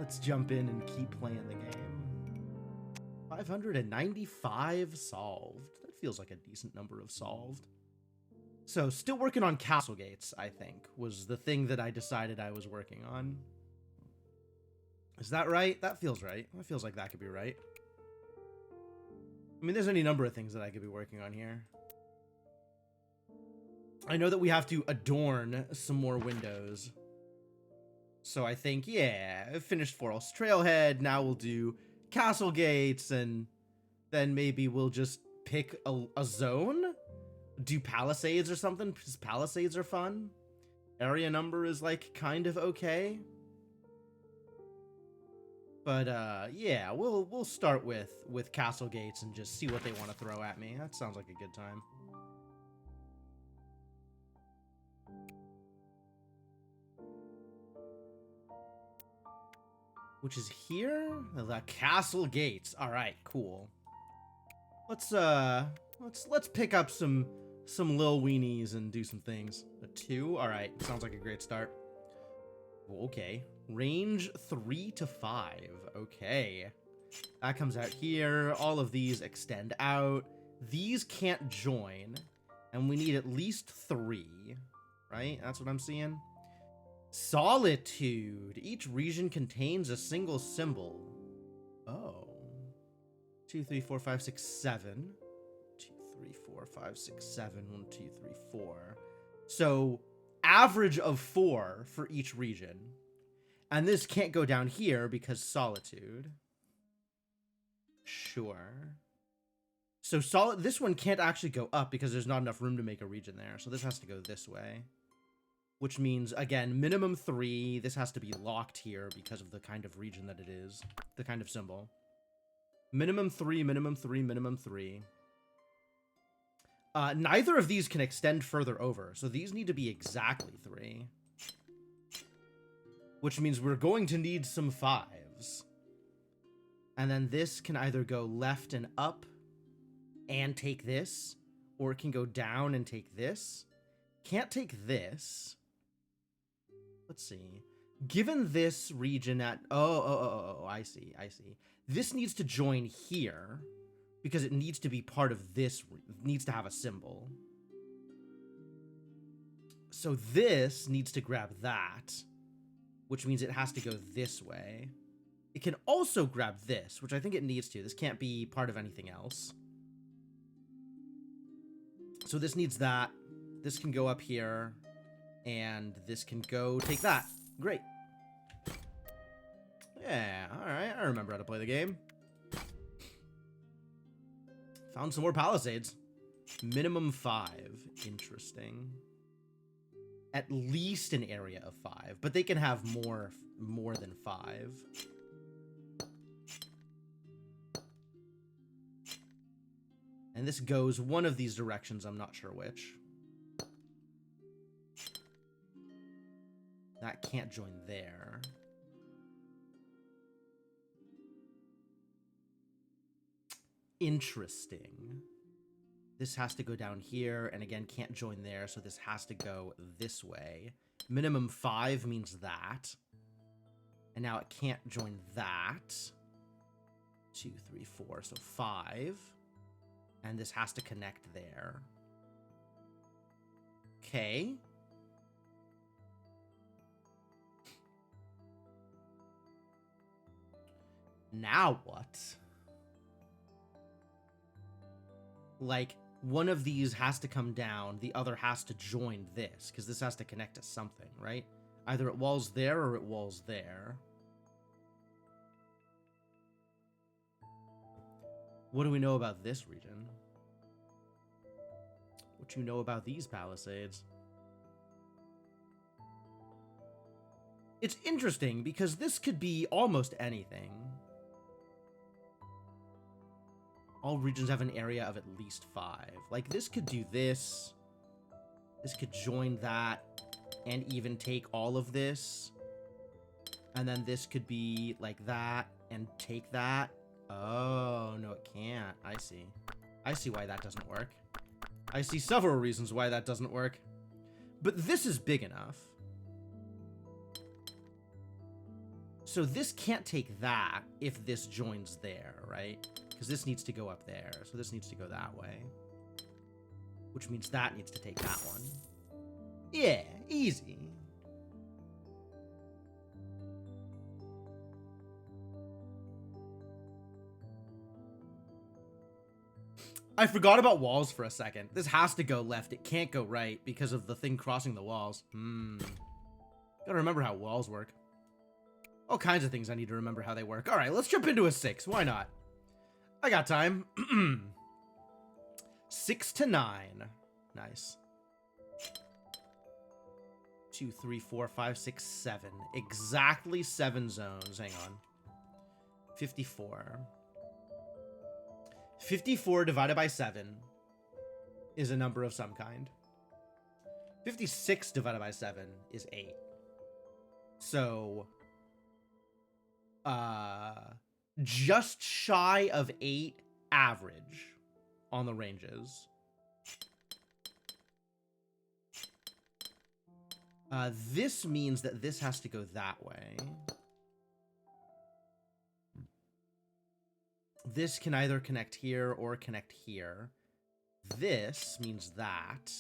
Let's jump in and keep playing the game. 595 solved. That feels like a decent number of solved. So, still working on castle gates, I think, was the thing that I decided I was working on. Is that right? That feels right. That feels like that could be right. I mean, there's any number of things that I could be working on here. I know that we have to adorn some more windows. So I think, yeah, finished Forest Trailhead. Now we'll do castle gates, and then maybe we'll just pick a zone? Do palisades or something, because palisades are fun. Area number is, like, kind of okay. But, yeah, we'll start with castle gates and just see what they want to throw at me. That sounds like a good time. Which is here? The castle gates. All right, cool. Let's pick up some lil weenies and do some things. A 2? All right, sounds like a great start. Okay. Range 3 to 5. Okay. That comes out here. All of these extend out. These can't join. And we need at least 3. Right? That's what I'm seeing. Solitude. Each region contains a single symbol. Oh. 2, 3, 4, 5, 6, 7. 2, 3, 4, 5, 6, 7. 1, 2, 3, 4. So, average of 4 for each region. And this can't go down here because solitude. Sure. So this one can't actually go up because there's not enough room to make a region there. So this has to go this way. Which means, again, minimum 3. This has to be locked here because of the kind of region that it is. The kind of symbol. Minimum 3, minimum 3, minimum 3. Neither of these can extend further over. So these need to be exactly 3. Which means we're going to need some 5s. And then this can either go left and up and take this. Or it can go down and take this. Can't take this. Let's see. Given this region at... Oh, I see. This needs to join here. Because it needs to be part of this. It needs to have a symbol. So this needs to grab that. Which means it has to go this way. It can also grab this, which I think it needs to. This can't be part of anything else. So this needs that. This can go up here. And this can go take that. Great. Yeah, alright. I remember how to play the game. Found some more palisades. Minimum 5. Interesting. At least an area of 5. But they can have more than 5. And this goes one of these directions. I'm not sure which. That can't join there. Interesting. This has to go down here, and again, can't join there, so this has to go this way. Minimum 5 means that. And now it can't join that. 2, 3, 4, so 5. And this has to connect there. Okay. Now what? Like, one of these has to come down, the other has to join this, because this has to connect to something, right? Either it walls there or it walls there. What do we know about this region? What do you know about these palisades? It's interesting, because this could be almost anything. All regions have an area of at least 5. Like, this could do this. This could join that. And even take all of this. And then this could be like that. And take that. Oh, no, it can't. I see. I see why that doesn't work. I see several reasons why that doesn't work. But this is big enough. So this can't take that if this joins there, right? Because this needs to go up there. So this needs to go that way. Which means that needs to take that one. Yeah, easy. I forgot about walls for a second. This has to go left. It can't go right because of the thing crossing the walls. Gotta remember how walls work. All kinds of things I need to remember how they work. All right, let's jump into a 6. Why not? I got time. 6 to 9. Nice. 2, 3, 4, 5, 6, 7. Exactly 7 zones. Hang on. 54. 54 divided by 7 is a number of some kind. 56 divided by 7 is 8. So, just shy of 8 average on the ranges. This means that this has to go that way. This can either connect here or connect here. This means that.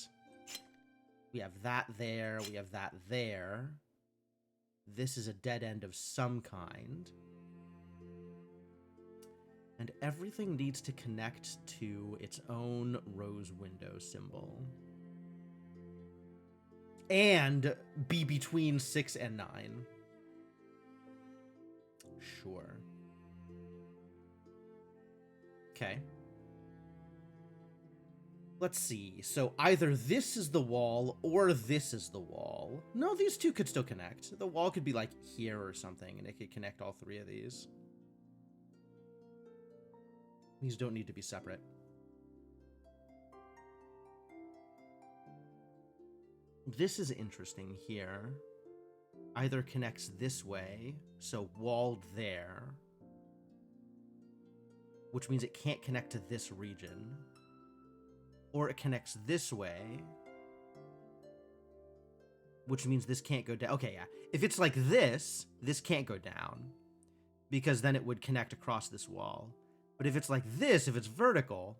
We have that there. We have that there. This is a dead end of some kind. And everything needs to connect to its own rose window symbol. And be between 6 and 9. Sure. Okay. Let's see. So either this is the wall or this is the wall. No, these two could still connect. The wall could be like here or something, and it could connect all 3 of these. These don't need to be separate. This is interesting here. Either connects this way, so walled there, which means it can't connect to this region. Or it connects this way, which means this can't go down. Okay, yeah. If it's like this, this can't go down, because then it would connect across this wall. But if it's like this, if it's vertical,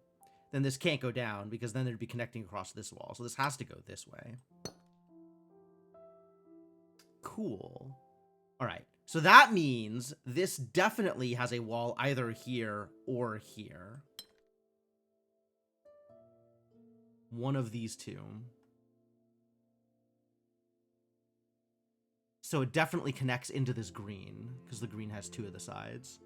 then this can't go down, because then it'd be connecting across this wall. So this has to go this way. Cool. All right. So that means this definitely has a wall either here or here. One of these two. So it definitely connects into this green, because the green has 2 of the sides.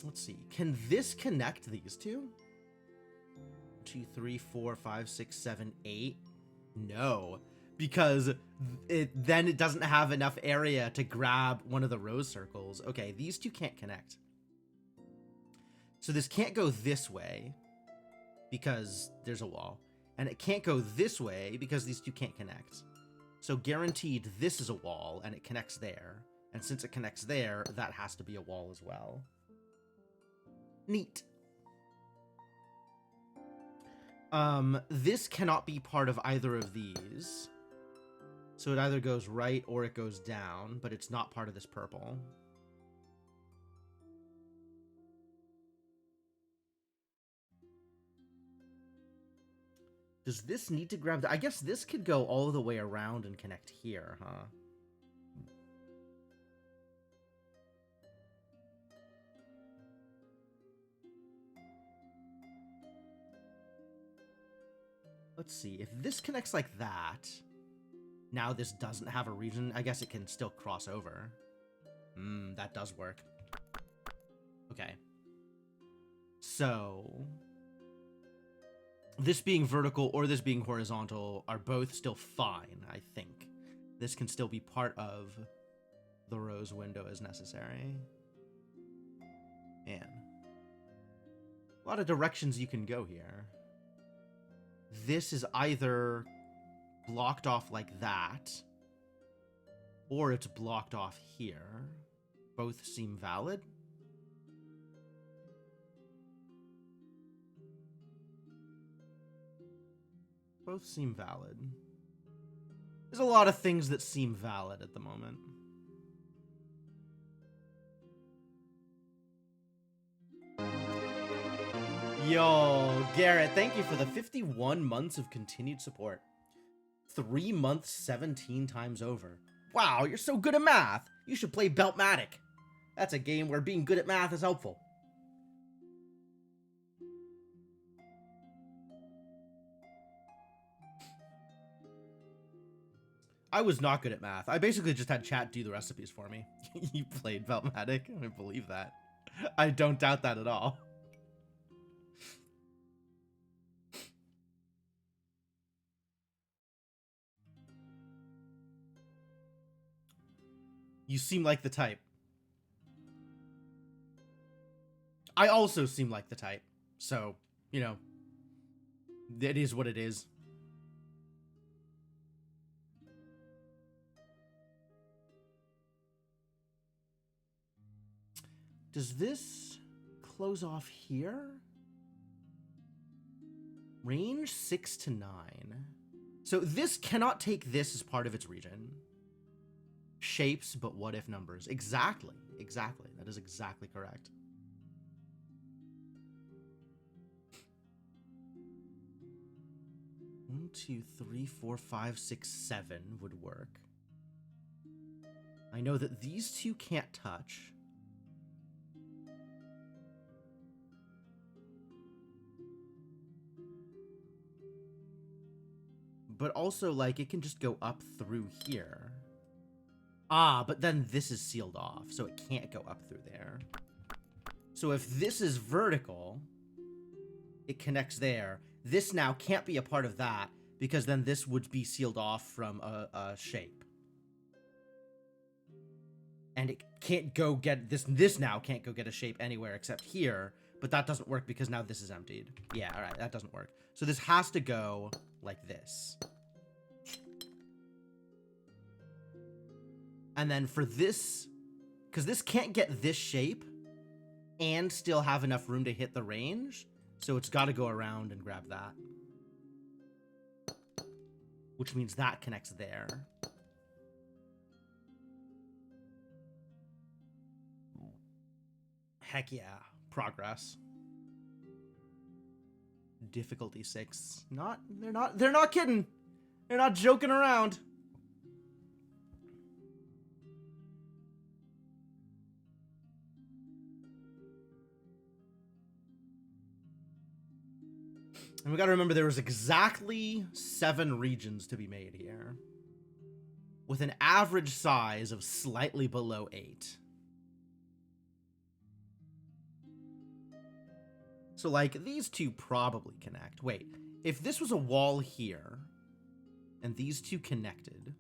Let's see. Can this connect these two? 2, 3, 4, 5, 6, 7, 8. No, because then it doesn't have enough area to grab one of the rose circles. Okay, these two can't connect. So this can't go this way because there's a wall. And it can't go this way because these two can't connect. So guaranteed this is a wall and it connects there. And since it connects there, that has to be a wall as well. Neat. This cannot be part of either of these. So it either goes right or it goes down, but it's not part of this purple. Does this need to grab I guess this could go all the way around and connect here, huh? Let's see. If this connects like that, now this doesn't have a region. I guess it can still cross over. That does work. Okay. So this being vertical or this being horizontal are both still fine, I think. This can still be part of the rose window as necessary. Man. A lot of directions you can go here. This is either blocked off like that, or it's blocked off here. Both seem valid. Both seem valid. There's a lot of things that seem valid at the moment. Yo, Garrett, thank you for the 51 months of continued support. 3 months, 17 times over. Wow, you're so good at math. You should play Beltmatic. That's a game where being good at math is helpful. I was not good at math. I basically just had chat do the recipes for me. You played Beltmatic? I don't believe that. I don't doubt that at all. You seem like the type. I also seem like the type. So, you know, it is what it is. Does this close off here? Range 6 to 9. So this cannot take this as part of its region. Shapes, but what if numbers? Exactly. Exactly. That is exactly correct. One, two, three, 4, 5, 6, 7 would work. I know that these two can't touch. But also, like, it can just go up through here. Ah, but then this is sealed off, so it can't go up through there. So if this is vertical, it connects there. This now can't be a part of that, because then this would be sealed off from a shape. And it can't go get... This now can't go get a shape anywhere except here, but that doesn't work because now this is emptied. Yeah, alright, that doesn't work. So this has to go like this. And then for this, because this can't get this shape and still have enough room to hit the range, so it's got to go around and grab that. Which means that connects there. Heck yeah, progress. Difficulty 6. They're not kidding. They're not joking around. And we gotta remember there was exactly 7 regions to be made here, with an average size of slightly below 8. So, like, these two probably connect. Wait, if this was a wall here, and these two connected,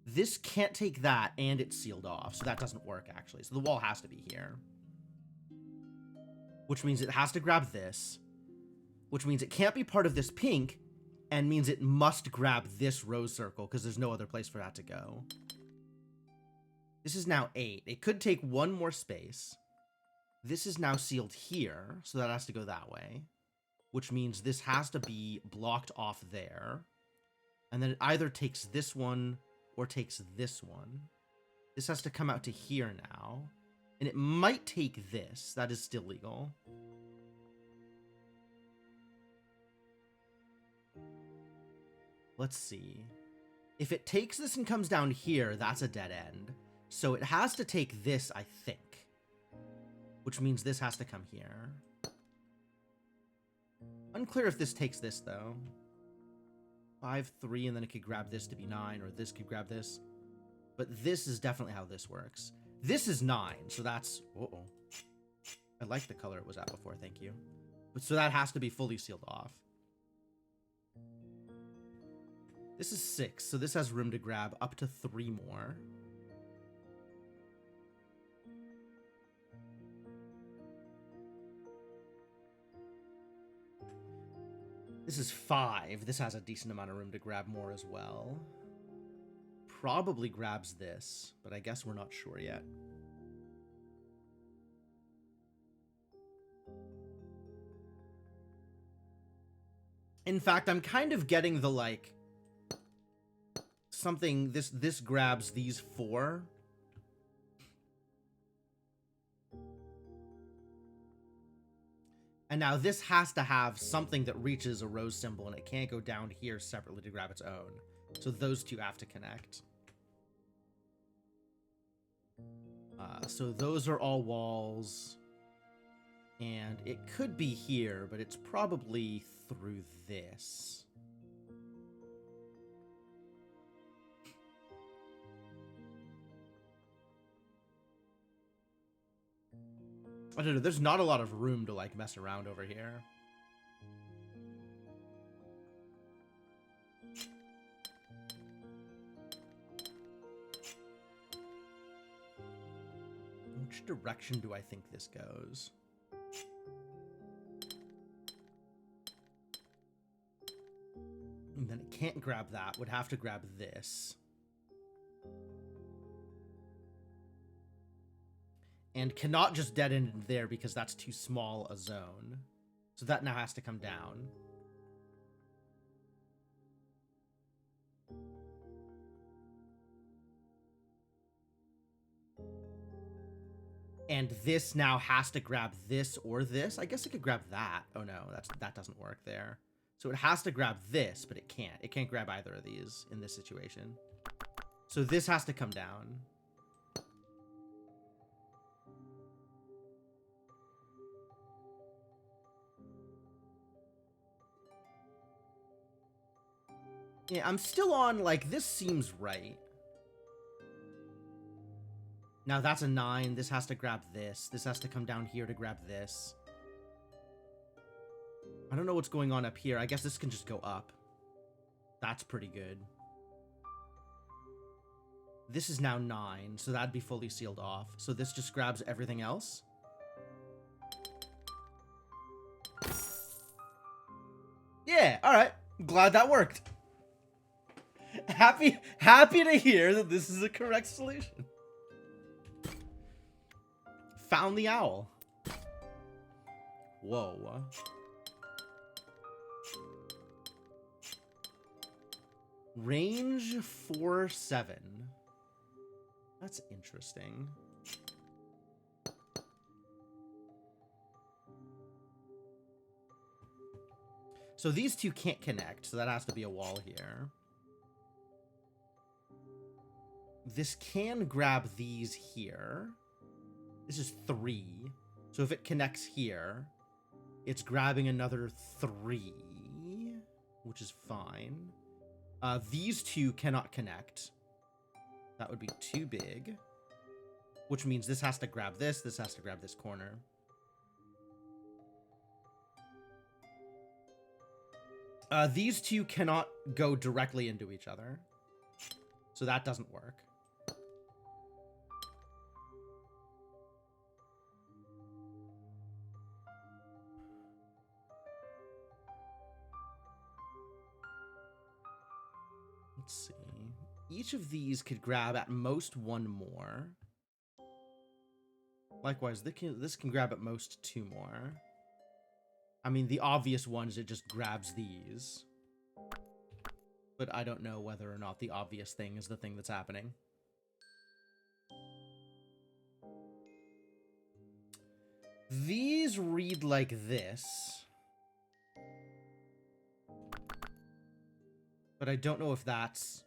this can't take that, and it's sealed off, so that doesn't work, actually. So the wall has to be here. Which means it has to grab this, which means it can't be part of this pink, and means it must grab this rose circle, because there's no other place for that to go. This is now 8. It could take one more space. This is now sealed here, so that has to go that way, which means this has to be blocked off there. And then it either takes this one or takes this one. This has to come out to here now. And it might take this. That is still legal. Let's see. If it takes this and comes down here, that's a dead end. So it has to take this, I think. Which means this has to come here. Unclear if this takes this, though. 5, 3, and then it could grab this to be 9, or this could grab this. But this is definitely how this works. This is 9, so that's... Uh-oh. I like the color it was at before, thank you. But so that has to be fully sealed off. This is 6, so this has room to grab up to 3 more. This is 5. This has a decent amount of room to grab more as well. Probably grabs this, but I guess we're not sure yet. In fact, I'm kind of getting the, like, something, this grabs these 4. And now this has to have something that reaches a rose symbol, and it can't go down here separately to grab its own. So those 2 have to connect. So those are all walls. And it could be here, but it's probably through this. I don't know, there's not a lot of room to, like, mess around over here. Which direction do I think this goes? And then it can't grab that, would have to grab this. And cannot just dead end in there because that's too small a zone. So that now has to come down. And this now has to grab this or this. I guess it could grab that. Oh no, that doesn't work there. So it has to grab this, but it can't. It can't grab either of these in this situation. So this has to come down. Yeah, I'm still on, like, this seems right. Now that's a 9. This has to grab this. This has to come down here to grab this. I don't know what's going on up here. I guess this can just go up. That's pretty good. This is now 9, so that'd be fully sealed off. So this just grabs everything else. Yeah, alright. Glad that worked. Happy to hear that this is a correct solution. Found the owl. Whoa. Range 4-7. That's interesting. So these 2 can't connect, so that has to be a wall here. This can grab these here. This is 3. So if it connects here, it's grabbing another 3, which is fine. These 2 cannot connect. That would be too big. Which means this has to grab this has to grab this corner. These 2 cannot go directly into each other. So that doesn't work. Let's see. Each of these could grab at most 1 more. Likewise, this can grab at most 2 more. I mean, the obvious one is it just grabs these. But I don't know whether or not the obvious thing is the thing that's happening. These read like this. But I don't know if that's...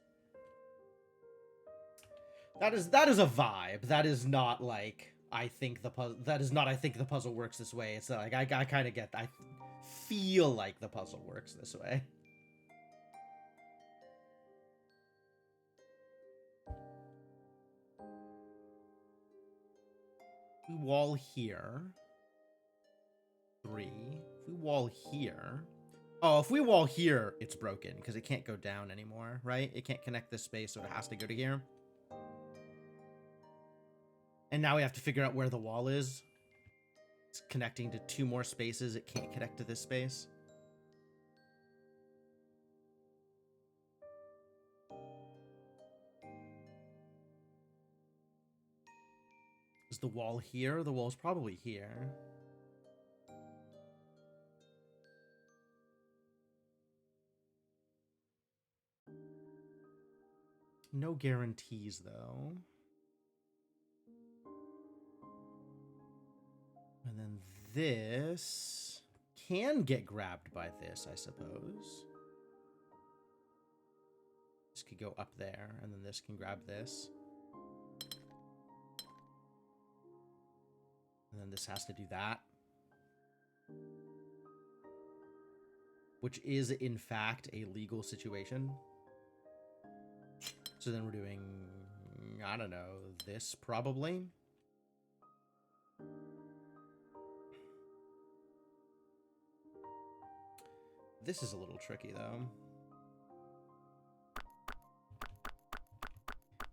That is a vibe. That is not like... I think the puzzle works this way. It's like I kind of get that. I feel like the puzzle works this way. We wall here. 3. If we wall here. Oh, if we wall here, it's broken because it can't go down anymore, right? It can't connect this space, so it has to go to here. And now we have to figure out where the wall is. It's connecting to 2 more spaces. It can't connect to this space. Is the wall here? The wall's probably here. No guarantees, though. And then this can get grabbed by this, I suppose. This could go up there, and then this can grab this. And then this has to do that. Which is, in fact, a legal situation. So then we're doing, I don't know, this probably. This is a little tricky, though.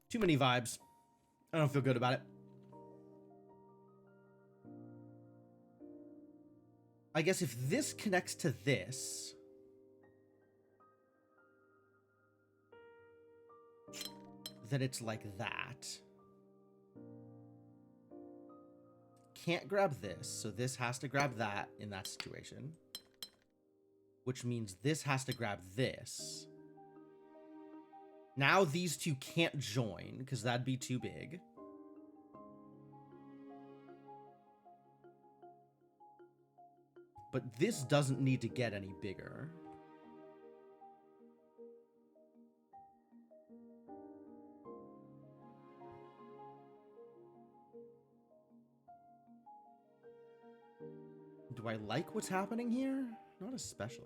Too many vibes. I don't feel good about it. I guess if this connects to this, then it's like that. Can't grab this, so this has to grab that in that situation. Which means this has to grab this. Now these two can't join, because that'd be too big. But this doesn't need to get any bigger. Do I like what's happening here? Not especially.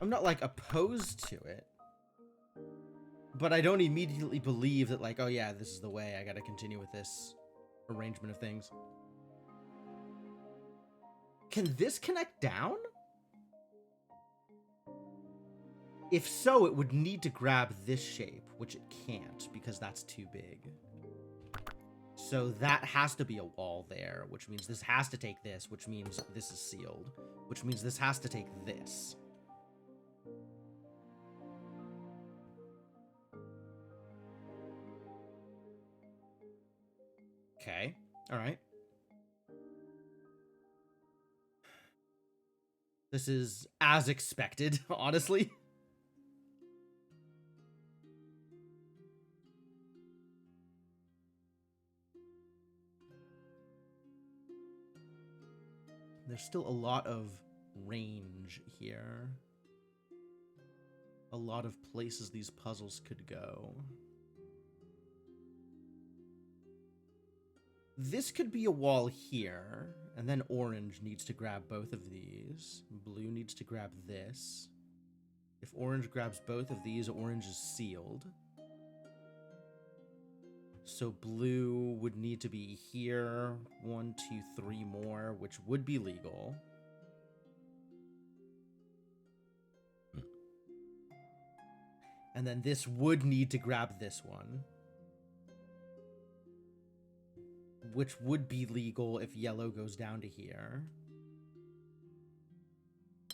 I'm not, like, opposed to it. But I don't immediately believe that, like, oh yeah, this is the way. I gotta continue with this arrangement of things. Can this connect down? If so, it would need to grab this shape, which it can't, because that's too big. So that has to be a wall there, which means this has to take this, which means this is sealed, which means this has to take this. Okay, all right. This is as expected, honestly. There's still a lot of range here. A lot of places these puzzles could go. This could be a wall here, and then orange needs to grab both of these. Blue needs to grab this. If orange grabs both of these, orange is sealed. So blue would need to be here. 1, 2, 3 more, which would be legal. And then this would need to grab this one, which would be legal if yellow goes down to here.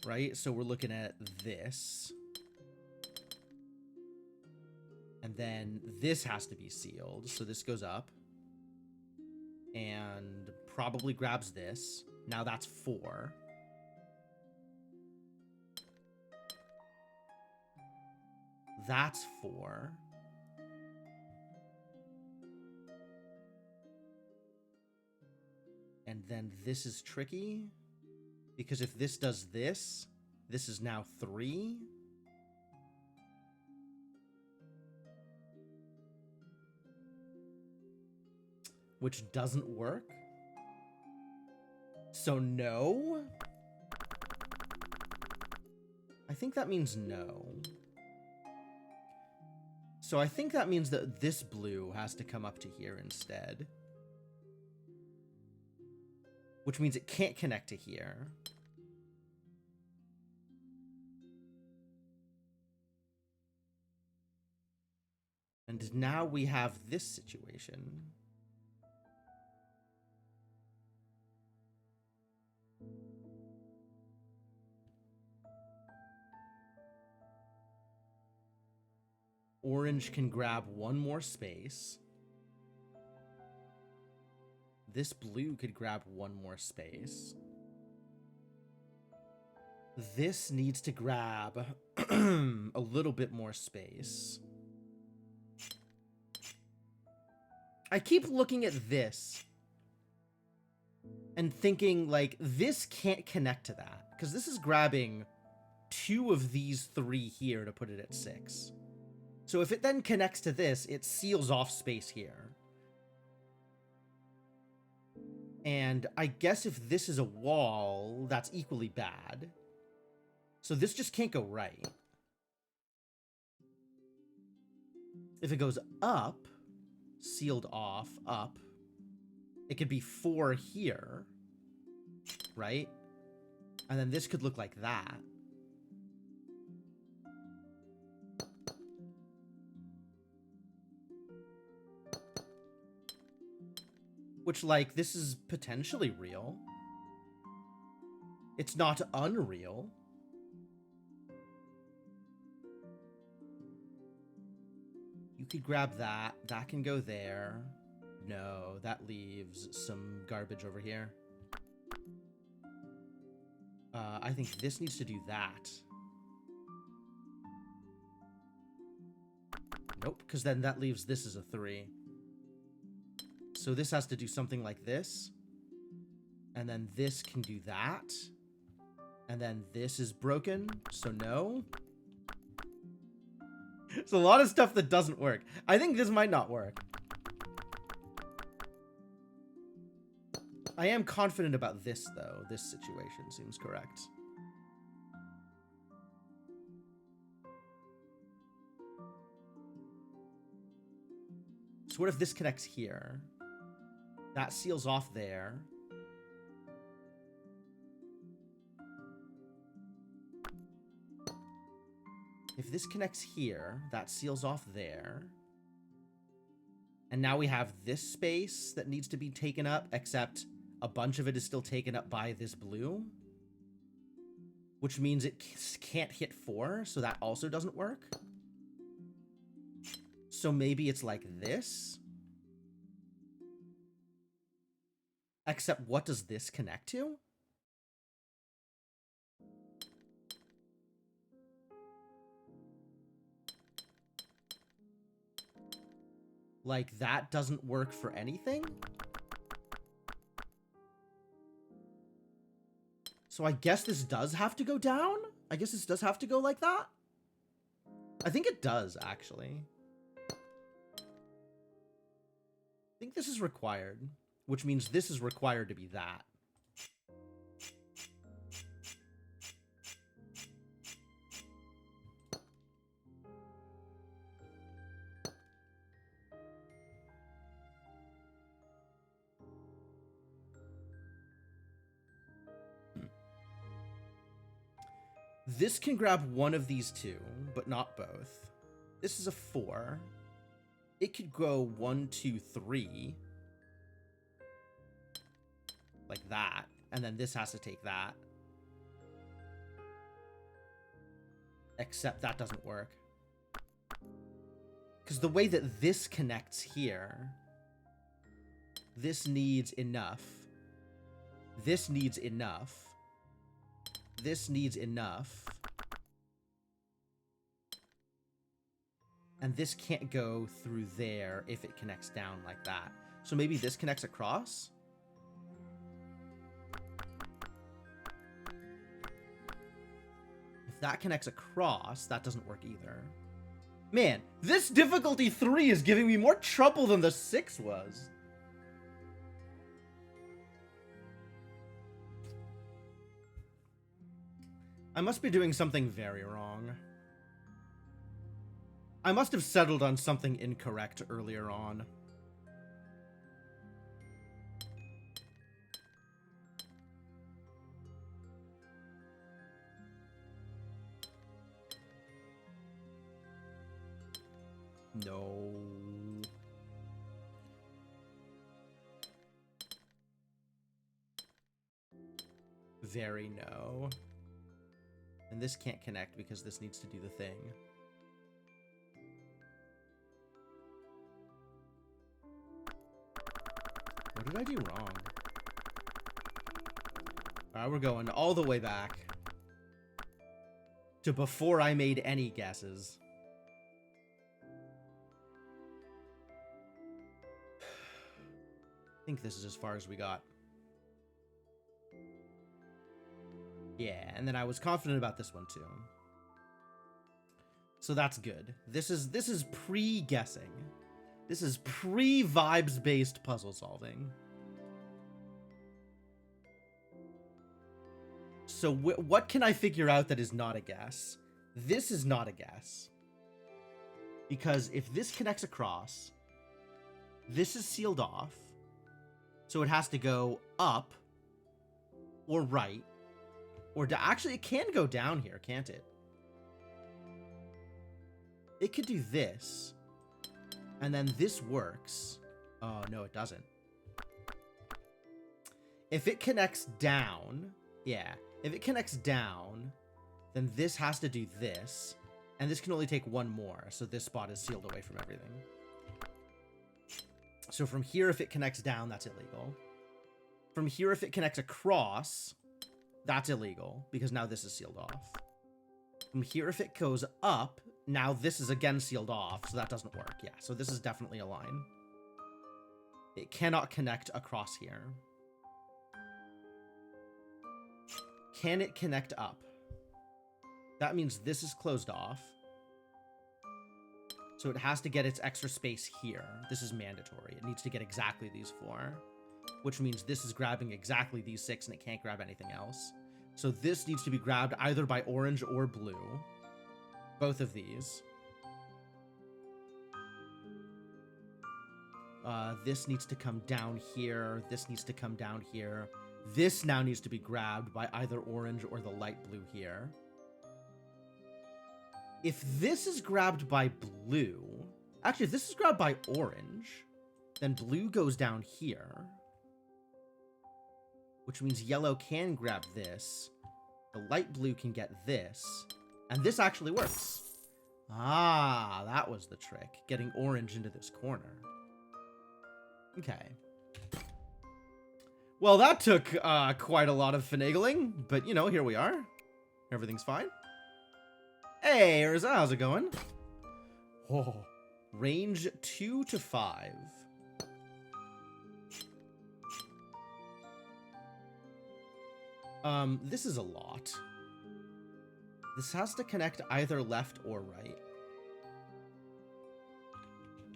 Right? So we're looking at this. And then this has to be sealed. So this goes up. And probably grabs this. Now that's 4. That's 4. And then this is tricky, because if this does this, this is now 3. Which doesn't work. So no? I think that means no. So I think that means that this blue has to come up to here instead. Which means it can't connect to here. And now we have this situation. Orange can grab one more space. This blue could grab one more space. This needs to grab a little bit more space. I keep looking at this and thinking, like, this can't connect to that. Because this is grabbing 2 of these 3 here to put it at 6. So if it then connects to this, it seals off space here. And I guess if this is a wall, that's equally bad. So this just can't go right. If it goes up, sealed off, up, it could be 4 here, right? And then this could look like that. Which, like, this is potentially real. It's not unreal. You could grab that. That can go there. No, that leaves some garbage over here. I think this needs to do that. Nope, because then that leaves this as a 3. So this has to do something like this. And then this can do that. And then this is broken, so no. It's a lot of stuff that doesn't work. I think this might not work. I am confident about this, though. This situation seems correct. So what if this connects here? That seals off there. If this connects here, that seals off there. And now we have this space that needs to be taken up, except a bunch of it is still taken up by this blue. Which means it can't hit 4, so that also doesn't work. So maybe it's like this. Except what does this connect to? Like, that doesn't work for anything? So I guess this does have to go down? I guess this does have to go like that? I think it does, actually. I think this is required, which means this is required to be that. This can grab one of these 2, but not both. This is a 4. It could go 1, 2, 3. Like that. And then this has to take that. Except that doesn't work. Because the way that this connects here, this needs enough. This needs enough. This needs enough. And this can't go through there if it connects down like that. So maybe this connects across? If that connects across, that doesn't work either. Man, this difficulty 3 is giving me more trouble than the 6 was. I must be doing something very wrong. I must have settled on something incorrect earlier on. No. Very no. And this can't connect because this needs to do the thing. What did I do wrong? Alright, we're going all the way back. to before I made any guesses. I think this is as far as we got. Yeah, and then I was confident about this one too. So that's good. This is pre-guessing. This is pre-vibes-based puzzle solving. So what can I figure out that is not a guess? This is not a guess. Because if this connects across, this is sealed off. So it has to go up or right. Or actually, it can go down here, can't it? It could do this. And then this works. Oh, no, it doesn't. If it connects down, yeah. If it connects down, then this has to do this. And this can only take one more. So this spot is sealed away from everything. So from here, if it connects down, that's illegal. From here, if it connects across, that's illegal. Because now this is sealed off. From here, if it goes up, now this is again sealed off. So that doesn't work. Yeah, so this is definitely a line. It cannot connect across here. Can it connect up? That means this is closed off. So it has to get its extra space here. This is mandatory. It needs to get exactly these 4. Which means this is grabbing exactly these 6 and it can't grab anything else. So this needs to be grabbed either by orange or blue. Both of these. This needs to come down here. This needs to come down here. This now needs to be grabbed by either orange or the light blue here. If this is grabbed by blue... Actually, if this is grabbed by orange, then blue goes down here. Which means yellow can grab this. The light blue can get this. And this actually works. Ah, that was the trick. Getting orange into this corner. Okay. Well, that took quite a lot of finagling, but, you know, here we are. Everything's fine. Hey, Urza, how's it going? Oh, range 2 to 5. This is a lot. This has to connect either left or right.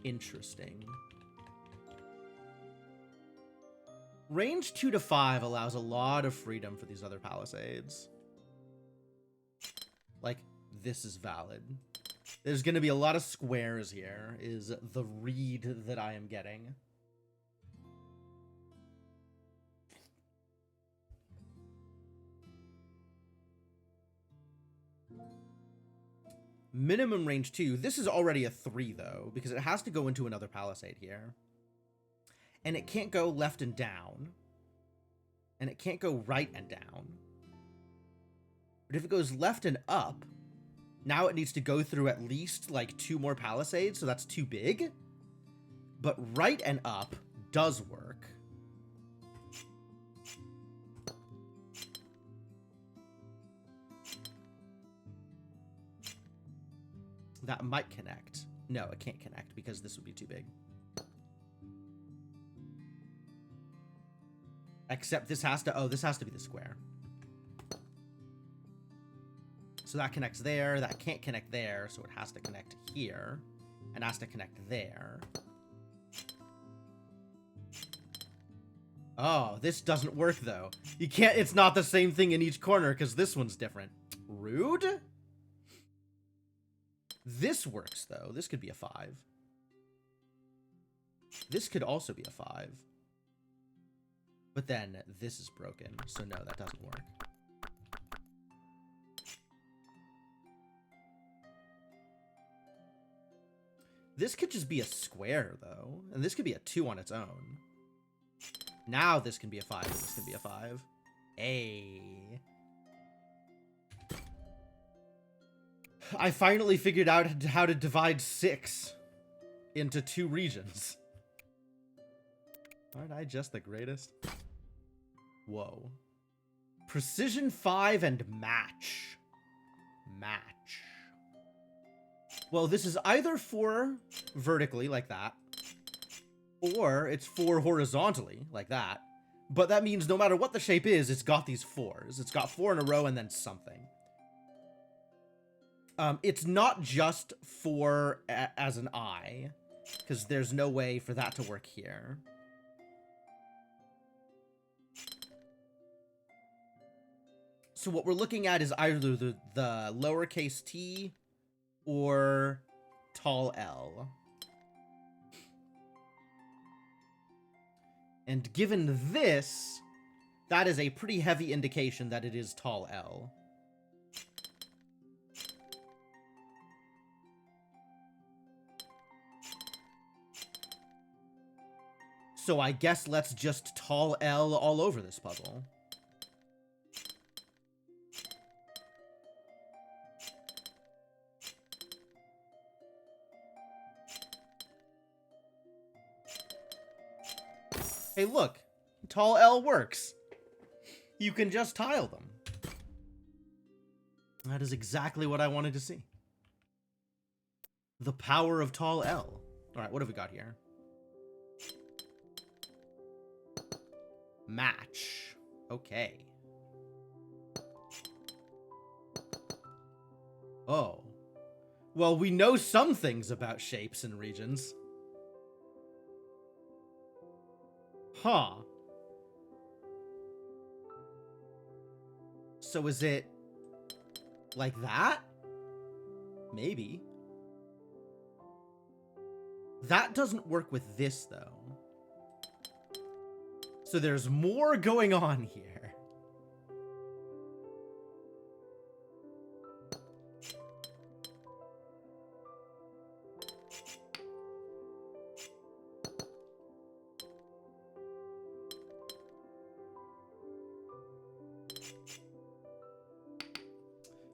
Interesting. Range 2 to 5 allows a lot of freedom for these other palisades. Like, this is valid. There's going to be a lot of squares here, is the read that I am getting. Minimum range 2. This is already a 3, though, because it has to go into another palisade here. And it can't go left and down. And it can't go right and down. But if it goes left and up, now it needs to go through at least, like, 2 more palisades, so that's too big. But right and up does work. That might connect. No, it can't connect because this would be too big. Except this has to... Oh, this has to be the square. So that connects there. That can't connect there, so it has to connect here. And has to connect there. Oh, this doesn't work, though. You can't... It's not the same thing in each corner, because this one's different. Rude? This works, though. This could be a 5. This could also be a 5. But then this is broken, so no, that doesn't work. This could just be a square, though. And this could be a 2 on its own. Now this can be a 5, and this can be a 5. Hey. I finally figured out how to divide 6 into 2 regions. Aren't I just the greatest? Whoa. Precision 5 and match. Match. Well, this is either 4 vertically, like that, or it's 4 horizontally, like that. But that means no matter what the shape is, it's got these 4s. It's got 4 in a row and then something. It's not just 4 as an eye, because there's no way for that to work here. So what we're looking at is either the lowercase t or tall L. And given this, that is a pretty heavy indication that it is tall L. So I guess let's just tall L all over this puzzle. Hey, look. Tall L works. You can just tile them. That is exactly what I wanted to see. The power of tall L. Alright, what have we got here? Match. Okay. Oh. Well, we know some things about shapes and regions. Huh. So is it like that? Maybe. That doesn't work with this, though. So there's more going on here.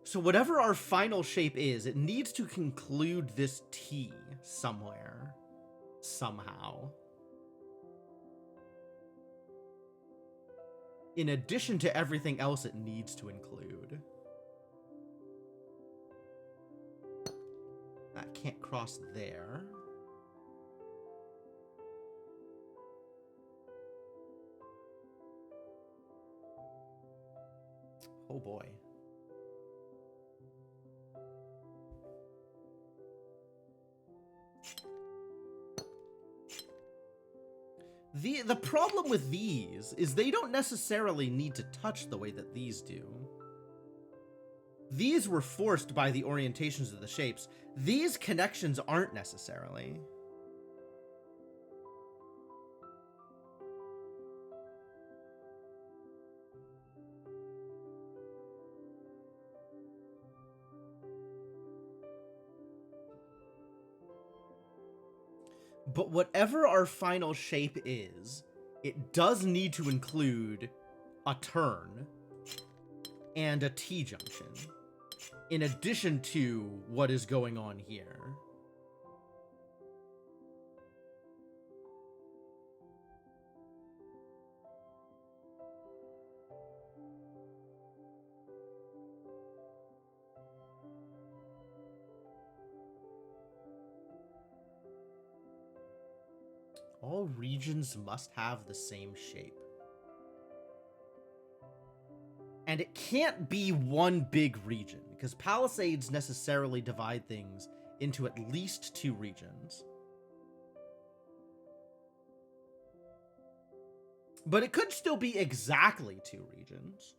So whatever our final shape is, it needs to conclude this T somewhere. Somehow. In addition to everything else it needs to include. That can't cross there. Oh boy. The problem with these is they don't necessarily need to touch the way that these do. These were forced by the orientations of the shapes. These connections aren't necessarily. But whatever our final shape is, it does need to include a turn and a T-junction, in addition to what is going on here. All regions must have the same shape. And it can't be one big region, because Palisades necessarily divide things into at least 2 regions. But it could still be exactly 2 regions.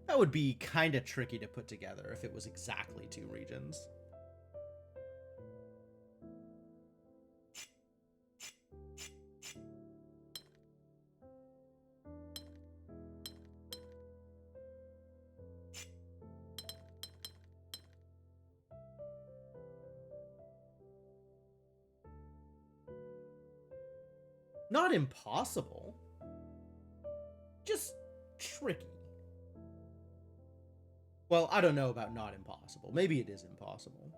That would be kind of tricky to put together if it was exactly 2 regions. Not impossible. tricky. Well, I don't know about not impossible. Maybe it is impossible.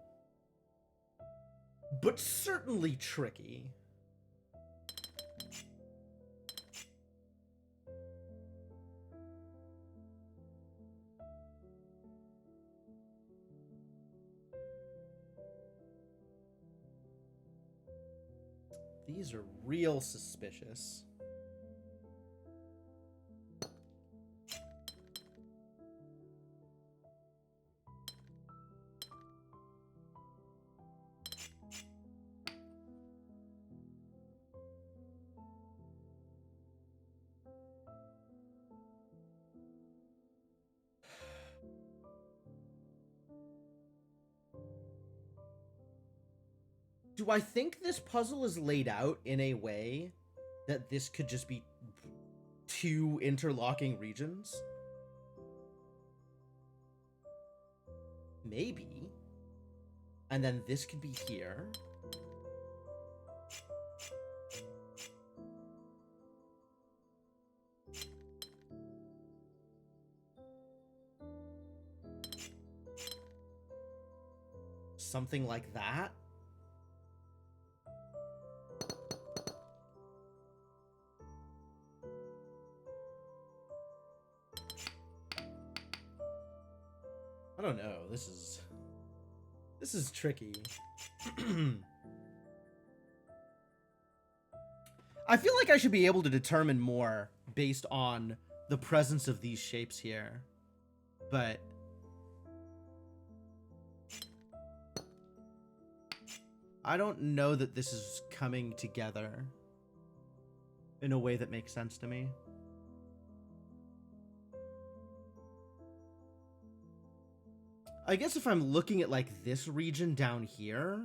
But certainly tricky. These are real suspicious. Do I think this puzzle is laid out in a way that this could just be two interlocking regions? Maybe. And then this could be here. Something like that. I don't know. This is tricky. I feel like I should be able to determine more based on the presence of these shapes here. But I don't know that this is coming together in a way that makes sense to me. I guess if I'm looking at, like, this region down here,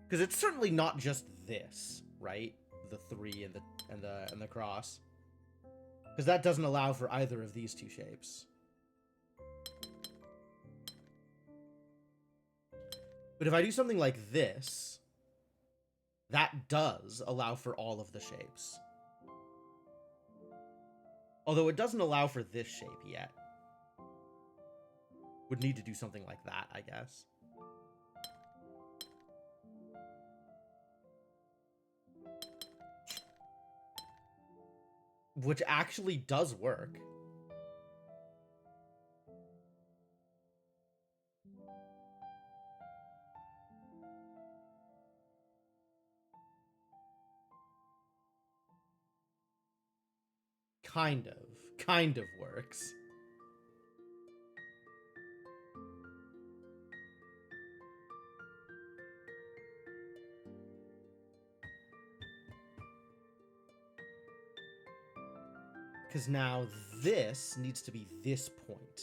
because it's certainly not just this, right? The 3 and the cross, because that doesn't allow for either of these two shapes. But if I do something like this, that does allow for all of the shapes. Although it doesn't allow for this shape yet. Would need to do something like that, I guess. Which actually does work. Kind of works. Because now this needs to be this point.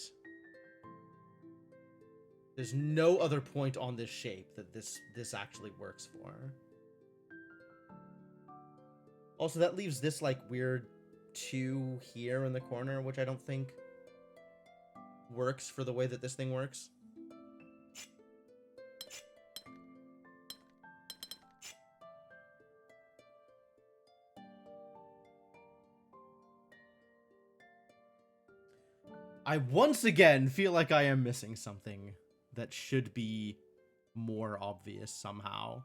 There's no other point on this shape that this actually works for. Also, that leaves this, like, weird 2 here in the corner, which I don't think works for the way that this thing works. I once again feel like I am missing something that should be more obvious somehow.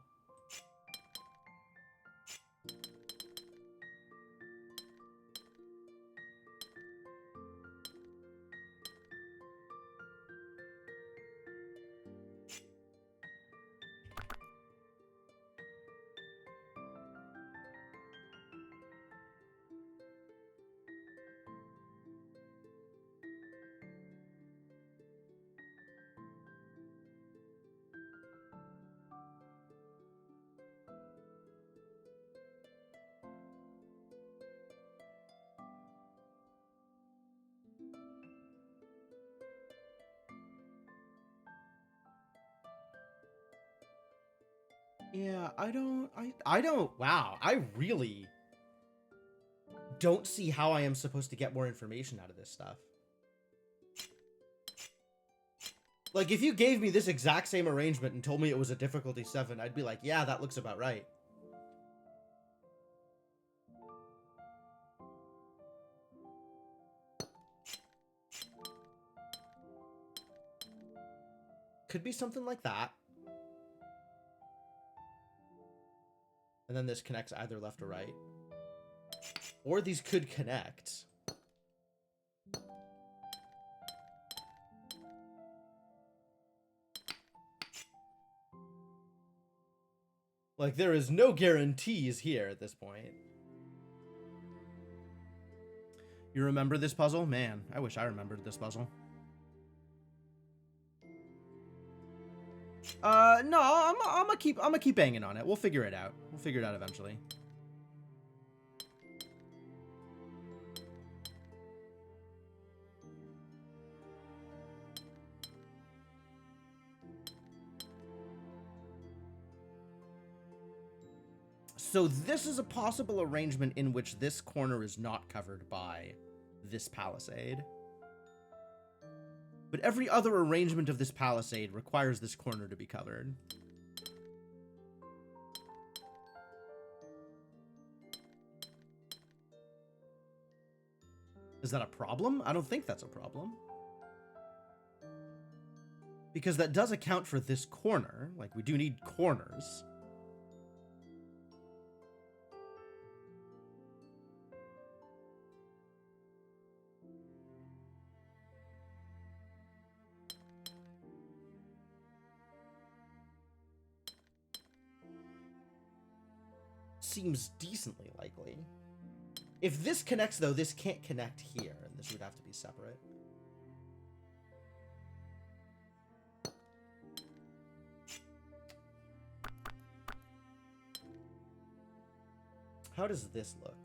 Yeah, I don't, wow, I really don't see how I am supposed to get more information out of this stuff. Like, if you gave me this exact same arrangement and told me it was a difficulty 7, I'd be like, yeah, that looks about right. Could be something like that. And then this connects either left or right. Or these could connect. Like, there is no guarantees here at this point. You remember this puzzle? Man, I wish I remembered this puzzle. No, I'm gonna keep banging on it. We'll figure it out. We'll figure it out eventually. So this is a possible arrangement in which this corner is not covered by this palisade. But every other arrangement of this palisade requires this corner to be covered. Is that a problem? I don't think that's a problem. Because that does account for this corner. Like, we do need corners. Seems decently likely. If this connects, though, this can't connect here, and this would have to be separate. How does this look?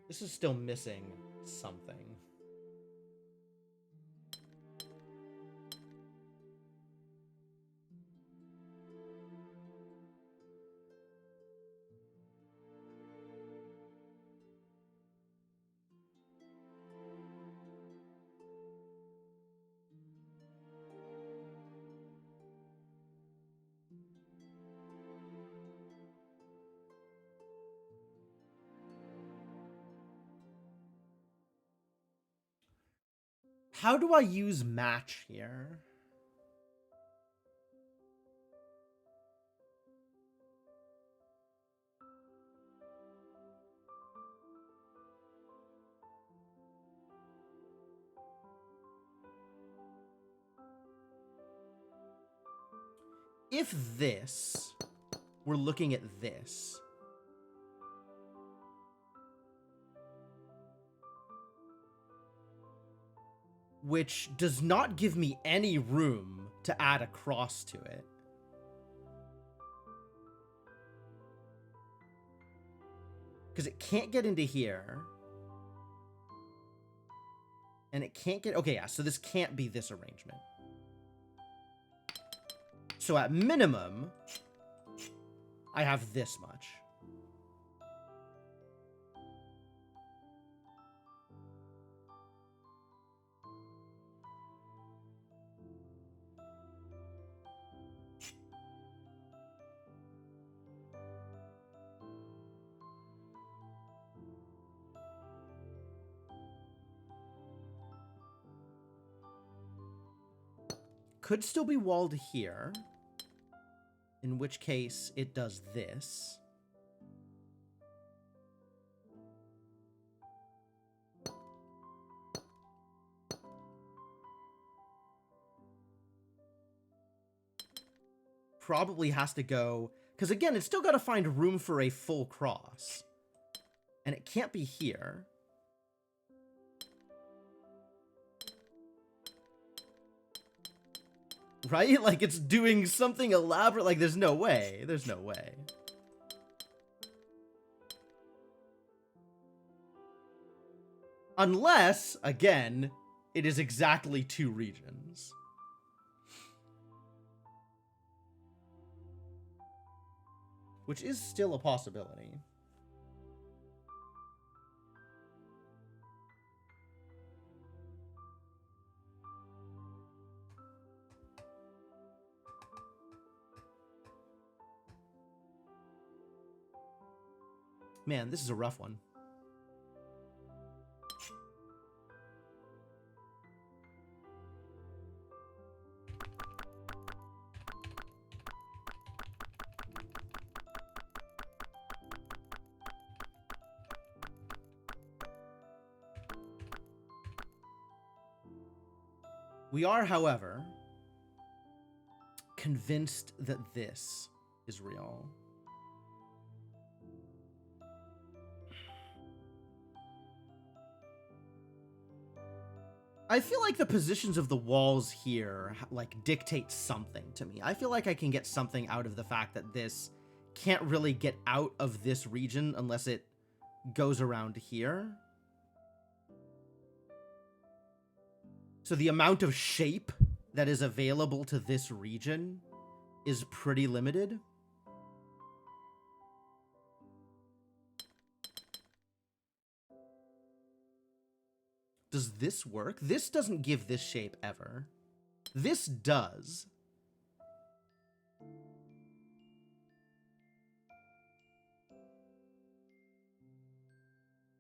This is still missing something. How do I use match here? If this, we're looking at this. Which does not give me any room to add a cross to it. Because it can't get into here. And it can't get... Okay, yeah, so this can't be this arrangement. So at minimum, I have this much. Could still be walled here, in which case it does this. Probably has to go, because again, it's still got to find room for a full cross. And it can't be here. Right? Like, it's doing something elaborate. Like, there's no way. There's no way. Unless, again, it is exactly 2 regions. Which is still a possibility. Man, this is a rough one. We are, however, convinced that this is real. I feel like the positions of the walls here, like, dictate something to me. I feel like I can get something out of the fact that this can't really get out of this region unless it goes around here. So the amount of shape that is available to this region is pretty limited. Does this work? This doesn't give this shape ever. This does.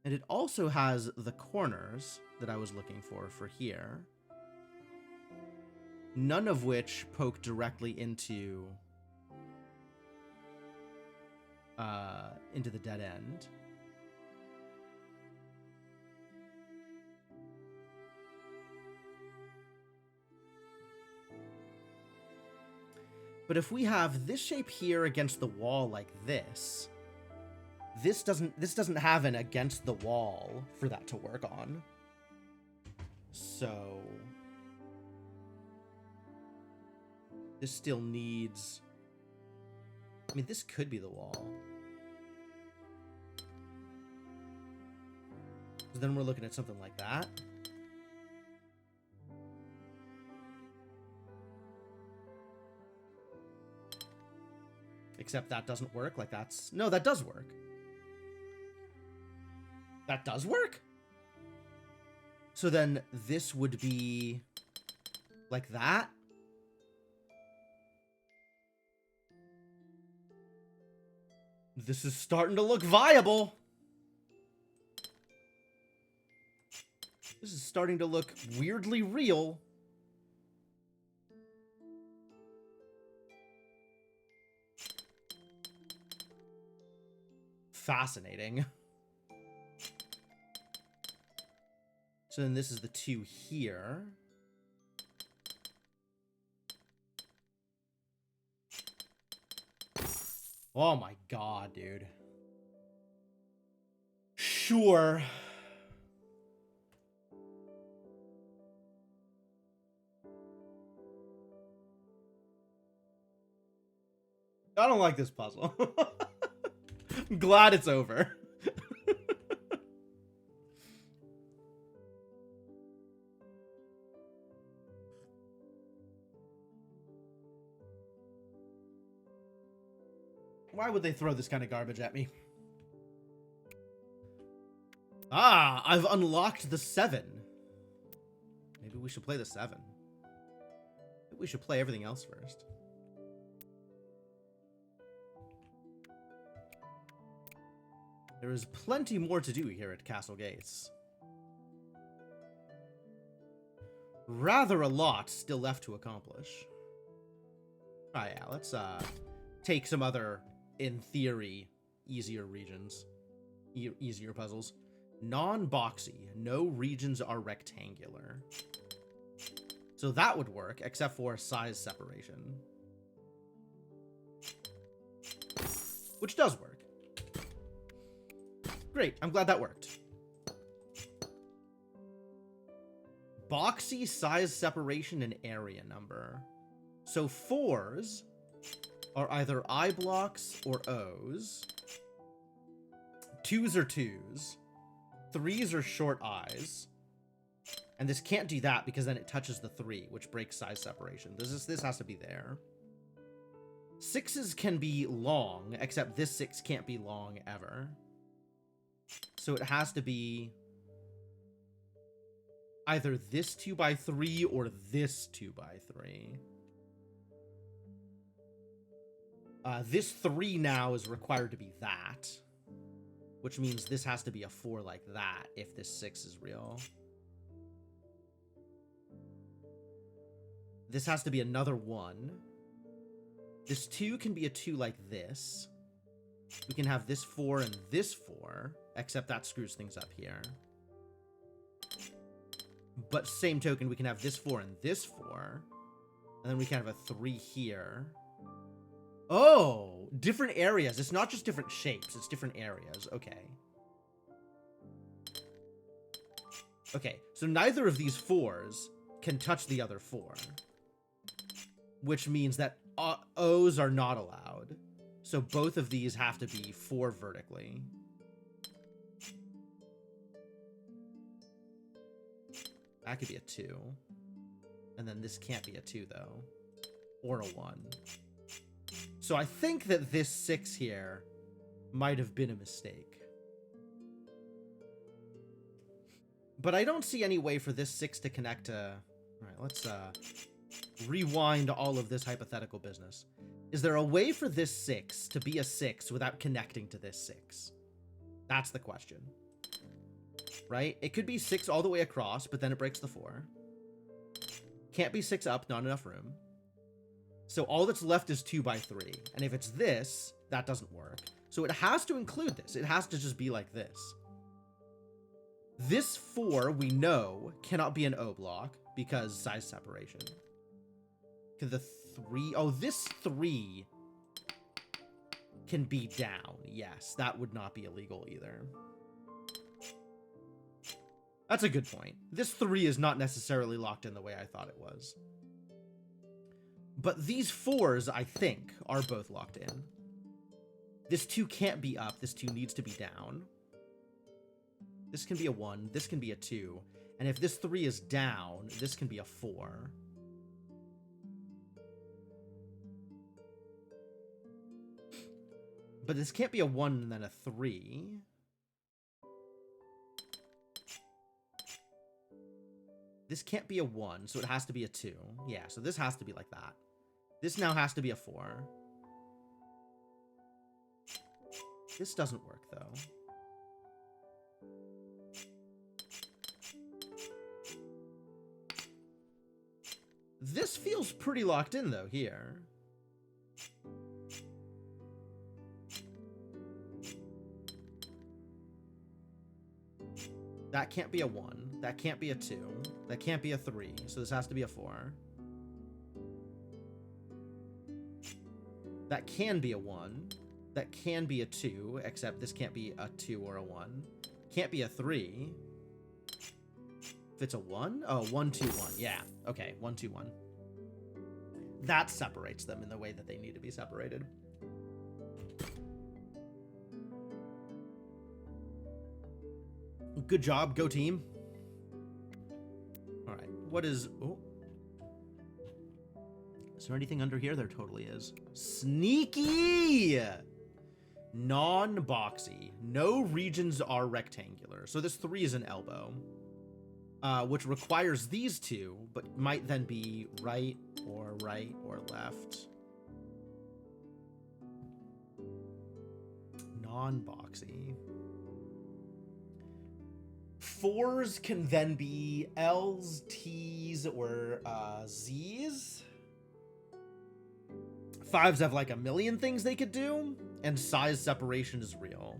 And it also has the corners that I was looking for here. None of which poke directly into the dead end. But if we have this shape here against the wall like this, this doesn't have an against the wall for that to work on. So this still needs, I mean, this could be the wall. So then we're looking at something like that. Except that doesn't work. Like that's... No, that does work. That does work? So then this would be like that. This is starting to look viable. This is starting to look weirdly real. Fascinating. So then this is the 2 here. Oh my god, dude. Sure. I don't like this puzzle. I'm glad it's over. Why would they throw this kind of garbage at me? Ah, I've unlocked the 7. Maybe we should play the 7. Maybe we should play everything else first. There is plenty more to do here at Castle Gates. Rather a lot still left to accomplish. Oh yeah, let's take some other, in theory, easier regions. Easier puzzles. Non-boxy. No regions are rectangular. So that would work, except for size separation. Which does work. Great, I'm glad that worked. Boxy, size separation, and area number. So 4s are either I blocks or O's. 2s are 2s. 3s are short I's. And this can't do that because then it touches the 3, which breaks size separation. This has to be there. 6s can be long, except this 6 can't be long ever. So it has to be either this 2x3 or this 2x3. This 3 now is required to be that, which means this has to be a 4 like that if this 6 is real. This has to be another 1. This 2 can be a 2 like this. We can have this 4 and this 4, except that screws things up here. But same token, we can have this 4 and this 4. And then we can have a 3 here. Oh, different areas. It's not just different shapes. It's different areas. Okay. Okay, so neither of these 4s can touch the other 4. Which means that O's are not allowed. So both of these have to be 4 vertically. That could be a 2. And then this can't be a 2, though. Or a 1. So I think that this 6 here might have been a mistake. But I don't see any way for this 6 to connect to... Alright, let's rewind all of this hypothetical business. Is there a way for this 6 to be a 6 without connecting to this 6? That's the question. Right? It could be 6 all the way across, but then it breaks the 4. Can't be 6 up, not enough room. So all that's left is 2 by 3. And if it's this, that doesn't work. So it has to include this. It has to just be like this. This 4, we know, cannot be an O block because size separation. Could the 3... Oh, this 3 can be down. Yes, that would not be illegal either. That's a good point. This 3 is not necessarily locked in the way I thought it was. But these 4s, I think, are both locked in. This 2 can't be up. This 2 needs to be down. This can be a 1. This can be a 2. And if this 3 is down, this can be a 4. But this can't be a 1 and then a 3. This can't be a 1, so it has to be a 2. Yeah, so this has to be like that. This now has to be a 4. This doesn't work, though. This feels pretty locked in, though, here. That can't be a 1. That can't be a 2. That can't be a 3. So this has to be a 4. That can be a 1. That can be a 2, except this can't be a 2 or a 1. Can't be a 3. If it's a 1? Oh, 1, 2, 1. Yeah. Okay, 1, 2, 1. That separates them in the way that they need to be separated. Good job. Go team. All right. What is... Oh. Is there anything under here? There totally is. Sneaky! Non-boxy. No regions are rectangular. So this 3 is an elbow. Which requires these 2, but might then be right or left. Non-boxy. 4s can then be L's, T's, or Z's. 5s have like a million things they could do, and size separation is real.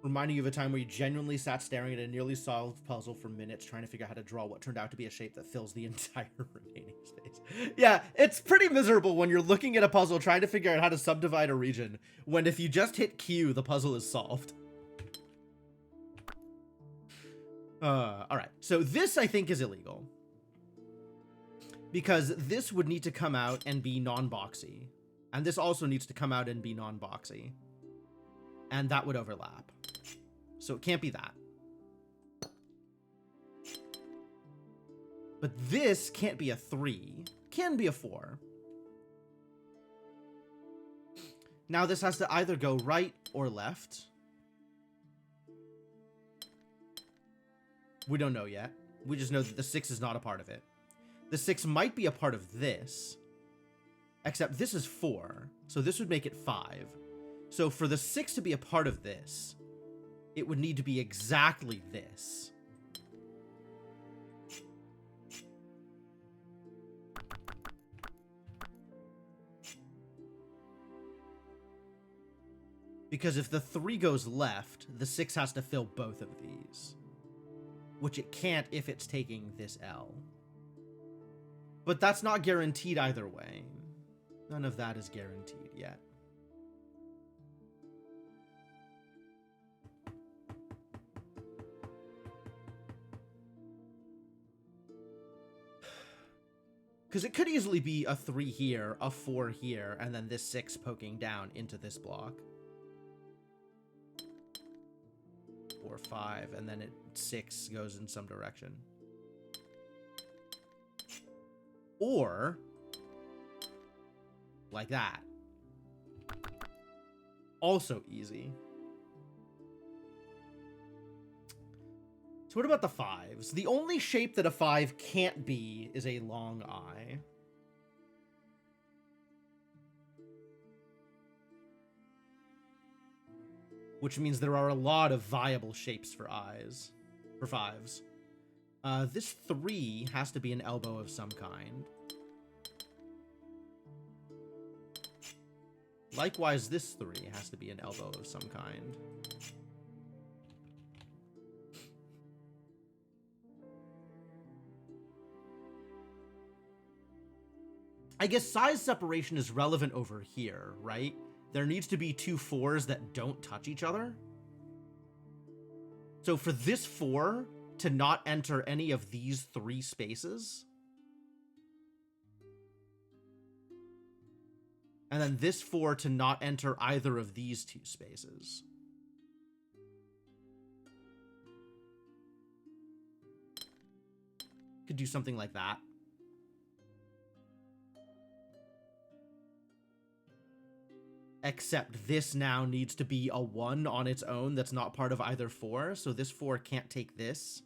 Reminding you of a time where you genuinely sat staring at a nearly solved puzzle for minutes trying to figure out how to draw what turned out to be a shape that fills the entire remaining space. Yeah, it's pretty miserable when you're looking at a puzzle trying to figure out how to subdivide a region, when if you just hit Q, the puzzle is solved. Alright, so this I think is illegal. Because this would need to come out and be non-boxy. And this also needs to come out and be non-boxy. And that would overlap. So it can't be that. But this can't be a 3. Can be a 4. Now this has to either go right or left. We don't know yet. We just know that the 6 is not a part of it. The 6 might be a part of this. Except this is 4. So this would make it 5. So for the 6 to be a part of this, it would need to be exactly this. Because if the 3 goes left, the 6 has to fill both of these. Which it can't if it's taking this L. But that's not guaranteed either way. None of that is guaranteed yet. Because it could easily be a 3 here, a 4 here, and then this 6 poking down into this block. 4, 5, and then 6 goes in some direction. Or, like that. Also easy. So what about the 5s? The only shape that a 5 can't be is a long eye. Which means there are a lot of viable shapes for eyes. For 5s. This 3 has to be an elbow of some kind. Likewise, this 3 has to be an elbow of some kind. I guess size separation is relevant over here, right? There needs to be 2 4s that don't touch each other. So for this 4 to not enter any of these 3 spaces, and then this 4 to not enter either of these 2 spaces. Could do something like that. Except this now needs to be a 1 on its own that's not part of either 4. So this 4 can't take this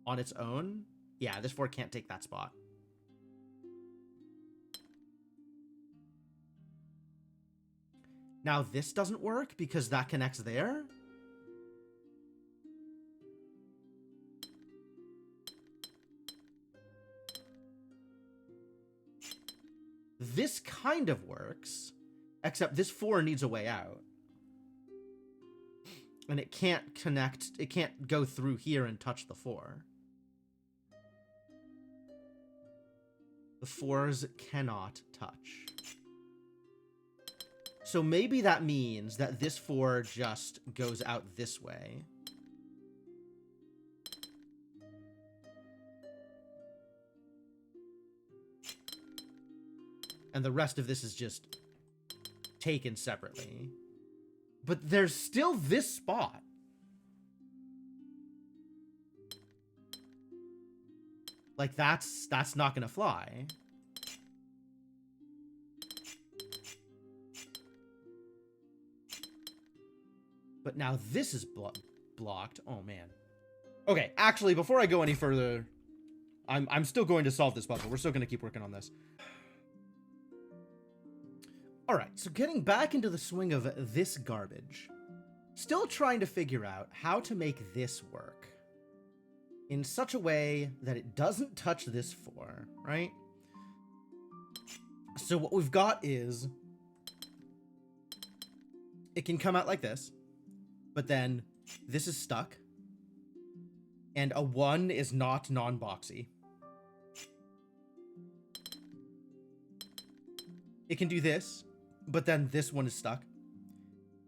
on its own. Yeah, this 4 can't take that spot. Now this doesn't work because that connects there. This kind of works. Except this 4 needs a way out. And it can't connect, it can't go through here and touch the 4. The 4s cannot touch. So maybe that means that this 4 just goes out this way. And the rest of this is just taken separately. But there's still this spot. Like that's not gonna fly. But now this is blocked. Oh man. Okay, actually before I go any further, I'm still going to solve this puzzle. We're still going to keep working on this. Alright, so getting back into the swing of this garbage. Still trying to figure out how to make this work in such a way that it doesn't touch this 4, right? So what we've got is it can come out like this, but then this is stuck, and a 1 is not non-boxy. It can do this, but then this one is stuck.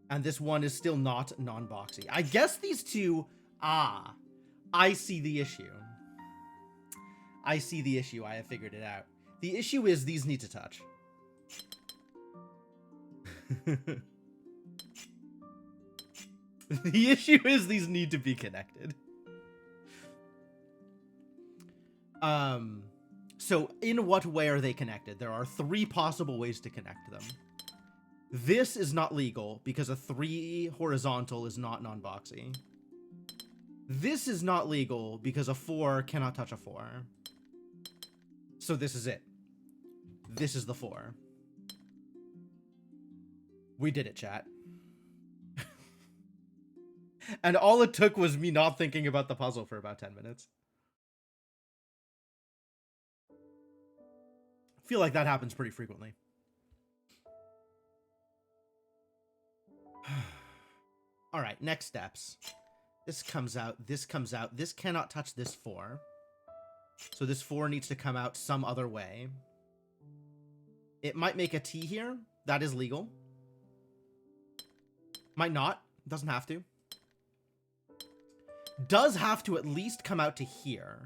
And this one is still not non-boxy. I guess these two... Ah, I see the issue. I see the issue. I have figured it out. The issue is these need to touch. The issue is these need to be connected. So in what way are they connected? There are 3 possible ways to connect them. This is not legal because a 3 horizontal is not non-boxy. This is not legal because a 4 cannot touch a 4. So this is it. This is the 4. We did it, chat. And all it took was me not thinking about the puzzle for about 10 minutes. I feel like that happens pretty frequently. All right, next steps. This comes out, this comes out. This cannot touch this 4. So this 4 needs to come out some other way. It might make a T here. That is legal. Might not. Doesn't have to. Does have to at least come out to here,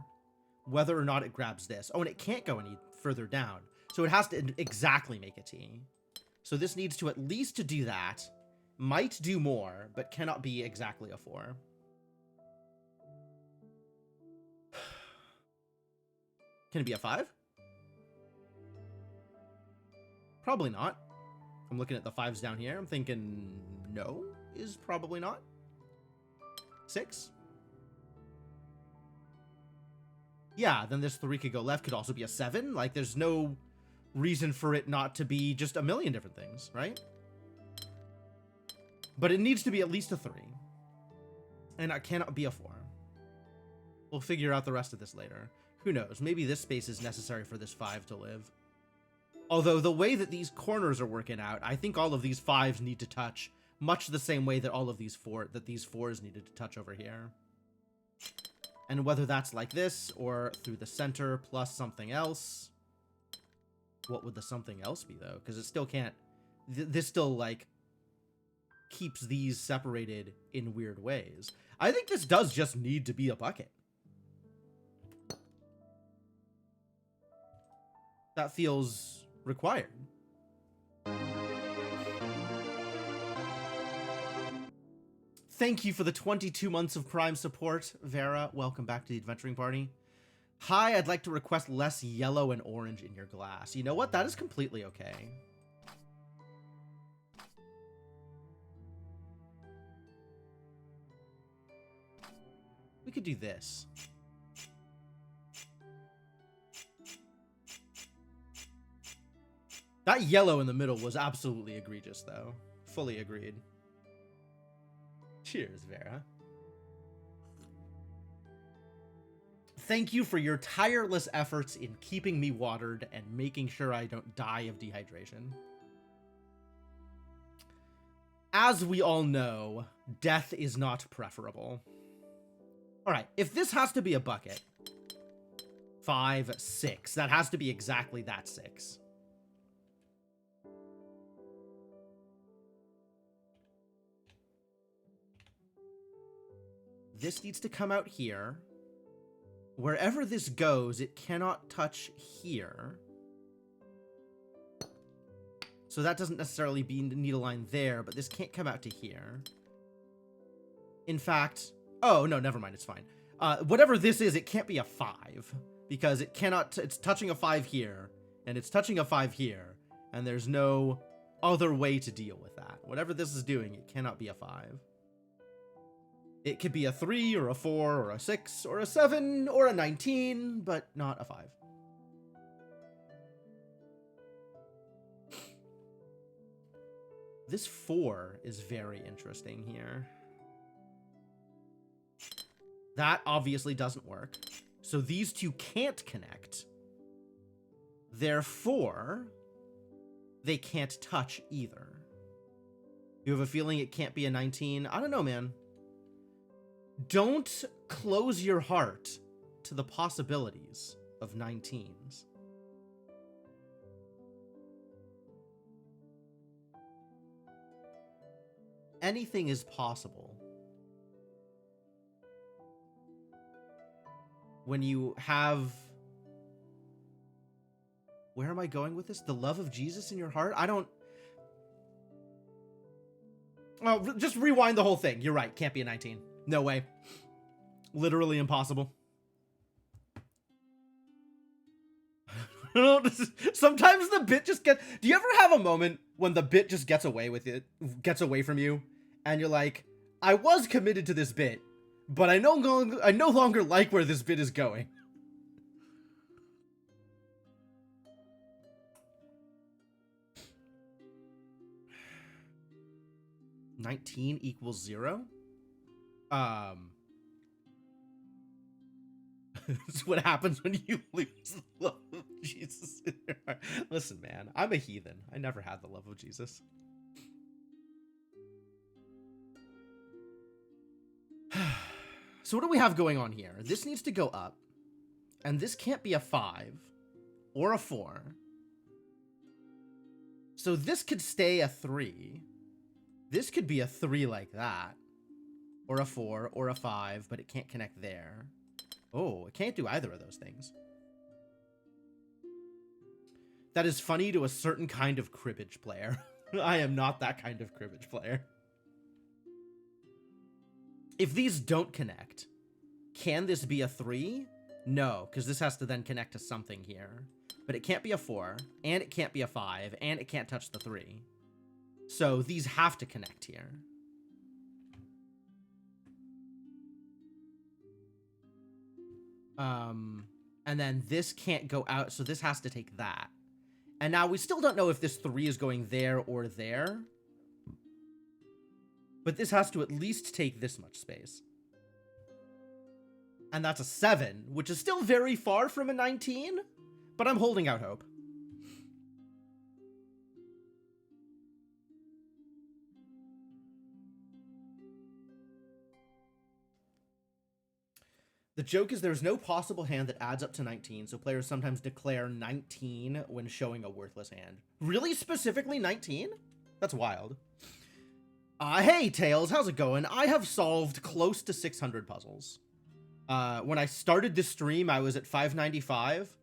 whether or not it grabs this. Oh, and it can't go any further down. So it has to exactly make a T. So this needs to at least to do that. Might do more, but cannot be exactly a 4. Can it be a 5? Probably not. I'm looking at the 5s down here. I'm thinking no is probably not. 6? Yeah, then this 3 could go left, could also be a 7. Like, there's no reason for it not to be just a million different things, right? But it needs to be at least a 3. And it cannot be a 4. We'll figure out the rest of this later. Who knows? Maybe this space is necessary for this 5 to live. Although, the way that these corners are working out, I think all of these 5s need to touch much the same way that all of these 4s needed to touch over here. And whether that's like this, or through the center plus something else. What would the something else be, though? Because it still can't... This still, like, keeps these separated in weird ways. I think this does just need to be a bucket. That feels required. Thank you for the 22 months of Prime support, Vera. Welcome back to the Adventuring Party. Hi, I'd like to request less yellow and orange in your glass. You know what? That is completely okay. We could do this. That yellow in the middle was absolutely egregious, though. Fully agreed. Cheers, Vera. Thank you for your tireless efforts in keeping me watered and making sure I don't die of dehydration. As we all know, death is not preferable. Alright, if this has to be a bucket, 5, 6, that has to be exactly that 6. This needs to come out here. Wherever this goes, it cannot touch here. So that doesn't necessarily need a line there, but this can't come out to here. In fact, oh, no, never mind, it's fine. Whatever this is, it can't be a 5, because it cannot, it's touching a 5 here, and it's touching a 5 here, and there's no other way to deal with that. Whatever this is doing, it cannot be a 5. It could be a 3, or a 4, or a 6, or a 7, or a 19, but not a 5. This 4 is very interesting here. That obviously doesn't work. So these two can't connect. Therefore, they can't touch either. You have a feeling it can't be a 19? I don't know, man. Don't close your heart to the possibilities of 19s. Anything is possible when you have... Where am I going with this? The love of Jesus in your heart? I don't... Oh, just rewind the whole thing. You're right. Can't be a 19. No way. Literally impossible. Sometimes the bit just gets... Do you ever have a moment when the bit just gets away with it? Gets away from you? And you're like, I was committed to this bit, but I no longer like where this bit is going. 19 equals 0? It's what happens when you lose the love of Jesus in your heart. Listen, man, I'm a heathen. I never had the love of Jesus. So what do we have going on here? This needs to go up. And this can't be a 5 or a 4. So this could stay a 3. This could be a 3 like that. Or a 4 or a 5, but it can't connect there. Oh, it can't do either of those things. That is funny to a certain kind of cribbage player. I am not that kind of cribbage player. If these don't connect, can this be a 3? No, because this has to then connect to something here. But it can't be a 4, and it can't be a 5, and it can't touch the 3. So these have to connect here. And then this can't go out, so this has to take that. And now we still don't know if this 3 is going there or there. But this has to at least take this much space. And that's a 7, which is still very far from a 19, but I'm holding out hope. The joke is there's no possible hand that adds up to 19, so players sometimes declare 19 when showing a worthless hand. Really? Specifically 19? That's wild. Hey, Tails, how's it going? I have solved close to 600 puzzles. When I started this stream, I was at 595,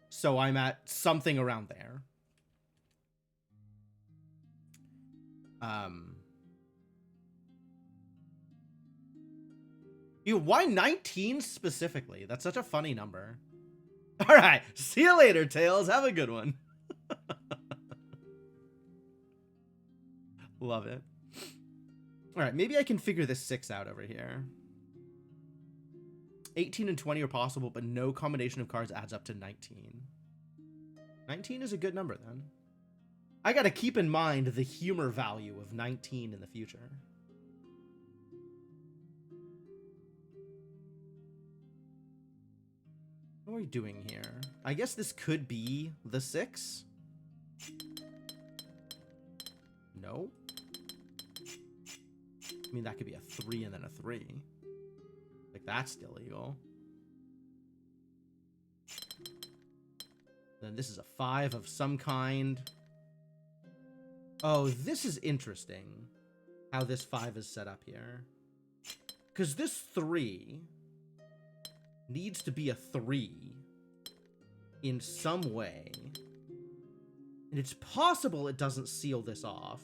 so I'm at something around there. Why 19 specifically? That's such a funny number. All right, see you later, Tails. Have a good one. Love it. All right, maybe I can figure this 6 out over here. 18 and 20 are possible, but no combination of cards adds up to 19. 19 is a good number, then. I gotta keep in mind the humor value of 19 in the future. What are we doing here? I guess this could be the 6. No. I mean, that could be a 3 and then a 3. Like, that's illegal. Then this is a 5 of some kind. Oh, this is interesting. How this 5 is set up here. Because this 3 needs to be a 3 in some way. And it's possible it doesn't seal this off.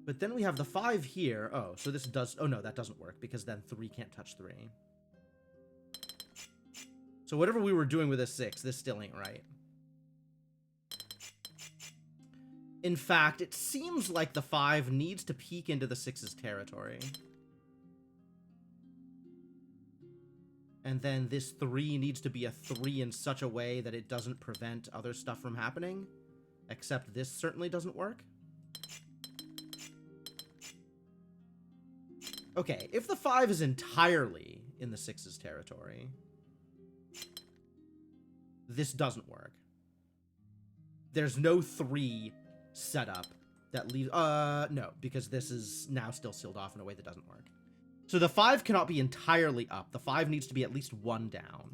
But then we have the 5 here. Oh, so this does... Oh, no, that doesn't work, because then 3 can't touch 3. So whatever we were doing with this 6, this still ain't right. In fact, it seems like the 5 needs to peek into the 6's territory. And then this 3 needs to be a 3 in such a way that it doesn't prevent other stuff from happening. Except this certainly doesn't work. Okay, if the 5 is entirely in the 6's territory, this doesn't work. There's no 3 setup that leaves... no, because this is now still sealed off in a way that doesn't work. So the 5 cannot be entirely up. The 5 needs to be at least 1 down.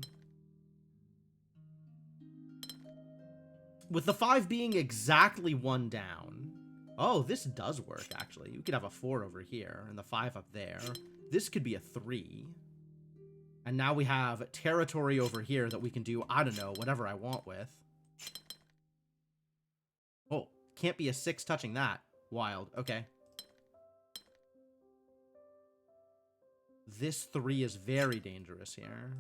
With the 5 being exactly 1 down... Oh, this does work, actually. You could have a 4 over here and the 5 up there. This could be a 3. And now we have territory over here that we can do, I don't know, whatever I want with. Oh, can't be a 6 touching that. Wild. Okay. This 3 is very dangerous here.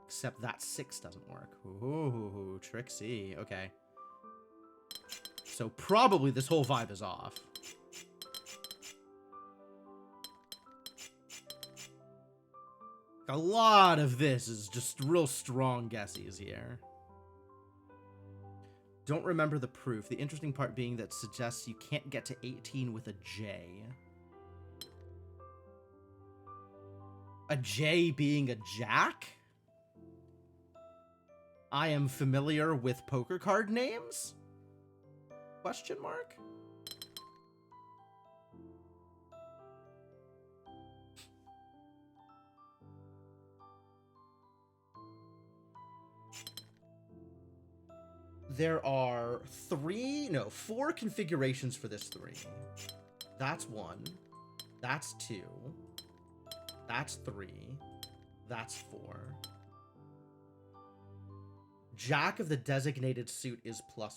Except that 6 doesn't work. Ooh, tricksy. Okay. So probably this whole vibe is off. A lot of this is just real strong guesses here. Don't remember the proof. The interesting part being that suggests you can't get to 18 with a J. A J being a jack? I am familiar with poker card names? Question mark? There are 4 configurations for this 3. That's 1. That's 2. That's 3. That's 4. Jack of the designated suit is +1.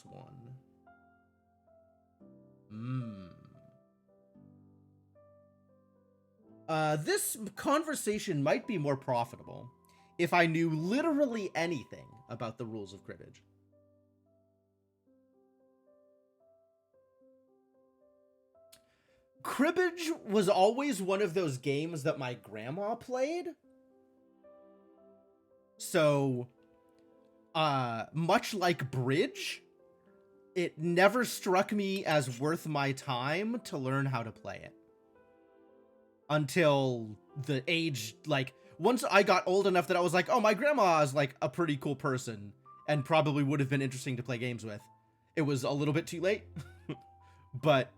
This conversation might be more profitable if I knew literally anything about the rules of cribbage. Cribbage was always one of those games that my grandma played. So, much like bridge, it never struck me as worth my time to learn how to play it. Until the age, like, once I got old enough that I was like, oh, my grandma is, like, a pretty cool person and probably would have been interesting to play games with. It was a little bit too late. But,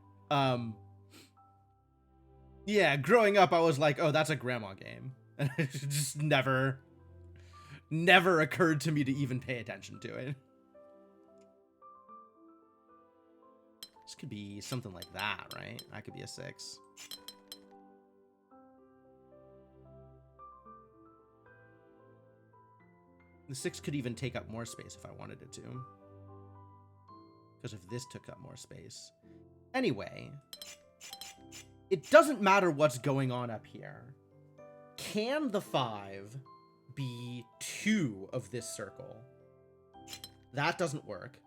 yeah, growing up, I was like, oh, that's a grandma game. And it just never occurred to me to even pay attention to it. This could be something like that, right? That could be a 6. The 6 could even take up more space if I wanted it to. Because if this took up more space. Anyway, it doesn't matter what's going on up here. Can the 5 be 2 of this circle? That doesn't work.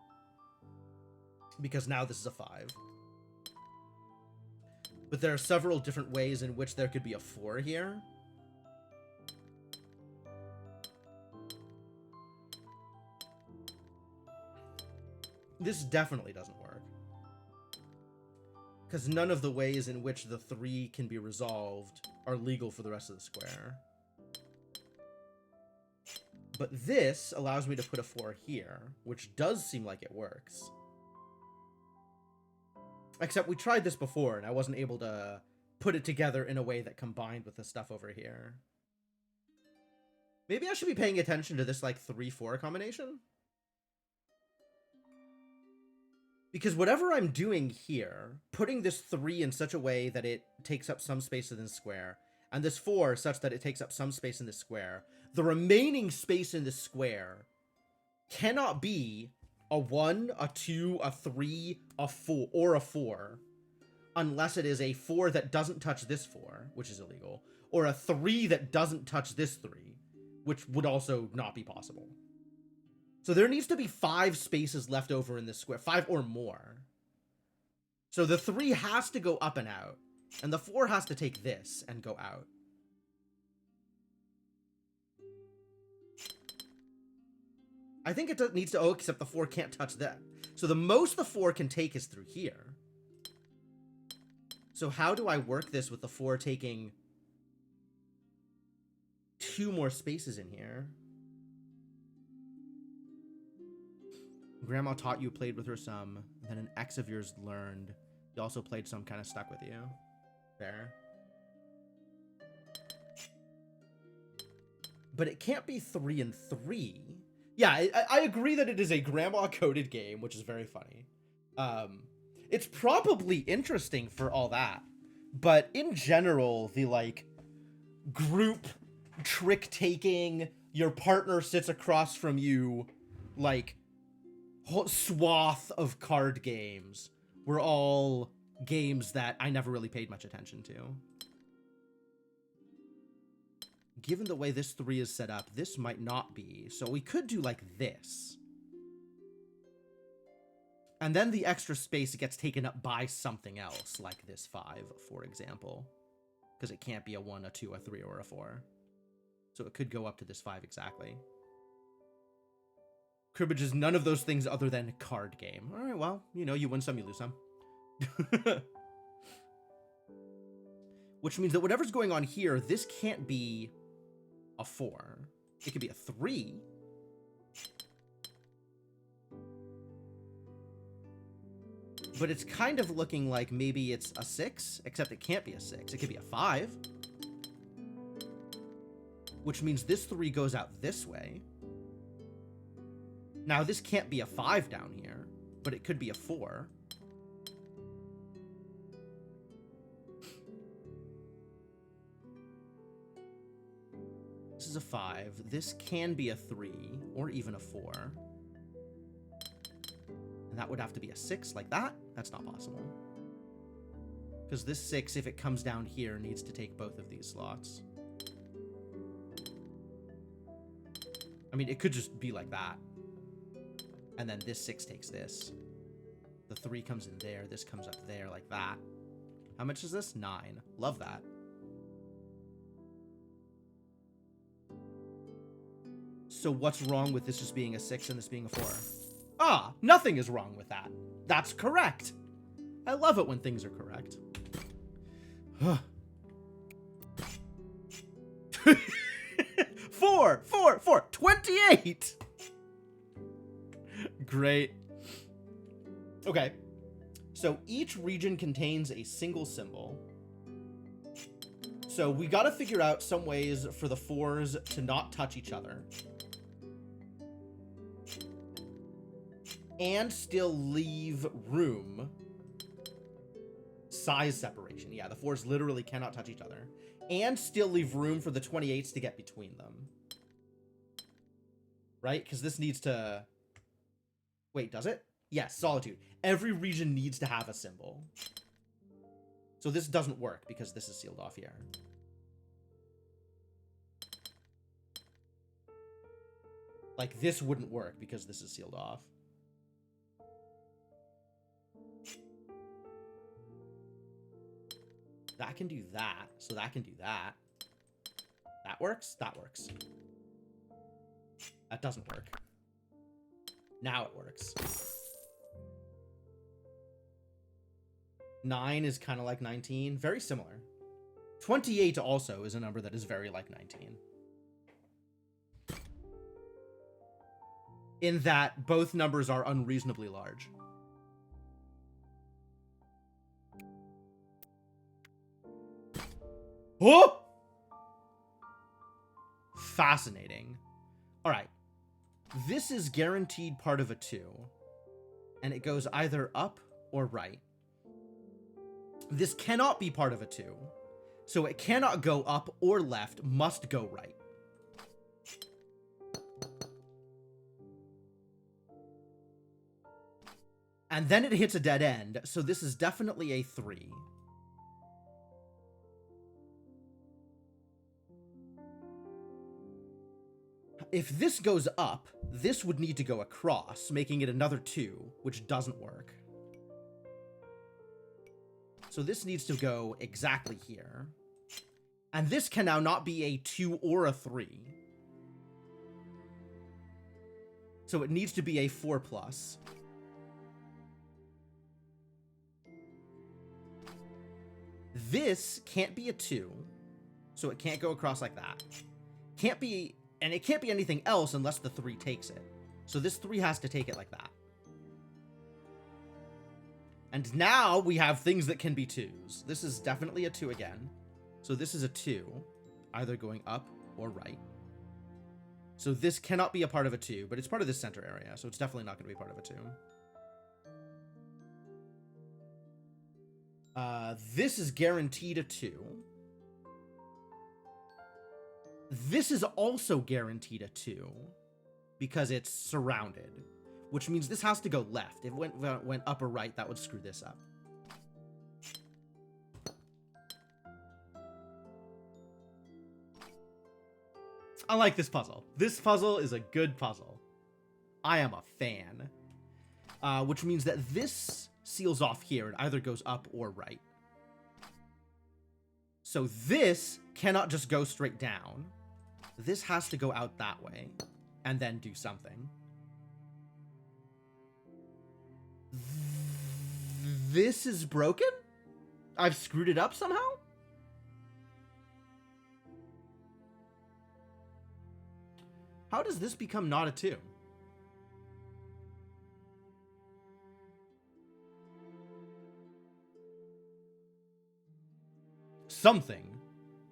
Because now this is a 5. But there are several different ways in which there could be a 4 here. This definitely doesn't work. Because none of the ways in which the 3 can be resolved are legal for the rest of the square. But this allows me to put a 4 here, which does seem like it works. Except we tried this before, and I wasn't able to put it together in a way that combined with the stuff over here. Maybe I should be paying attention to this, like, 3-4 combination? Because whatever I'm doing here, putting this 3 in such a way that it takes up some space in this square, and this 4 such that it takes up some space in this square, the remaining space in this square cannot be a 1, a 2, a 3, a 4, or a 4, unless it is a 4 that doesn't touch this 4, which is illegal, or a 3 that doesn't touch this 3, which would also not be possible. So there needs to be 5 spaces left over in this square, 5 or more. So the 3 has to go up and out, and the 4 has to take this and go out. I think it needs to, except the 4 can't touch that. So the most the 4 can take is through here. So how do I work this with the 4 taking 2 more spaces in here? Grandma taught you, played with her some, then an ex of yours learned. You also played some, kind of stuck with you. There. But it can't be 3 and 3. Yeah, I agree that it is a grandma-coded game, which is very funny. It's probably interesting for all that. But in general, the, like, group trick-taking, your partner sits across from you, like, swath of card games were all games that I never really paid much attention to. Given the way this 3 is set up, this might not be. So we could do like this. And then the extra space gets taken up by something else, like this 5, for example. Because it can't be a 1, a 2, a 3, or a 4. So it could go up to this 5 exactly. Cribbage is none of those things other than a card game. All right, well, you know, you win some, you lose some. Which means that whatever's going on here, this can't be a 4. It could be a 3. But it's kind of looking like maybe it's a 6, except it can't be a 6. It could be a 5. Which means this 3 goes out this way. Now, this can't be a 5 down here, but it could be a 4. This is a 5. This can be a 3, or even a 4. And that would have to be a 6 like that. That's not possible. Because this 6, if it comes down here, needs to take both of these slots. I mean, it could just be like that. And then this 6 takes this. The 3 comes in there. This comes up there like that. How much is this? 9. Love that. So what's wrong with this just being a 6 and this being a 4? Ah, nothing is wrong with that. That's correct. I love it when things are correct. 4, 4, 4, 28. Great. Okay. So each region contains a single symbol. So we got to figure out some ways for the 4s to not touch each other. And still leave room. Size separation. Yeah, the 4s literally cannot touch each other. And still leave room for the 28s to get between them. Right? Because this needs to... Wait, does it? Yes, solitude. Every region needs to have a symbol. So this doesn't work because this is sealed off here. Like, this wouldn't work because this is sealed off. That can do that, so that can do that. That works? That works. That doesn't work. Now it works. 9 is kind of like 19. Very similar. 28 also is a number that is very like 19. In that both numbers are unreasonably large. Oh! Fascinating. All right. This is guaranteed part of a 2. And it goes either up or right. This cannot be part of a 2. So it cannot go up or left, must go right. And then it hits a dead end, so this is definitely a 3. If this goes up, this would need to go across, making it another 2, which doesn't work. So this needs to go exactly here. And this can now not be a 2 or a 3. So it needs to be a 4+. This can't be a 2, so it can't go across like that. Can't be, and it can't be anything else unless the 3 takes it. So this 3 has to take it like that. And now we have things that can be 2s. This is definitely a 2 again. So this is a 2, either going up or right. So this cannot be a part of a 2, but it's part of this center area, so it's definitely not going to be part of a 2. This is guaranteed a 2. This is also guaranteed a 2 because it's surrounded, which means this has to go left. If it went up or right, that would screw this up. I like this puzzle. This puzzle is a good puzzle. I am a fan. Which means that this seals off here. It either goes up or right. So this cannot just go straight down. This has to go out that way and then do something. This is broken? I've screwed it up somehow? How does this become not a 2? Something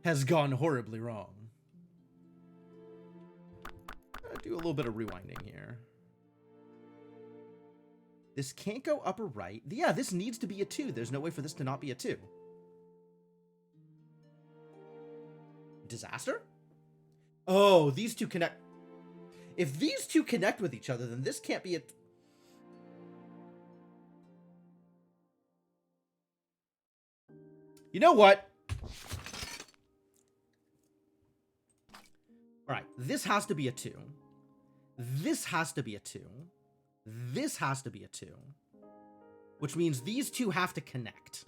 has gone horribly wrong. Do a little bit of rewinding here. This can't go up or right. Yeah, this needs to be a 2. There's no way for this to not be a 2. Disaster? Oh, these two connect. If these two connect with each other, then this can't be a... You know what? All right, this has to be a 2. This has to be a 2. This has to be a 2. Which means these two have to connect.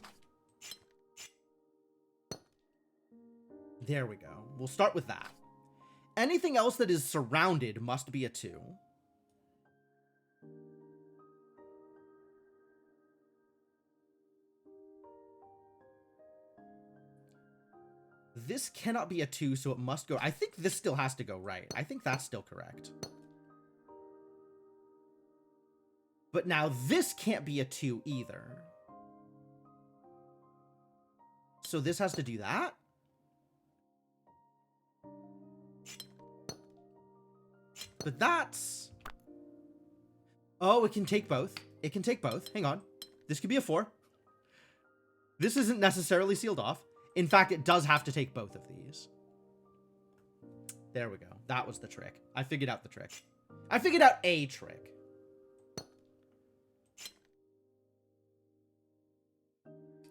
There we go. We'll start with that. Anything else that is surrounded must be a 2. This cannot be a 2, so it must go... I think this still has to go right. I think that's still correct. But now this can't be a 2 either. So this has to do that? But that's... Oh, it can take both. It can take both. Hang on. This could be a 4. This isn't necessarily sealed off. In fact, it does have to take both of these. There we go. That was the trick. I figured out the trick. I figured out a trick.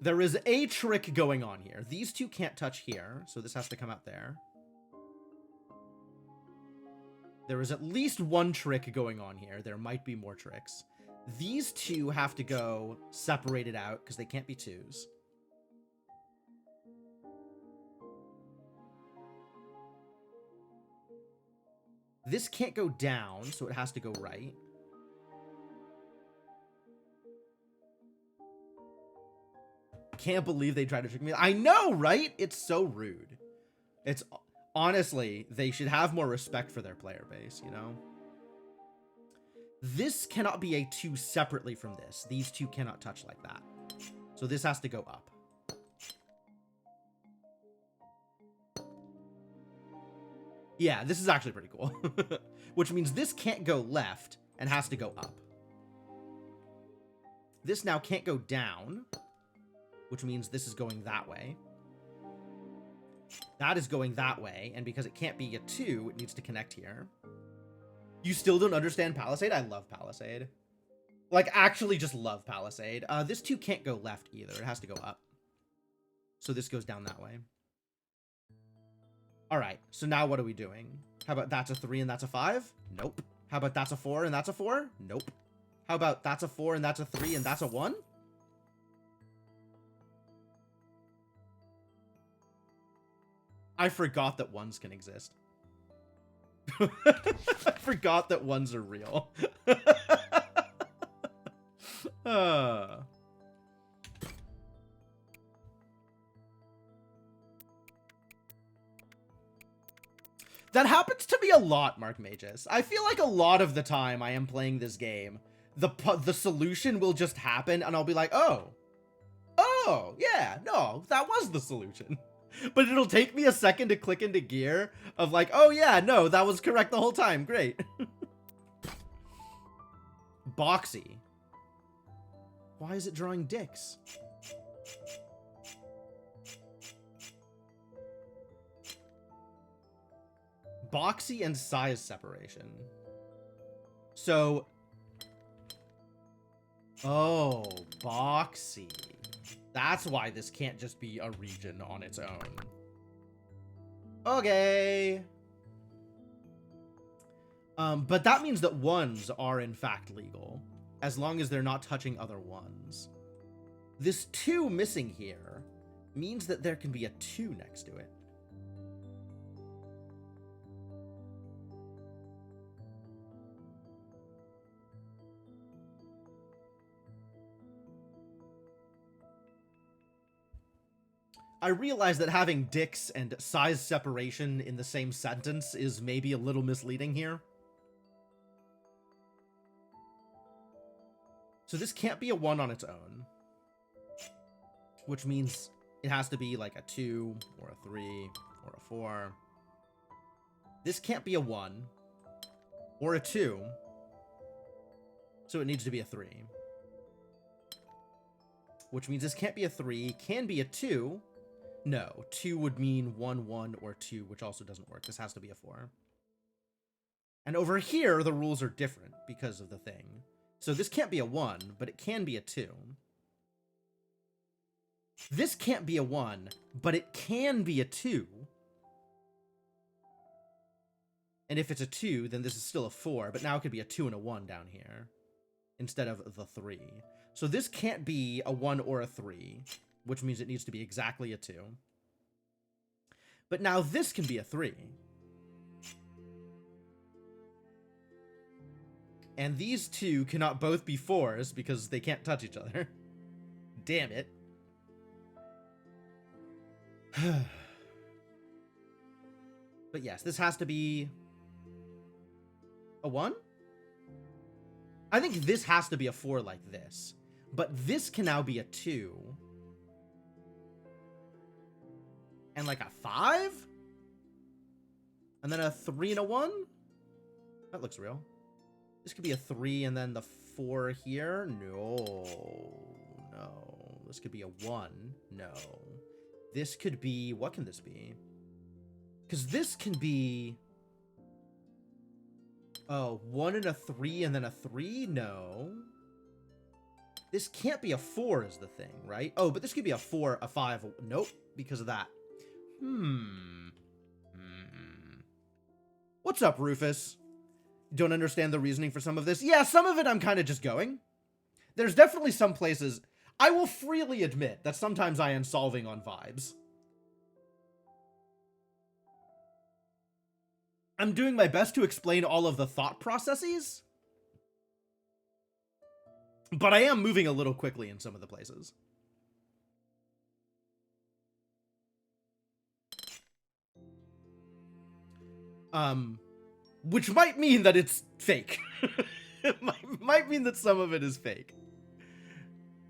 There is a trick going on here. These two can't touch here, so this has to come out there. There is at least one trick going on here. There might be more tricks. These two have to go separated out because they can't be 2s. This can't go down, so it has to go right. Can't believe they tried to trick me. I know, right? It's so rude. It's... Honestly, they should have more respect for their player base, you know? This cannot be a 2 separately from this. These two cannot touch like that. So this has to go up. Yeah, this is actually pretty cool. Which means this can't go left and has to go up. This now can't go down, which means this is going that way. That is going that way, and because it can't be a 2, it needs to connect here. You still don't understand Palisade? I love Palisade. Like, actually just love Palisade. This 2 can't go left either. It has to go up. So this goes down that way. Alright, so now what are we doing? How about that's a 3 and that's a 5? Nope. How about that's a 4 and that's a 4? Nope. How about that's a 4 and that's a 3 and that's a 1? I forgot that 1s can exist. I forgot that 1s are real. That happens to me a lot, Mark Magus. I feel like a lot of the time I am playing this game, the solution will just happen and I'll be like, oh, yeah, no, that was the solution. But it'll take me a second to click into gear of like, oh yeah, no, that was correct the whole time. Great. Boxy. Why is it drawing dicks? Boxy and size separation. So... Oh, boxy. That's why this can't just be a region on its own. Okay. But that means that 1s are in fact legal, as long as they're not touching other 1s. This 2 missing here means that there can be a 2 next to it. I realize that having dicks and size separation in the same sentence is maybe a little misleading here. So this can't be a 1 on its own, which means it has to be like a 2 or a 3 or a 4. This can't be a 1 or a 2, so it needs to be a 3. Which means this can't be a 3, can be a 2. No, 2 would mean 1, 1, or 2, which also doesn't work. This has to be a 4. And over here, the rules are different because of the thing. So this can't be a 1, but it can be a 2. This can't be a 1, but it can be a 2. And if it's a 2, then this is still a 4, but now it could be a 2 and a 1 down here instead of the 3. So this can't be a 1 or a 3, which means it needs to be exactly a 2. But now this can be a 3. And these two cannot both be 4s because they can't touch each other. Damn it. But yes, this has to be a 1? I think this has to be a 4 like this. But this can now be a 2. And like a 5? And then a 3 and a 1? That looks real. This could be a 3 and then the 4 here. No. This could be a 1. No. This could be... What can this be? Because this can be... Oh, 1 and a 3 and then a 3? No. This can't be a 4 is the thing, right? Oh, but this could be a 4, a 5. Nope, because of that. What's up, Rufus? Don't understand the reasoning for some of this? Yeah, some of it I'm kind of just going. There's definitely some places... I will freely admit that sometimes I am solving on vibes. I'm doing my best to explain all of the thought processes, but I am moving a little quickly in some of the places. Which might mean that it's fake. It might mean that some of it is fake.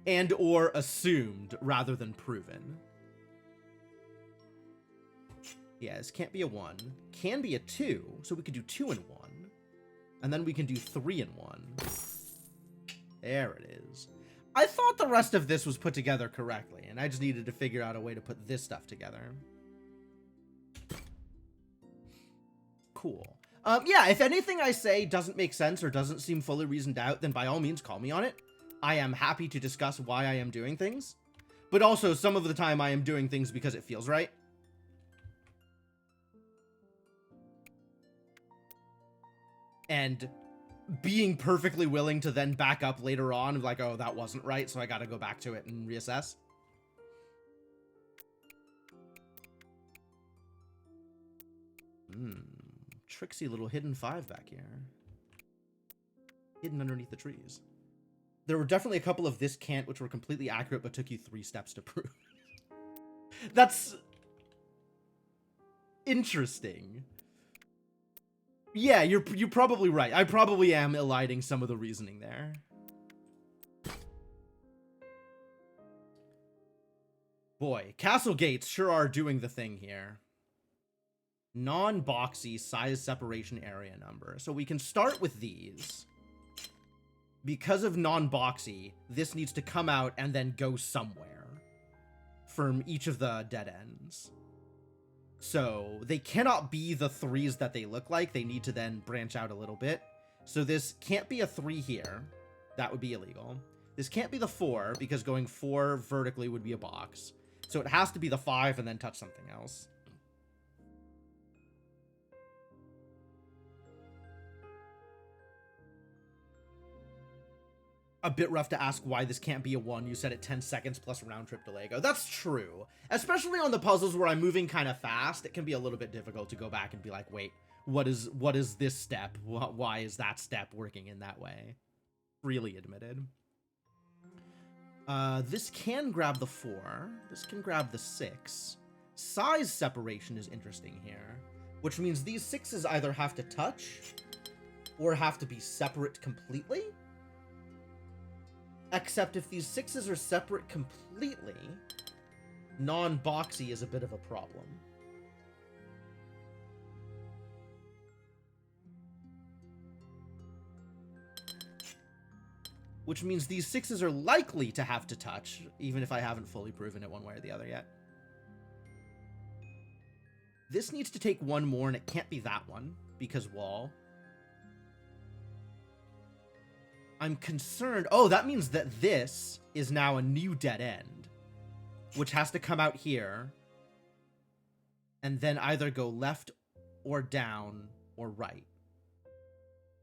And or assumed rather than proven. Yeah, this can't be a 1. Can be a 2, so we could do 2 and 1. And then we can do 3 and 1. There it is. I thought the rest of this was put together correctly, and I just needed to figure out a way to put this stuff together. Cool. Yeah, if anything I say doesn't make sense or doesn't seem fully reasoned out, then by all means call me on it. I am happy to discuss why I am doing things. But also, some of the time I am doing things because it feels right. And being perfectly willing to then back up later on, like, oh, that wasn't right, so I gotta go back to it and reassess. Tricksy little hidden 5 back here. Hidden underneath the trees. There were definitely a couple of this can't which were completely accurate but took you 3 steps to prove. That's interesting. Yeah, you're probably right. I probably am eliding some of the reasoning there. Boy, castle gates sure are doing the thing here. Non-boxy size separation area number. So we can start with these. Because of non-boxy, this needs to come out and then go somewhere from each of the dead ends. So they cannot be the 3s that they look like. They need to then branch out a little bit. So this can't be a 3 here. That would be illegal. This can't be the 4 because going 4 vertically would be a box. So it has to be the 5 and then touch something else. A bit rough to ask why this can't be a 1. You said it 10 seconds plus round trip delay go. That's true. Especially on the puzzles where I'm moving kind of fast, it can be a little bit difficult to go back and be like, wait, what is this step? Why is that step working in that way? Freely admitted. This can grab the 4. This can grab the 6. Size separation is interesting here, which means these 6s either have to touch or have to be separate completely. Except if these 6s are separate completely, non-boxy is a bit of a problem. Which means these 6s are likely to have to touch, even if I haven't fully proven it one way or the other yet. This needs to take one more, and it can't be that one, because wall. I'm concerned... Oh, that means that this is now a new dead end, which has to come out here, and then either go left or down or right.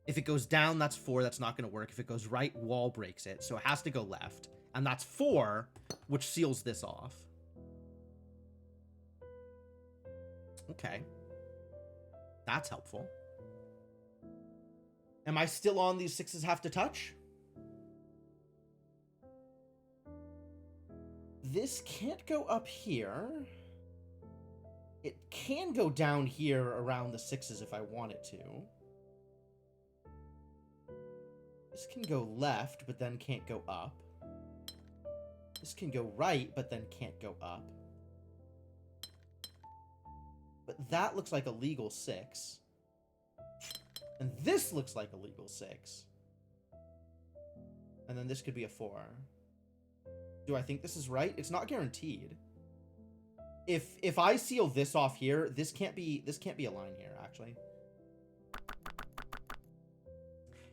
If it goes down, that's 4. That's not going to work. If it goes right, wall breaks it. So it has to go left. And that's 4, which seals this off. Okay. That's helpful. Am I still on these 6s have to touch? This can't go up here. It can go down here around the 6s if I want it to. This can go left, but then can't go up. This can go right, but then can't go up. But that looks like a legal 6. And this looks like a legal 6. And then this could be a 4. Do I think this is right? It's not guaranteed. If I seal this off here, this can't be a line here, actually.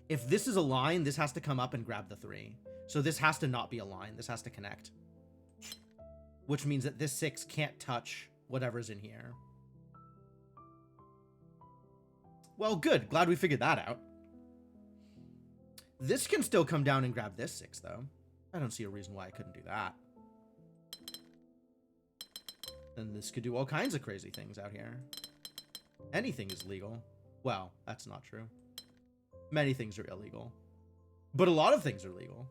If this is a line, this has to come up and grab the 3. So this has to not be a line. This has to connect. Which means that this 6 can't touch whatever's in here. Well, good. Glad we figured that out. This can still come down and grab this 6, though. I don't see a reason why I couldn't do that. And this could do all kinds of crazy things out here. Anything is legal. Well, that's not true. Many things are illegal. But a lot of things are legal.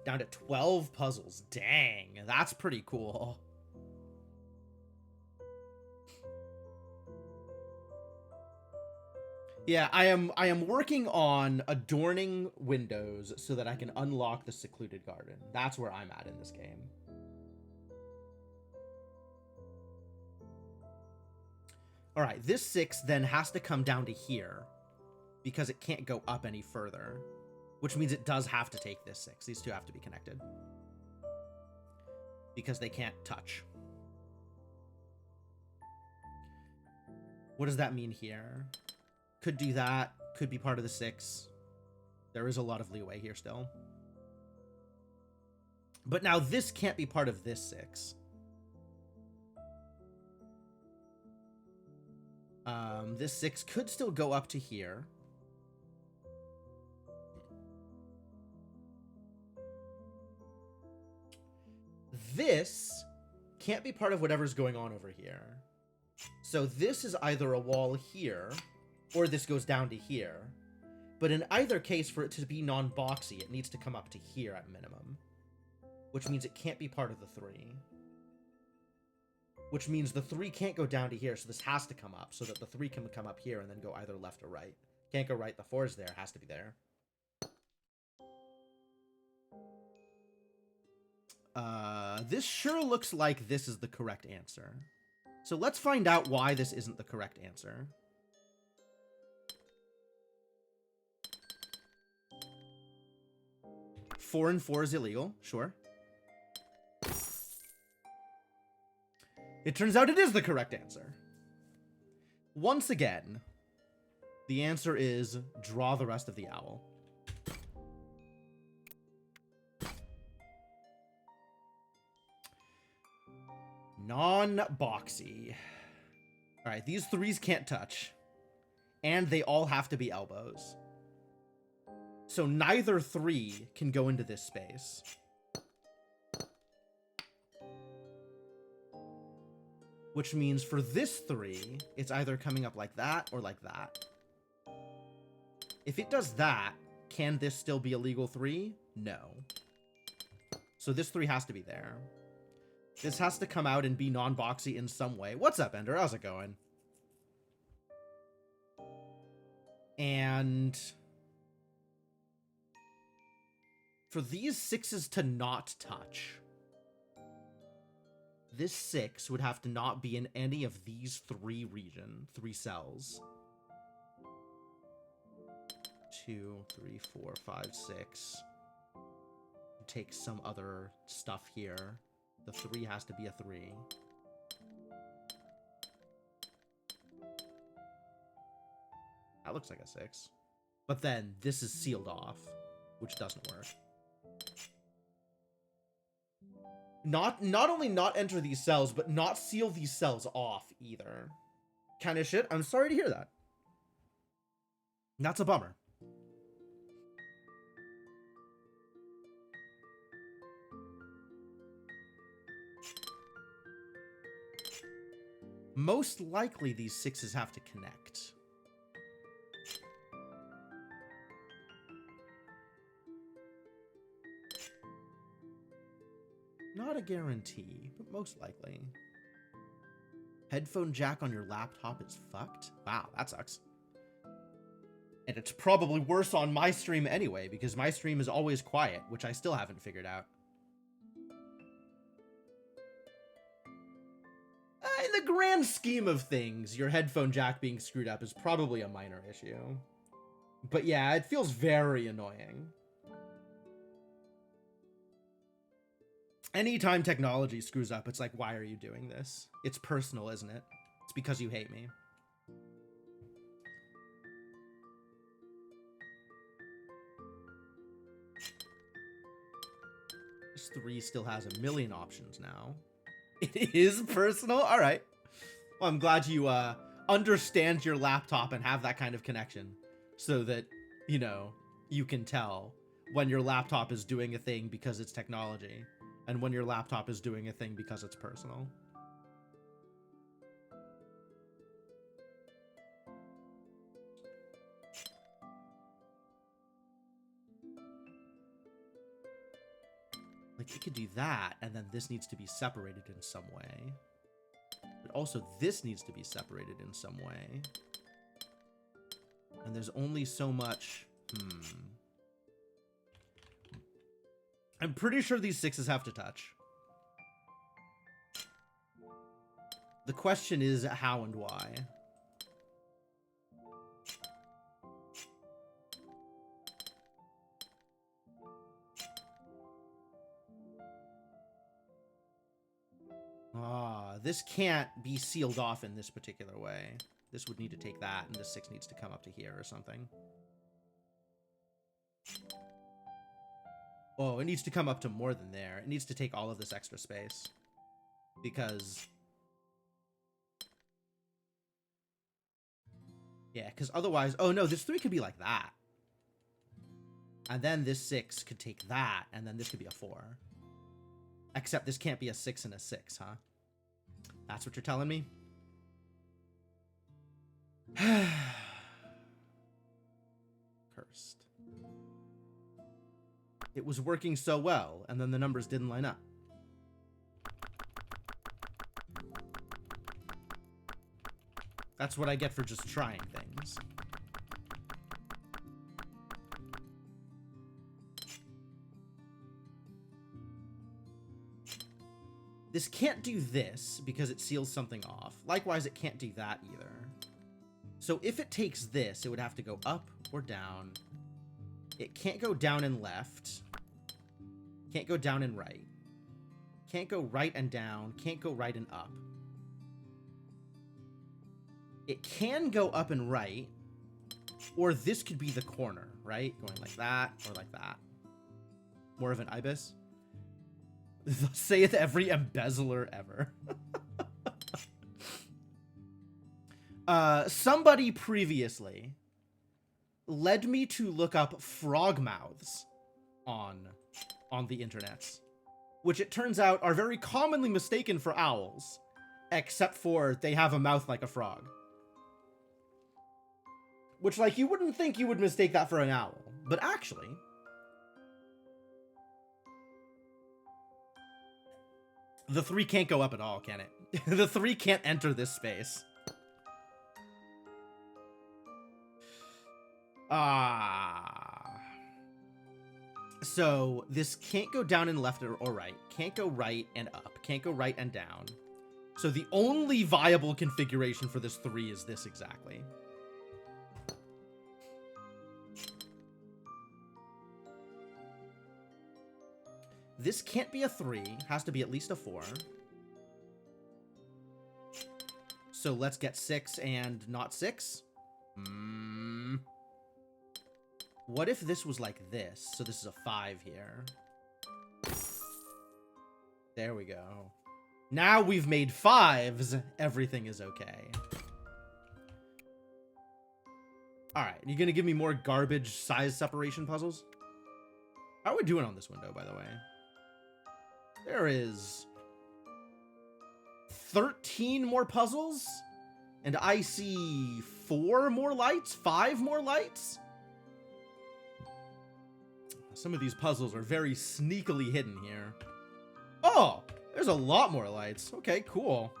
Down to 12 puzzles. Dang, that's pretty cool. Yeah, I am working on adorning windows so that I can unlock the secluded garden. That's where I'm at in this game. All right, this 6 then has to come down to here because it can't go up any further, which means it does have to take this 6. These two have to be connected because they can't touch. What does that mean here? Could do that. Could be part of the 6. There is a lot of leeway here still. But now this can't be part of this 6. This 6 could still go up to here. This can't be part of whatever's going on over here. So this is either a wall here, or this goes down to here. But in either case, for it to be non-boxy, it needs to come up to here at minimum. Which means it can't be part of the 3. Which means the 3 can't go down to here, so this has to come up, so that the 3 can come up here and then go either left or right. Can't go right, the 4 is there, has to be there. This sure looks like this is the correct answer. So let's find out why this isn't the correct answer. Four and 4 is illegal, sure. It turns out it is the correct answer. Once again, the answer is draw the rest of the owl. Non-boxy. All right, these 3s can't touch. And they all have to be elbows. So neither 3 can go into this space. Which means for this 3, it's either coming up like that or like that. If it does that, Can this still be a legal 3? No. So this 3 has to be there. This has to come out and be non-boxy in some way. What's up, Ender? How's it going? And for these 6s to not touch, this 6 would have to not be in any of these 3 cells. 2, 3, 4, 5, 6. Take some other stuff here. The 3 has to be a 3. That looks like a 6. But then this is sealed off, which doesn't work. Not only not enter these cells, but not seal these cells off either. Kind of shit. I'm sorry to hear that. That's a bummer. Most likely these 6s have to connect. Not a guarantee, but most likely. Headphone jack on your laptop is fucked? Wow, that sucks. And it's probably worse on my stream anyway, because my stream is always quiet, which I still haven't figured out. In the grand scheme of things, your headphone jack being screwed up is probably a minor issue. But yeah, it feels very annoying. Anytime technology screws up, it's like, why are you doing this? It's personal, isn't it? It's because you hate me. This 3 still has a million options now. It is personal? All right. Well, I'm glad you understand your laptop and have that kind of connection so that, you know, you can tell when your laptop is doing a thing because it's technology and when your laptop is doing a thing because it's personal. Like, it could do that, and then this needs to be separated in some way. But also, this needs to be separated in some way. And there's only so much... I'm pretty sure these 6s have to touch. The question is how and why. This can't be sealed off in this particular way. This would need to take that, and this 6 needs to come up to here or something. Oh, it needs to come up to more than there. It needs to take all of this extra space. Because... yeah, because otherwise... oh, no, this 3 could be like that. And then this 6 could take that, and then this could be a 4. Except this can't be a 6 and a 6, huh? That's what you're telling me? Cursed. It was working so well, and then the numbers didn't line up. That's what I get for just trying things. This can't do this because it seals something off. Likewise, it can't do that either. So if it takes this, it would have to go up or down. It can't go down and left. Can't go down and right. Can't go right and down. Can't go right and up. It can go up and right. Or this could be the corner, right? Going like that or like that. More of an ibis. Saith every embezzler ever. Somebody previously led me to look up frog mouths on the internets, which it turns out are very commonly mistaken for owls, except for they have a mouth like a frog. Which, like, you wouldn't think you would mistake that for an owl. But actually, the 3 can't go up at all, can it? The 3 can't enter this space. So this can't go down and left or right. Can't go right and up. Can't go right and down. So the only viable configuration for this 3 is this exactly. This can't be a 3. Has to be at least a 4. So let's get 6 and not 6. What if this was like this? So this is a 5 here. There we go. Now we've made 5s. Everything is okay. Alright, you gonna give me more garbage size separation puzzles? How are we doing on this window, by the way? There is 13 more puzzles, and I see 4 more lights, 5 more lights. Some of these puzzles are very sneakily hidden here. Oh, there's a lot more lights. Okay, cool.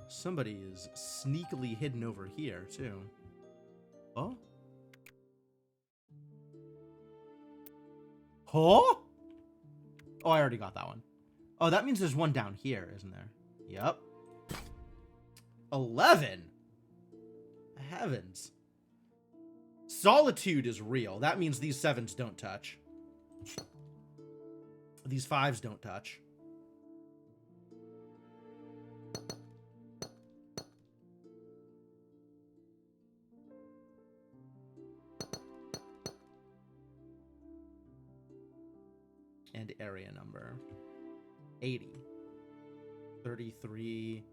Somebody is sneakily hidden over here, too. Oh? Huh? Oh, I already got that one. Oh, that means there's one down here, isn't there? Yep. 11. Heavens. Solitude is real. That means these 7s don't touch. These 5s don't touch. And area number 80, 33,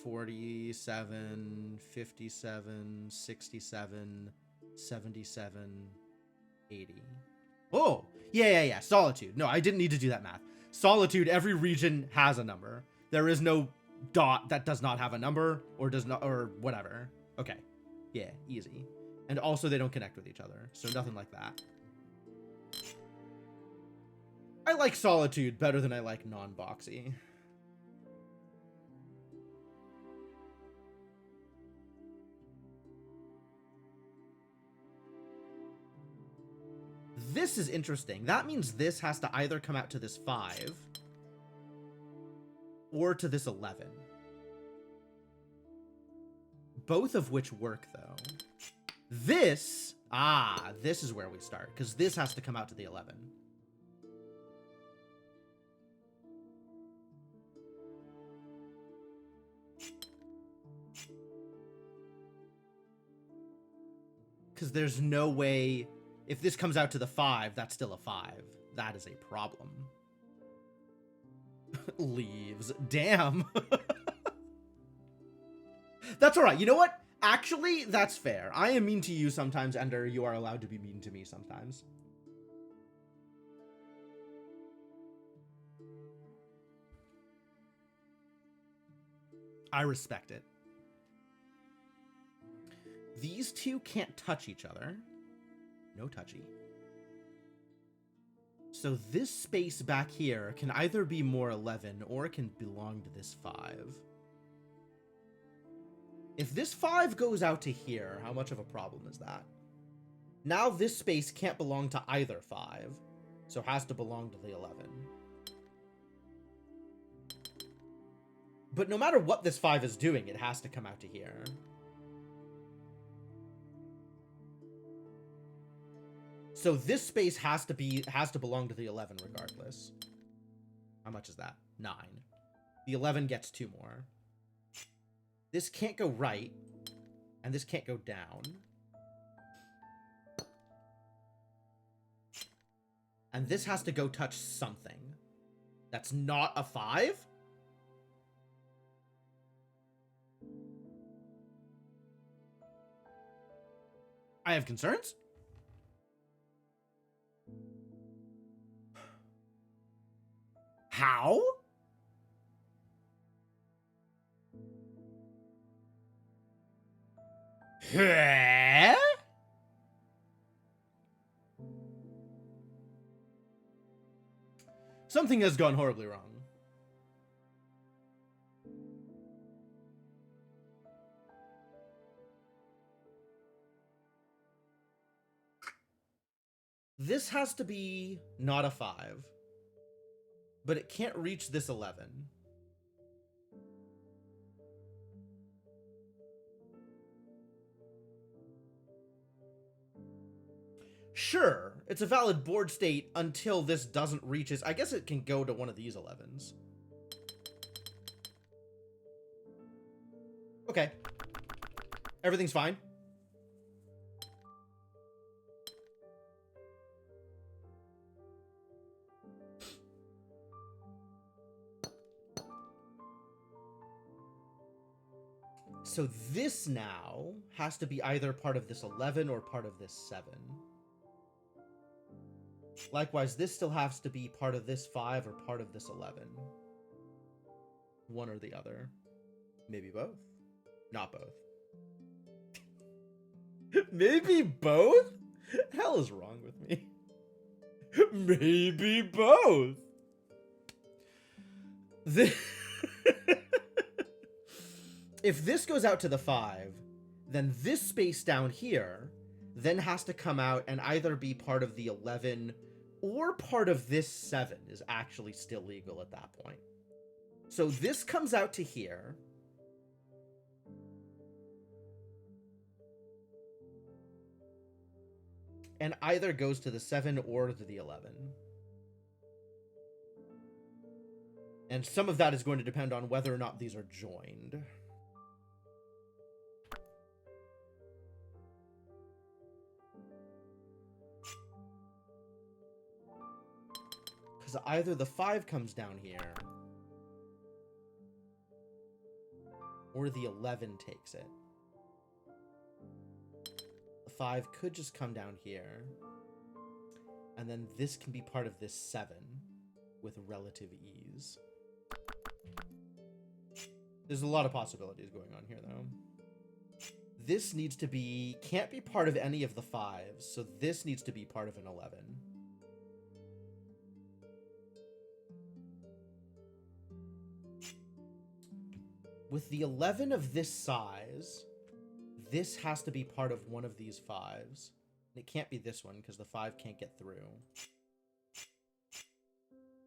47, 57, 67, 77, 80. Oh, yeah. Solitude. No, I didn't need to do that math. Solitude, every region has a number. There is no dot that does not have a number or does not, or whatever. Okay. Yeah, easy. And also they don't connect with each other, so nothing like that. I like Solitude better than I like non-boxy. This is interesting. That means this has to either come out to this 5 or to this 11. Both of which work, though. This is where we start, because this has to come out to the 11. Because there's no way, if this comes out to the 5, that's still a 5. That is a problem. Leaves. Damn. That's alright. You know what? Actually, that's fair. I am mean to you sometimes, Ender. You are allowed to be mean to me sometimes. I respect it. These 2 can't touch each other. No touchy. So this space back here can either be more 11 or it can belong to this 5. If this 5 goes out to here, how much of a problem is that? Now this space can't belong to either 5, so it has to belong to the 11. But no matter what this 5 is doing, it has to come out to here. So this space has to belong to the 11 regardless. How much is that? 9. The 11 gets 2 more. This can't go right, and this can't go down. And this has to go touch something. That's not a 5? I have concerns? How? Huh? Something has gone horribly wrong. This has to be not a 5. But it can't reach this 11. Sure, it's a valid board state until this doesn't reach its... I guess it can go to one of these 11s. Okay. Everything's fine. So this now has to be either part of this 11 or part of this 7. Likewise, this still has to be part of this 5 or part of this 11. One or the other. Maybe both. Not both. Maybe both? Hell is wrong with me. Maybe both. If this goes out to the 5, then this space down here then has to come out and either be part of the 11 or part of this 7 is actually still legal at that point. So this comes out to here. And either goes to the 7 or to the 11. And some of that is going to depend on whether or not these are joined. Because either the 5 comes down here, or the 11 takes it. The 5 could just come down here, and then this can be part of this 7 with relative ease. There's a lot of possibilities going on here, though. This needs to be... can't be part of any of the 5s, so this needs to be part of an 11. With the 11 of this size, this has to be part of one of these 5s. It can't be this one, because the 5 can't get through.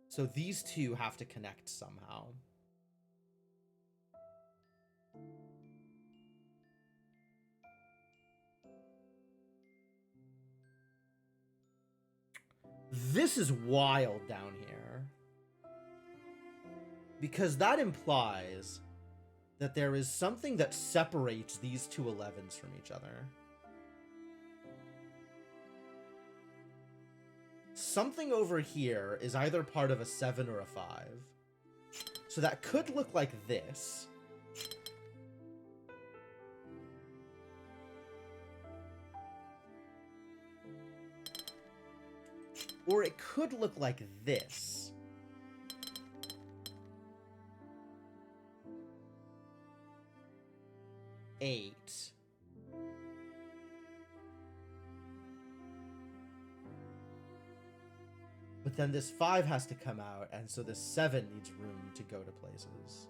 So these two have to connect somehow. This is wild down here. Because that implies that there is something that separates these two 11s from each other. Something over here is either part of a 7 or a 5. So that could look like this. Or it could look like this. Eight. But then this 5 has to come out, and so this 7 needs room to go to places.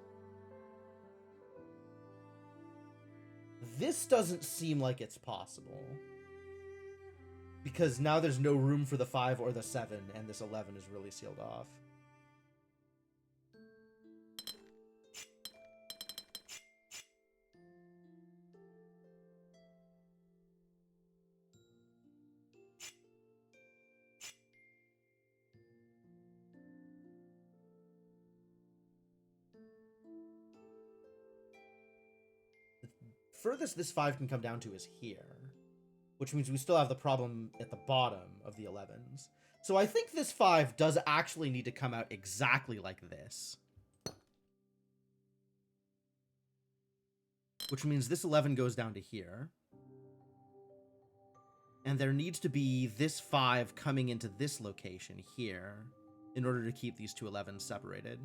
This doesn't seem like it's possible. Because now there's no room for the 5 or the 7, and this 11 is really sealed off. Furthest this 5 can come down to is here, which means we still have the problem at the bottom of the 11s. So I think this 5 does actually need to come out exactly like this. Which means this 11 goes down to here. And there needs to be this 5 coming into this location here in order to keep these two 11s separated.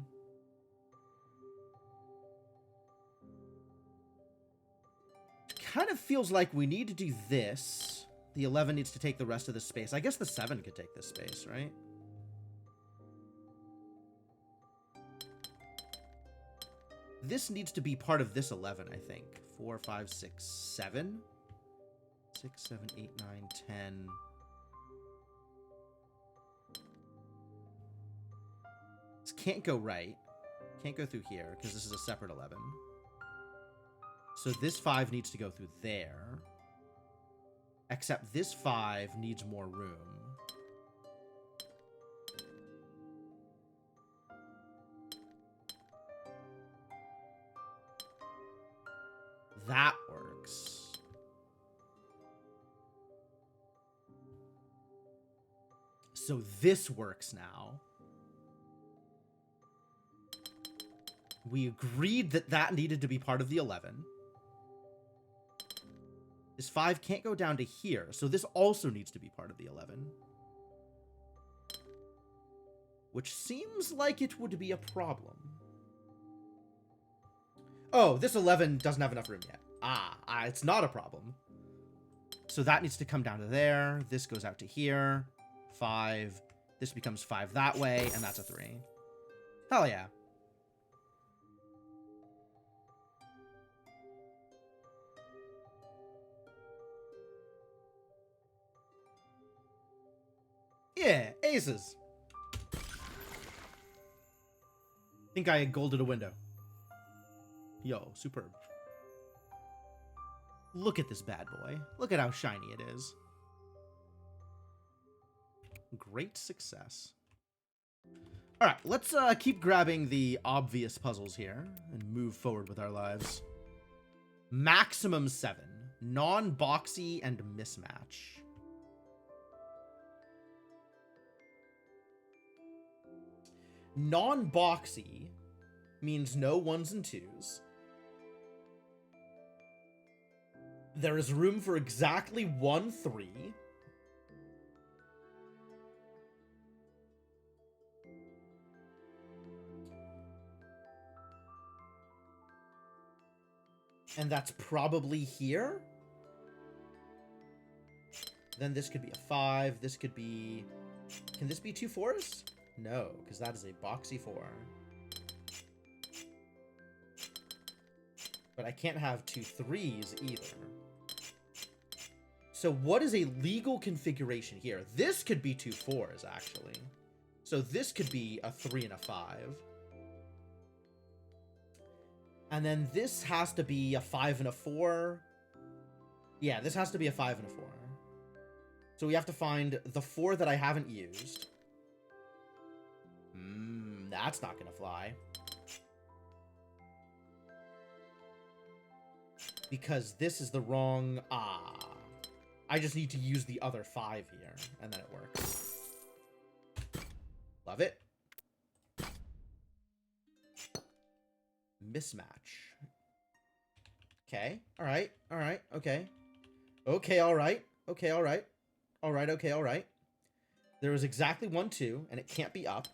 kind of feels like we need to do this. The 11 needs to take the rest of the space. I guess the 7 could take this space, right? This needs to be part of this 11, I think. 4, 5, 6, 7. 6, 7, 8, 9, 10. This can't go right. Can't go through here, because this is a separate 11. So this 5 needs to go through there. Except this 5 needs more room. That works. So this works now. We agreed that that needed to be part of the 11. This 5 can't go down to here, so this also needs to be part of the 11. Which seems like it would be a problem. Oh, this 11 doesn't have enough room yet. It's not a problem. So that needs to come down to there. This goes out to here. 5. This becomes 5 that way, and that's a 3. Hell yeah. Yeah, aces. Think I golded a window. Yo, superb. Look at this bad boy. Look at how shiny it is. Great success. Alright, let's keep grabbing the obvious puzzles here and move forward with our lives. Maximum 7. Non-boxy and mismatch. Non-boxy means no 1s and 2s. There is room for exactly 1 3. And that's probably here. Then this could be a 5. This could be... Can this be 2 4s? No, because that is a boxy 4. But I can't have 2 3s either. So what is a legal configuration here? This could be 2 4s, actually. So this could be a 3 and a 5. And then this has to be a 5 and a 4. Yeah, this has to be a 5 and a 4. So we have to find the 4 that I haven't used. That's not gonna fly. Because this is the wrong... I just need to use the other 5 here, and then it works. Love it. Mismatch. Okay. Alright. Alright. Okay. Okay, alright. Okay, alright. Alright, okay, alright. There is exactly 1 2, and it can't be up.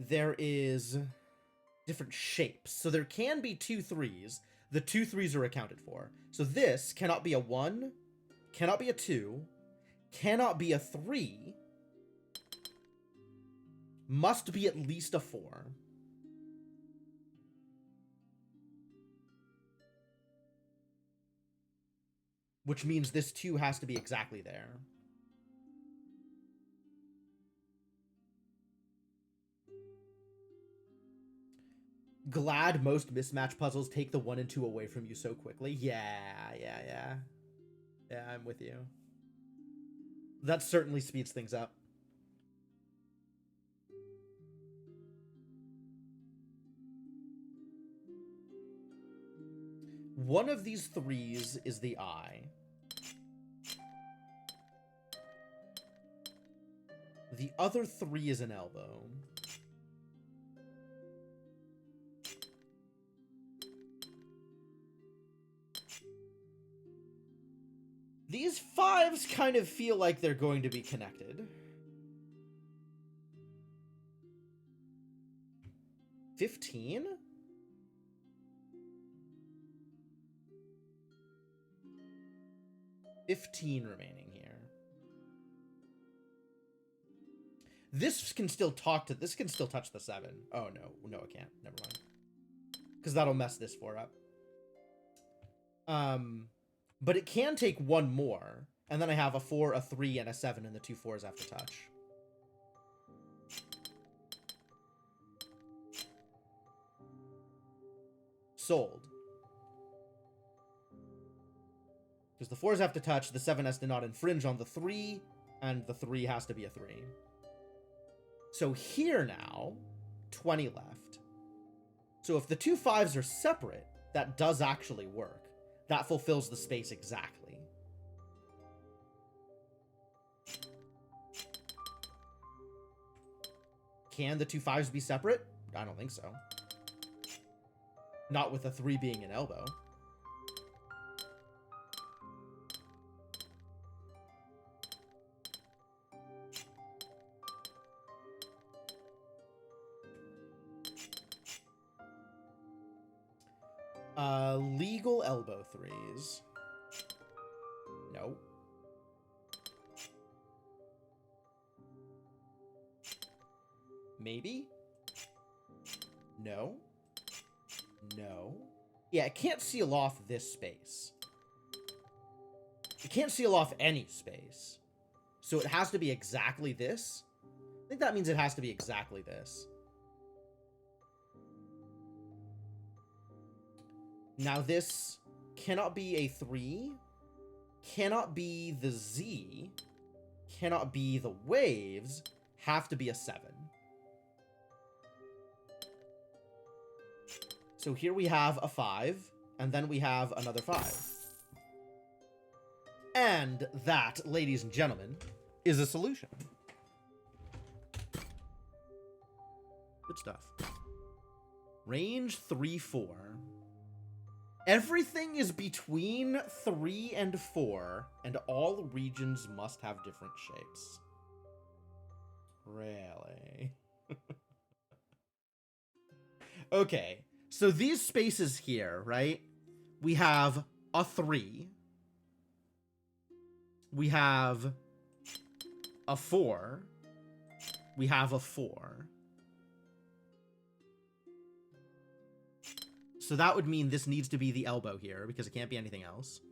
There is different shapes. So there can be 2 3s. The 2 3s are accounted for. So this cannot be a 1, cannot be a 2, cannot be a 3, must be at least a 4. Which means this 2 has to be exactly there. Glad most mismatch puzzles take the 1 and 2 away from you so quickly. Yeah, I'm with you. That certainly speeds things up. One of these 3s is the eye. The other 3 is an elbow. These 5s kind of feel like they're going to be connected. 15? 15 remaining here. This can still touch the 7. Oh, no, it can't. Never mind. Because that'll mess this 4 up. But it can take one more. And then I have a 4, a 3, and a 7, and the 2 4s have to touch. Sold. Because the 4s have to touch, the 7 has to not infringe on the 3, and the 3 has to be a 3. So here now, 20 left. So if the 2 5s are separate, that does actually work. That fulfills the space exactly. Can the 2 5s be separate? I don't think so. Not with a 3 being an elbow. Legal elbow 3s. No. Maybe? No. No. Yeah, it can't seal off this space. It can't seal off any space. So it has to be exactly this. I think that means it has to be exactly this. Now this cannot be a 3, cannot be the Z, cannot be the waves, have to be a 7. So here we have a 5, and then we have another 5. And that, ladies and gentlemen, is a solution. Good stuff. Range 3-4. Everything is between 3 and 4, and all regions must have different shapes. Really? Okay, so these spaces here, right? We have a 3. We have a 4. We have a 4. So that would mean this needs to be the elbow here, because it can't be anything else.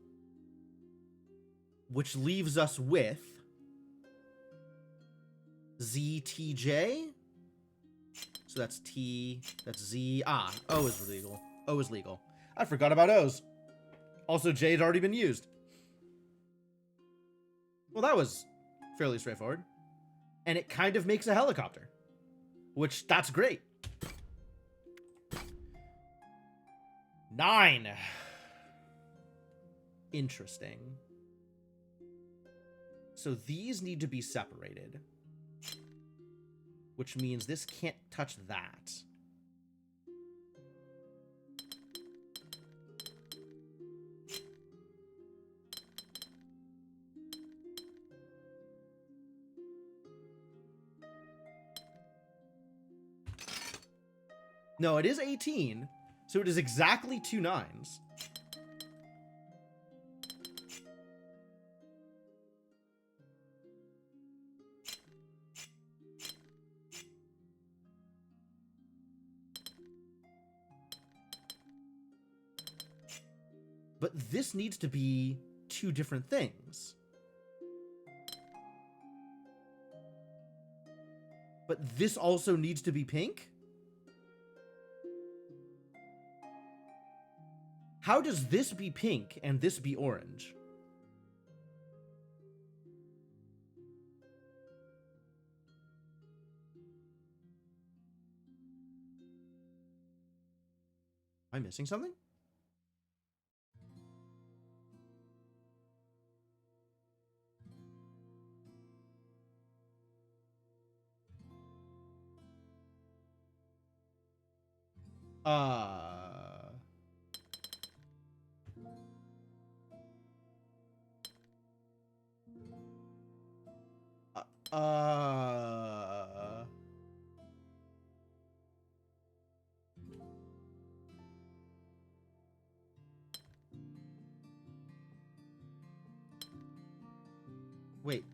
Which leaves us with ZTJ. So that's T, that's Z. Ah, O is legal. O is legal. I forgot about O's. Also, J had already been used. Well, that was fairly straightforward. And it kind of makes a helicopter. Which, that's great. 9. Interesting. So these need to be separated. Which means this can't touch that. No, it is 18. So it is exactly 2 9s. But this needs to be 2 different things. But this also needs to be pink? How does this be pink and this be orange? Am I missing something? Wait.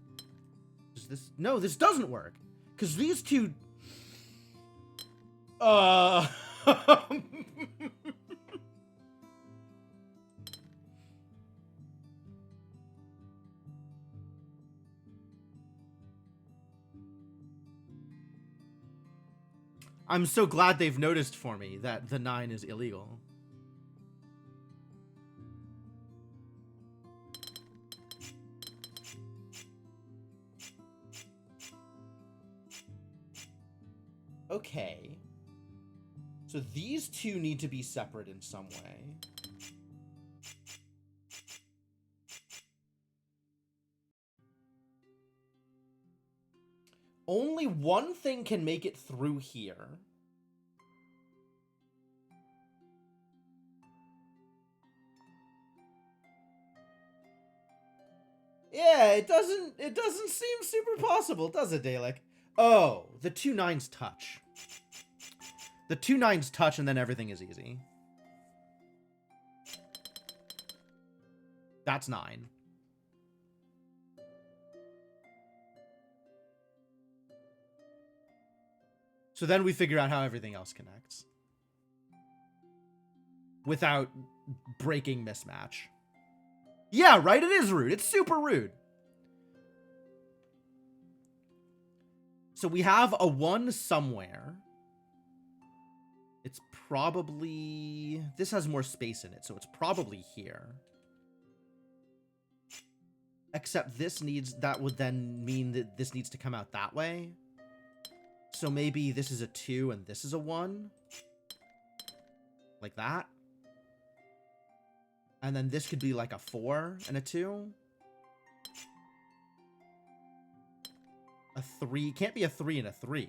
Does this... No, this doesn't work. Because these two... I'm so glad they've noticed for me that the 9 is illegal. Okay. So these two need to be separate in some way. Only one thing can make it through here. Yeah, it doesn't seem super possible, does it, Dalek? Oh, the 2 9s touch. The 2 9s touch and then everything is easy. That's 9. So then we figure out how everything else connects. Without breaking mismatch. Yeah, right? It is rude. It's super rude. So we have a 1 somewhere. It's probably... This has more space in it, so it's probably here. Except this needs... That would then mean that this needs to come out that way. So maybe this is a 2 and this is a 1. Like that. And then this could be like a 4 and a 2. A 3. Can't be a 3 and a 3.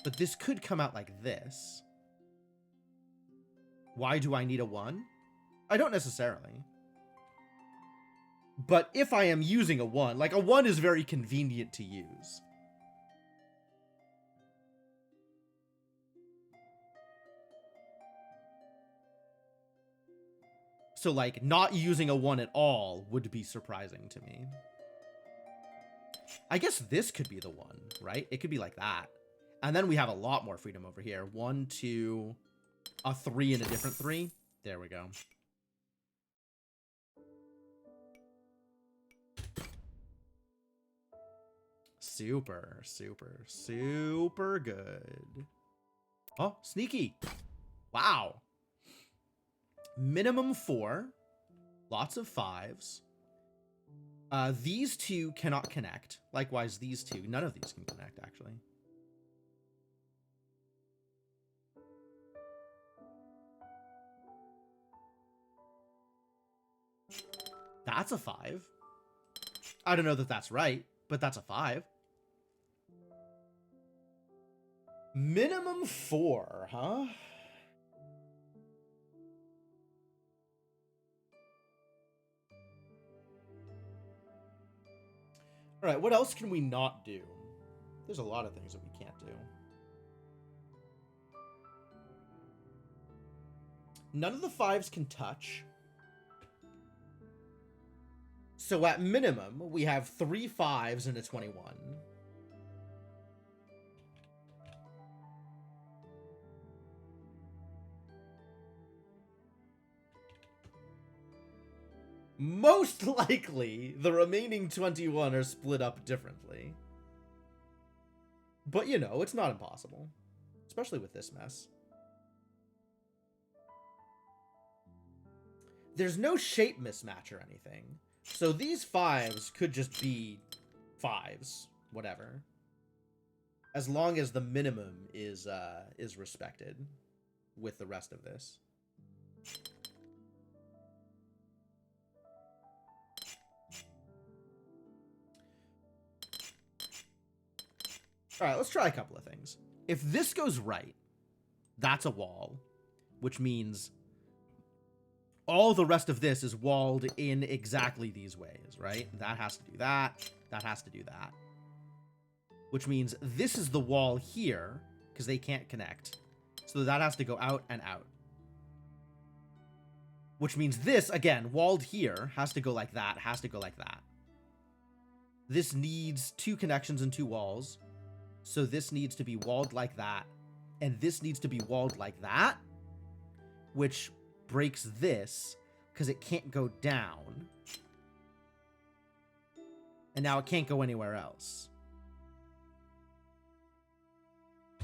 But this could come out like this. Why do I need a 1? I don't necessarily. But if I am using a 1, like a 1 is very convenient to use. So like not using a 1 at all would be surprising to me. I guess this could be the 1, right? It could be like that. And then we have a lot more freedom over here. 1, 2, a 3 and a different 3. There we go. Super, super, super good. Oh, sneaky. Wow. Minimum 4. Lots of 5s. These two cannot connect. Likewise, these two. None of these can connect, actually. That's a 5. I don't know that that's right, but that's a 5. Minimum 4, huh? All right, what else can we not do? There's a lot of things that we can't do. None of the 5s can touch. So at minimum, we have 3 5s and a 21. Most likely, the remaining 21 are split up differently. But, you know, it's not impossible. Especially with this mess. There's no shape mismatch or anything. So these 5s could just be 5s. Whatever. As long as the minimum is respected with the rest of this. Alright, let's try a couple of things. If this goes right, that's a wall, which means all the rest of this is walled in exactly these ways, right? That has to do that. That has to do that. Which means this is the wall here, because they can't connect. So that has to go out and out. Which means this, again, walled here, has to go like that, has to go like that. This needs 2 connections and 2 walls. So this needs to be walled like that. And this needs to be walled like that. Which breaks this, because it can't go down. And now it can't go anywhere else.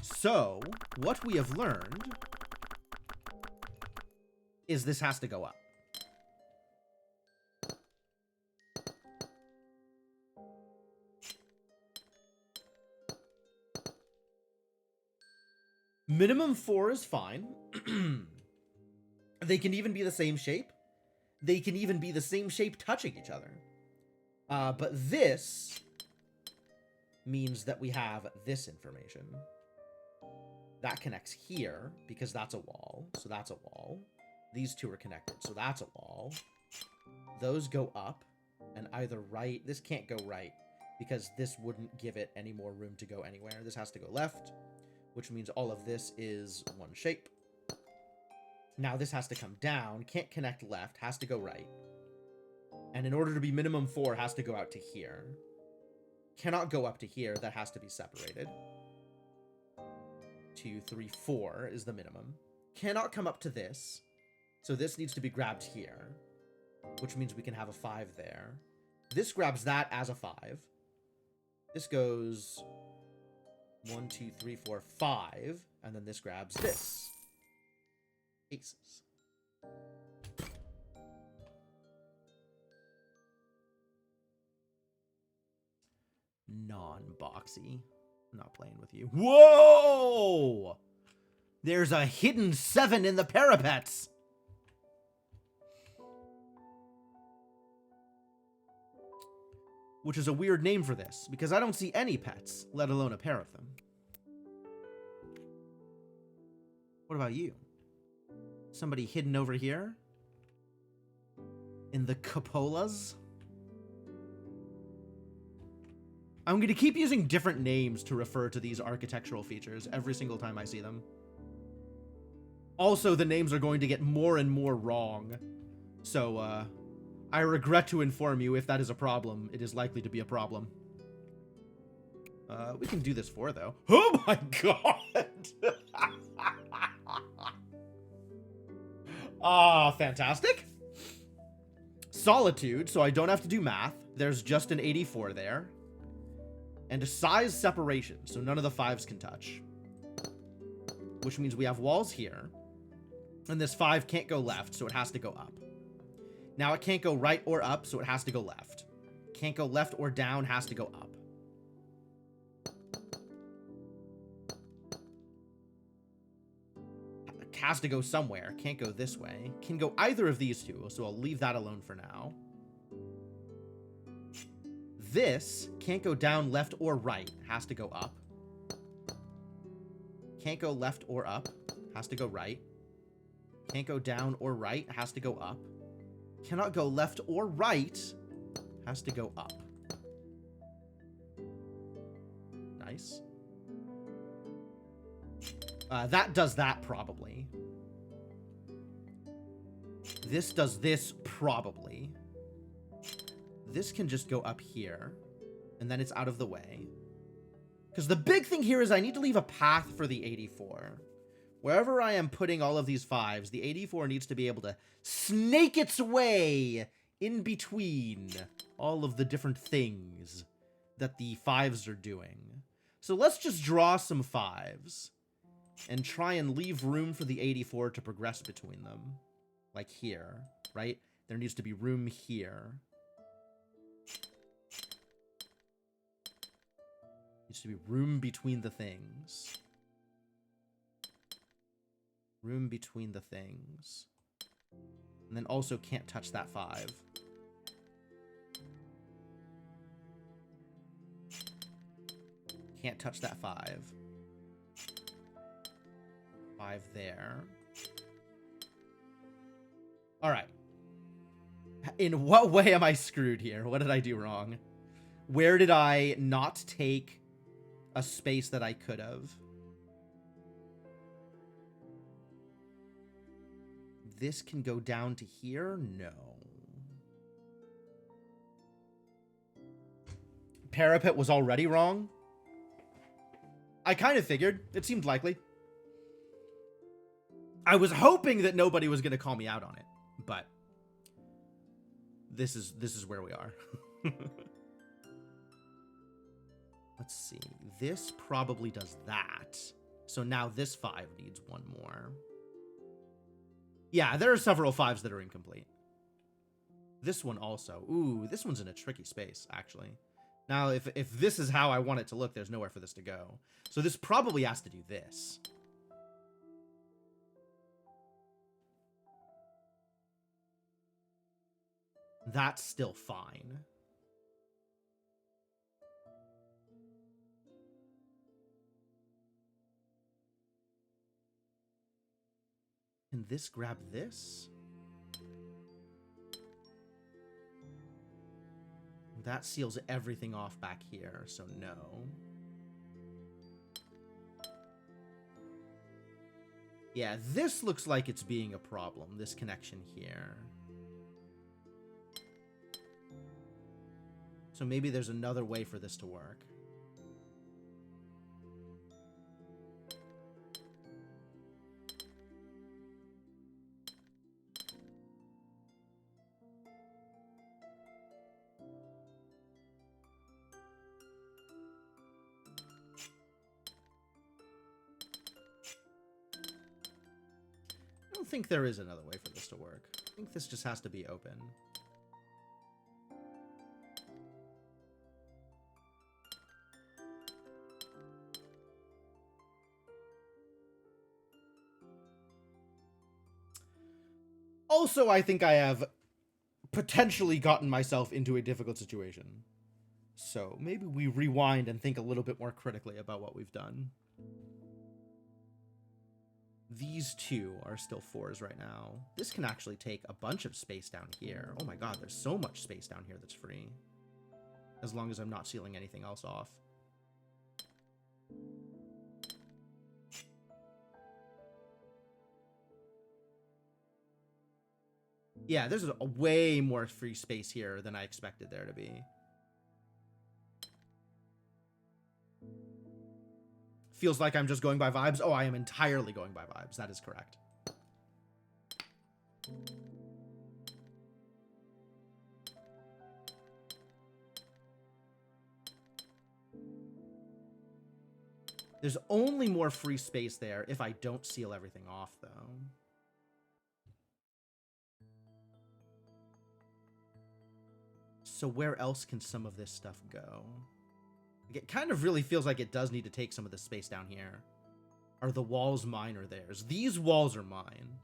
So, what we have learned is this has to go up. Minimum 4 is fine. They can even be the same shape. They can even be the same shape touching each other. But this means that we have this information. That connects here, because that's a wall. So that's a wall. These 2 are connected, so that's a wall. Those go up, and either right... This can't go right, because this wouldn't give it any more room to go anywhere. This has to go left, which means all of this is one shape. Now this has to come down, can't connect left, has to go right. And in order to be minimum 4, has to go out to here. Cannot go up to here, that has to be separated. 2, 3, 4 is the minimum. Cannot come up to this, so this needs to be grabbed here, which means we can have a 5 there. This grabs that as a 5. This goes 1, 2, 3, 4, 5, and then this grabs this. Aces. Non-boxy. I'm not playing with you. Whoa! There's a hidden 7 in the parapets. Which is a weird name for this, because I don't see any pets, let alone a pair of them. What about you? Somebody hidden over here? In the cupolas? I'm going to keep using different names to refer to these architectural features every single time I see them. Also, the names are going to get more and more wrong. So, I regret to inform you, if that is a problem, it is likely to be a problem. We can do this 4, though. Oh my god! Fantastic. Solitude, so I don't have to do math. There's just an 84 there. And a size separation, so none of the 5s can touch. Which means we have walls here. And this 5 can't go left, so it has to go up. Now it can't go right or up, so it has to go left. Can't go left or down, has to go up. Has to go somewhere. Can't go this way. Can go either of these 2, so I'll leave that alone for now. This can't go down, left, or right. Has to go up. Can't go left or up. Has to go right. Can't go down or right. Has to go up. Cannot go left or right. Has to go up. Nice. That does that, probably. This does this, probably. This can just go up here, and then it's out of the way. Because the big thing here is I need to leave a path for the 84. Wherever I am putting all of these 5s, the 84 needs to be able to snake its way in between all of the different things that the 5s are doing. So let's just draw some 5s and try and leave room for the 84 to progress between them. Like here, right? There needs to be room here. Needs to be room between the things. Room between the things. And then also can't touch that 5. Can't touch that 5. 5 there. Alright. In what way am I screwed here? What did I do wrong? Where did I not take a space that I could have? This can go down to here? No. Parapet was already wrong? I kind of figured. It seemed likely. I was hoping that nobody was going to call me out on it, but this is where we are. Let's see. This probably does that. So now this 5 needs one more. Yeah, there are several 5s that are incomplete. This one also. Ooh, this one's in a tricky space, actually. Now, if this is how I want it to look, there's nowhere for this to go. So this probably has to do this. That's still fine. Can this grab this? That seals everything off back here, so no. Yeah, this looks like it's being a problem, this connection here. So maybe there's another way for this to work. I don't think there is another way for this to work. I think this just has to be open. Also, I think I have potentially gotten myself into a difficult situation. So maybe we rewind and think a little bit more critically about what we've done. These 2 are still 4s right now. This can actually take a bunch of space down here. Oh my god, there's so much space down here that's free. As long as I'm not sealing anything else off. Yeah, there's a way more free space here than I expected there to be. Feels like I'm just going by vibes. Oh, I am entirely going by vibes. That is correct. There's only more free space there if I don't seal everything off, though. So where else can some of this stuff go? It kind of really feels like it does need to take some of the space down here. Are the walls mine or theirs? These walls are mine.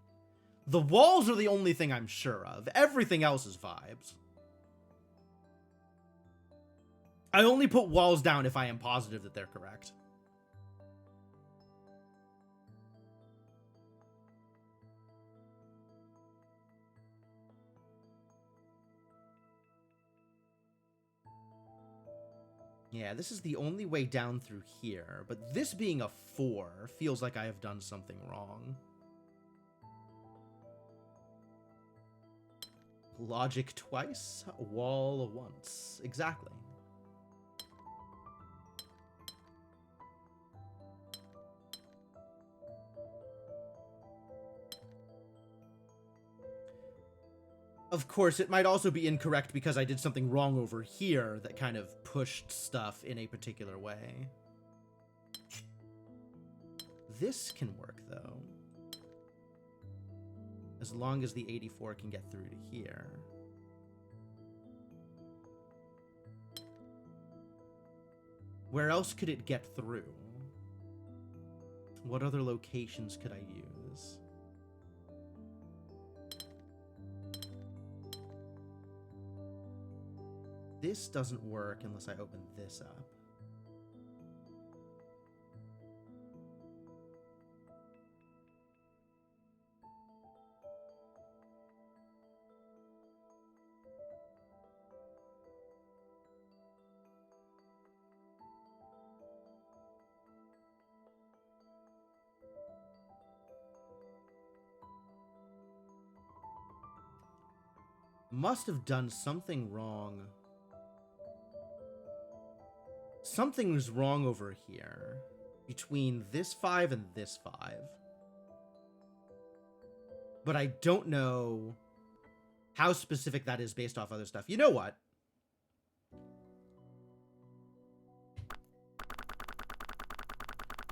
The walls are the only thing I'm sure of. Everything else is vibes. I only put walls down if I am positive that they're correct. Yeah, this is the only way down through here, but this being a 4 feels like I have done something wrong. Logic twice, wall once. Exactly. Of course, it might also be incorrect because I did something wrong over here that kind of pushed stuff in a particular way. This can work, though. As long as the 84 can get through to here. Where else could it get through? What other locations could I use? This doesn't work unless I open this up. must have done something wrong. Something's wrong over here between this 5 and this 5. But I don't know how specific that is based off other stuff. You know what?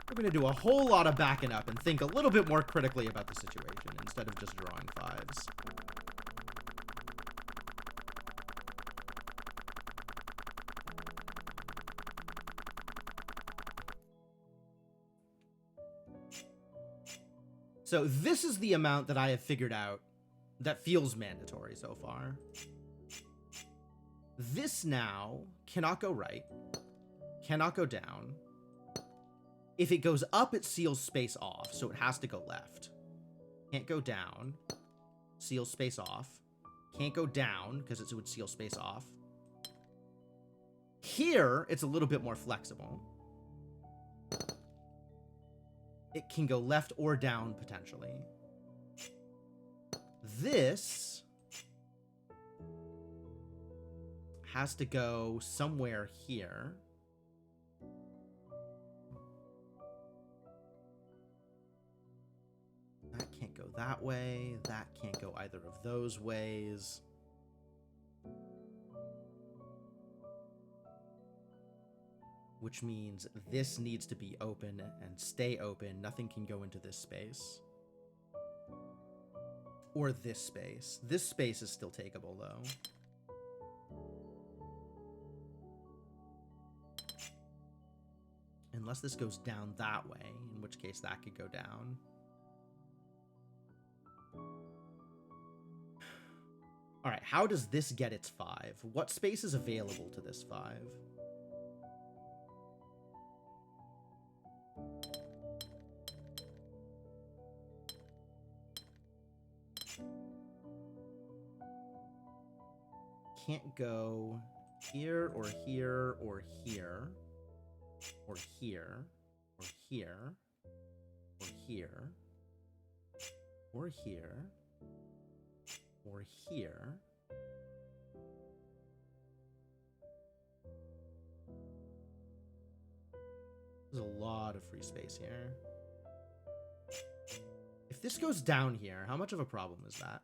We're going to do a whole lot of backing up and think a little bit more critically about the situation instead of just drawing 5s. So this is the amount that I have figured out that feels mandatory so far. This now cannot go right, cannot go down. If it goes up, it seals space off, so it has to go left. Can't go down, seal space off. Can't go down, because it would seal space off. Here, it's a little bit more flexible. It can go left or down, potentially. This has to go somewhere here. That can't go that way. That can't go either of those ways. Which means this needs to be open and stay open. Nothing can go into this space. Or this space. This space is still takeable, though. Unless this goes down that way, in which case that could go down. All right, how does this get its 5? What space is available to this 5? Can't go here or here or here or here or here or here or here or here. There's a lot of free space here. If this goes down here, how much of a problem is that?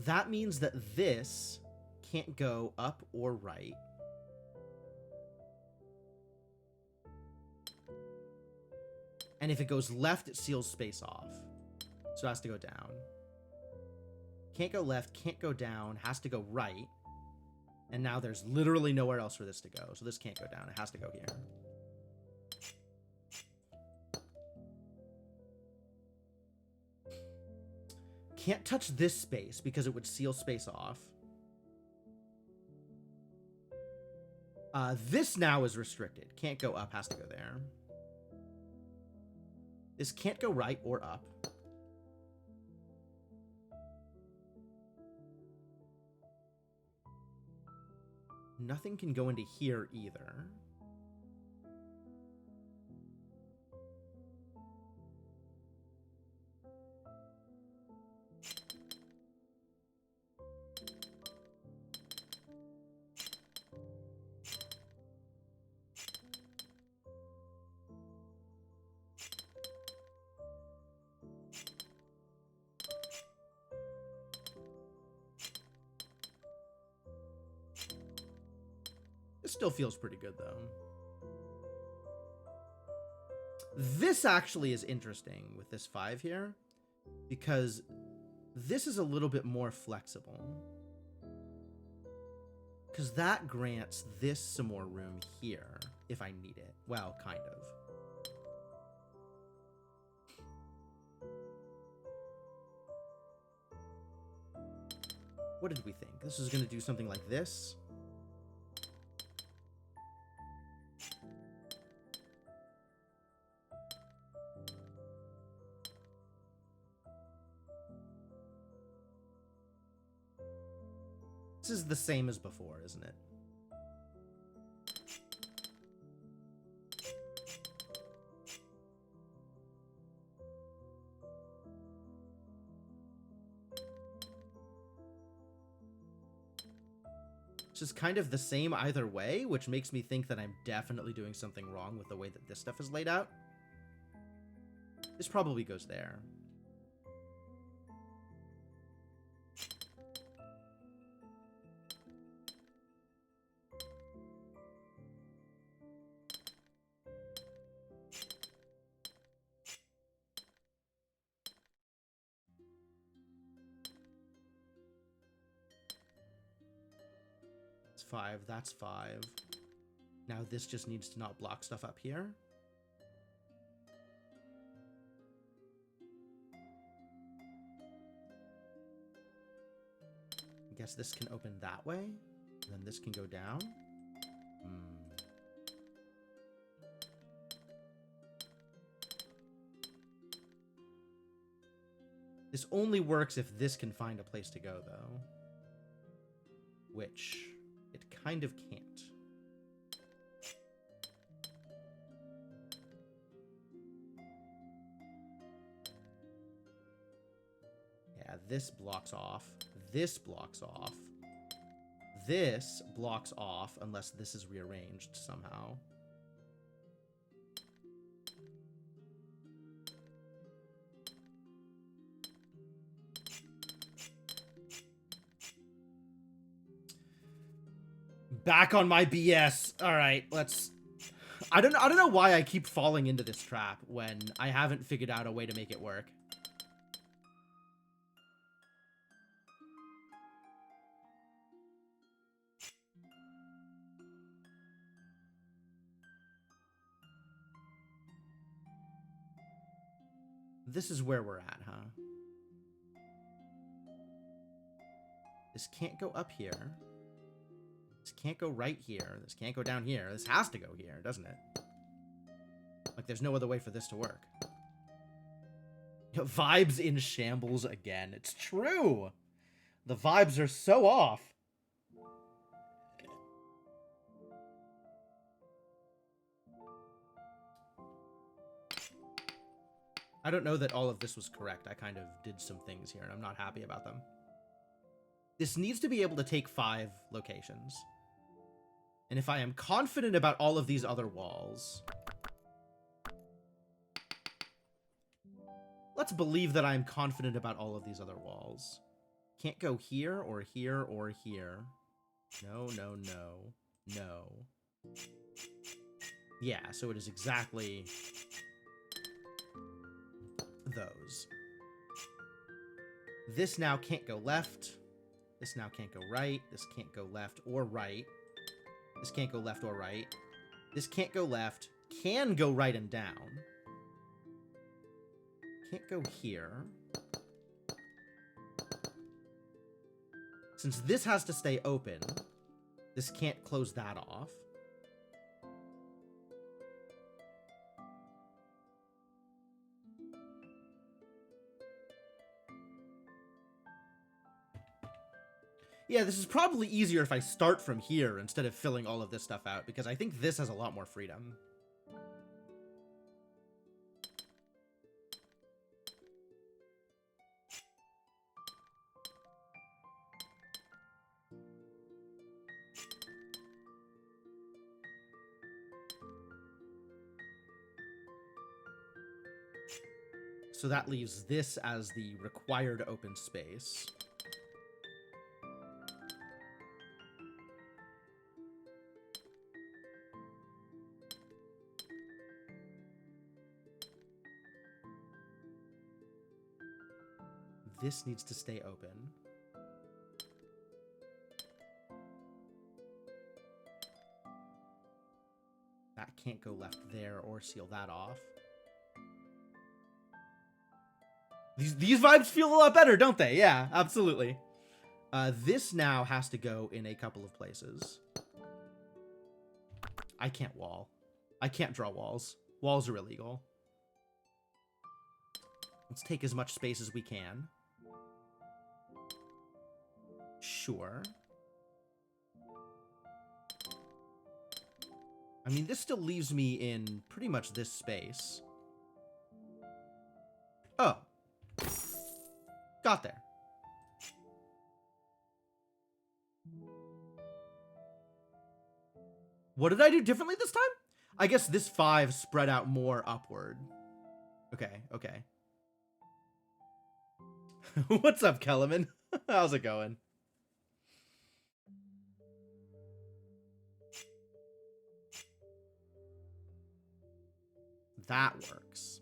That means that this can't go up or right. And if it goes left, it seals space off. So it has to go down. Can't go left, can't go down, has to go right. And now there's literally nowhere else for this to go. So this can't go down, it has to go here. Can't touch this space because it would seal space off. This now is restricted. Can't go up, has to go there. This can't go right or up. Nothing can go into here either. Still feels pretty good, though. This actually is interesting with this 5 here, because this is a little bit more flexible. Because that grants this some more room here, if I need it. Well, kind of. What did we think? This is going to do something like this. This is the same as before, isn't it? which is kind of the same either way, which makes me think that I'm definitely doing something wrong with the way that this stuff is laid out. This probably goes there. It's 5, that's 5. Now this just needs to not block stuff up here. I guess this can open that way, and then this can go down. This only works if this can find a place to go, though. Which it kind of can't. Yeah, this blocks off. This blocks off. This blocks off unless this is rearranged somehow. Back on my BS. All right, let's... I don't know why I keep falling into this trap when I haven't figured out a way to make it work. This is where we're at, huh? This can't go up here. This can't go right here. This can't go down here. This has to go here, doesn't it? Like, there's no other way for this to work. Vibes in shambles again. It's true! The vibes are so off. I don't know that all of this was correct. I kind of did some things here, and I'm not happy about them. This needs to be able to take 5 locations. And if I am confident about all of these other walls... Let's believe that I'm confident about all of these other walls. Can't go here, or here, or here. No, no, no. No. Yeah, so it is exactly... those. This now can't go left. This now can't go right. This can't go left or right. This can't go left or right. This can't go left. Can go right and down. Can't go here. Since this has to stay open, this can't close that off. Yeah, this is probably easier if I start from here instead of filling all of this stuff out, because I think this has a lot more freedom. So that leaves this as the required open space. This needs to stay open. That can't go left there or seal that off. These vibes feel a lot better, don't they? Yeah, absolutely. This now has to go in a couple of places. I can't wall. I can't draw walls. Walls are illegal. Let's take as much space as we can. Sure. I mean, this still leaves me in pretty much this space. Oh. Got there. What did I do differently this time? I guess this 5 spread out more upward. Okay, okay. What's up, Kellerman? How's it going? That works.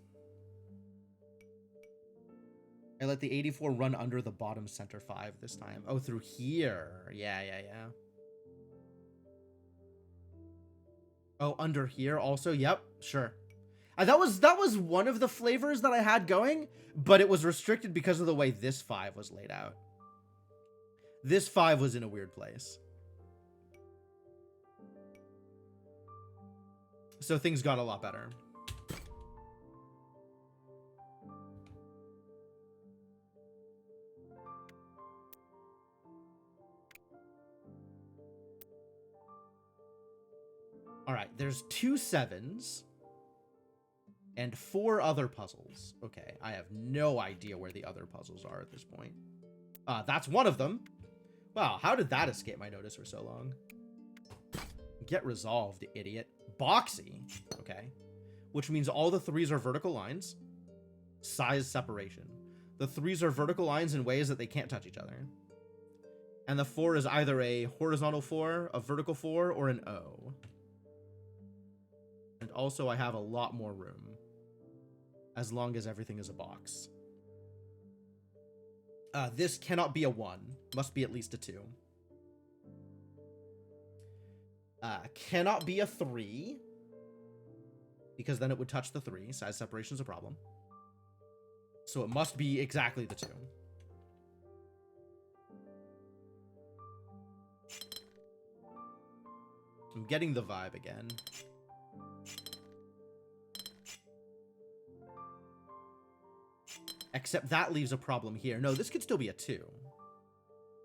I let the 84 run under the bottom center 5 this time. Oh, through here. Yeah. Oh, under here also? Yep, sure. That was one of the flavors that I had going, but it was restricted because of the way this 5 was laid out. This 5 was in a weird place. So things got a lot better. All right, there's 2 7s and 4 other puzzles. Okay, I have no idea where the other puzzles are at this point. That's one of them. Wow, how did that escape my notice for so long? Get resolved, idiot. Boxy. Okay. Which means all the 3s are vertical lines. Size separation. The 3s are vertical lines in ways that they can't touch each other. And the 4 is either a horizontal 4, a vertical 4, or an O. And also I have a lot more room. As long as everything is a box. This cannot be a 1. Must be at least a 2. Cannot be a 3. Because then it would touch the 3. Size separation is a problem. So it must be exactly the 2. I'm getting the vibe again. Except that leaves a problem here. No, this could still be a 2.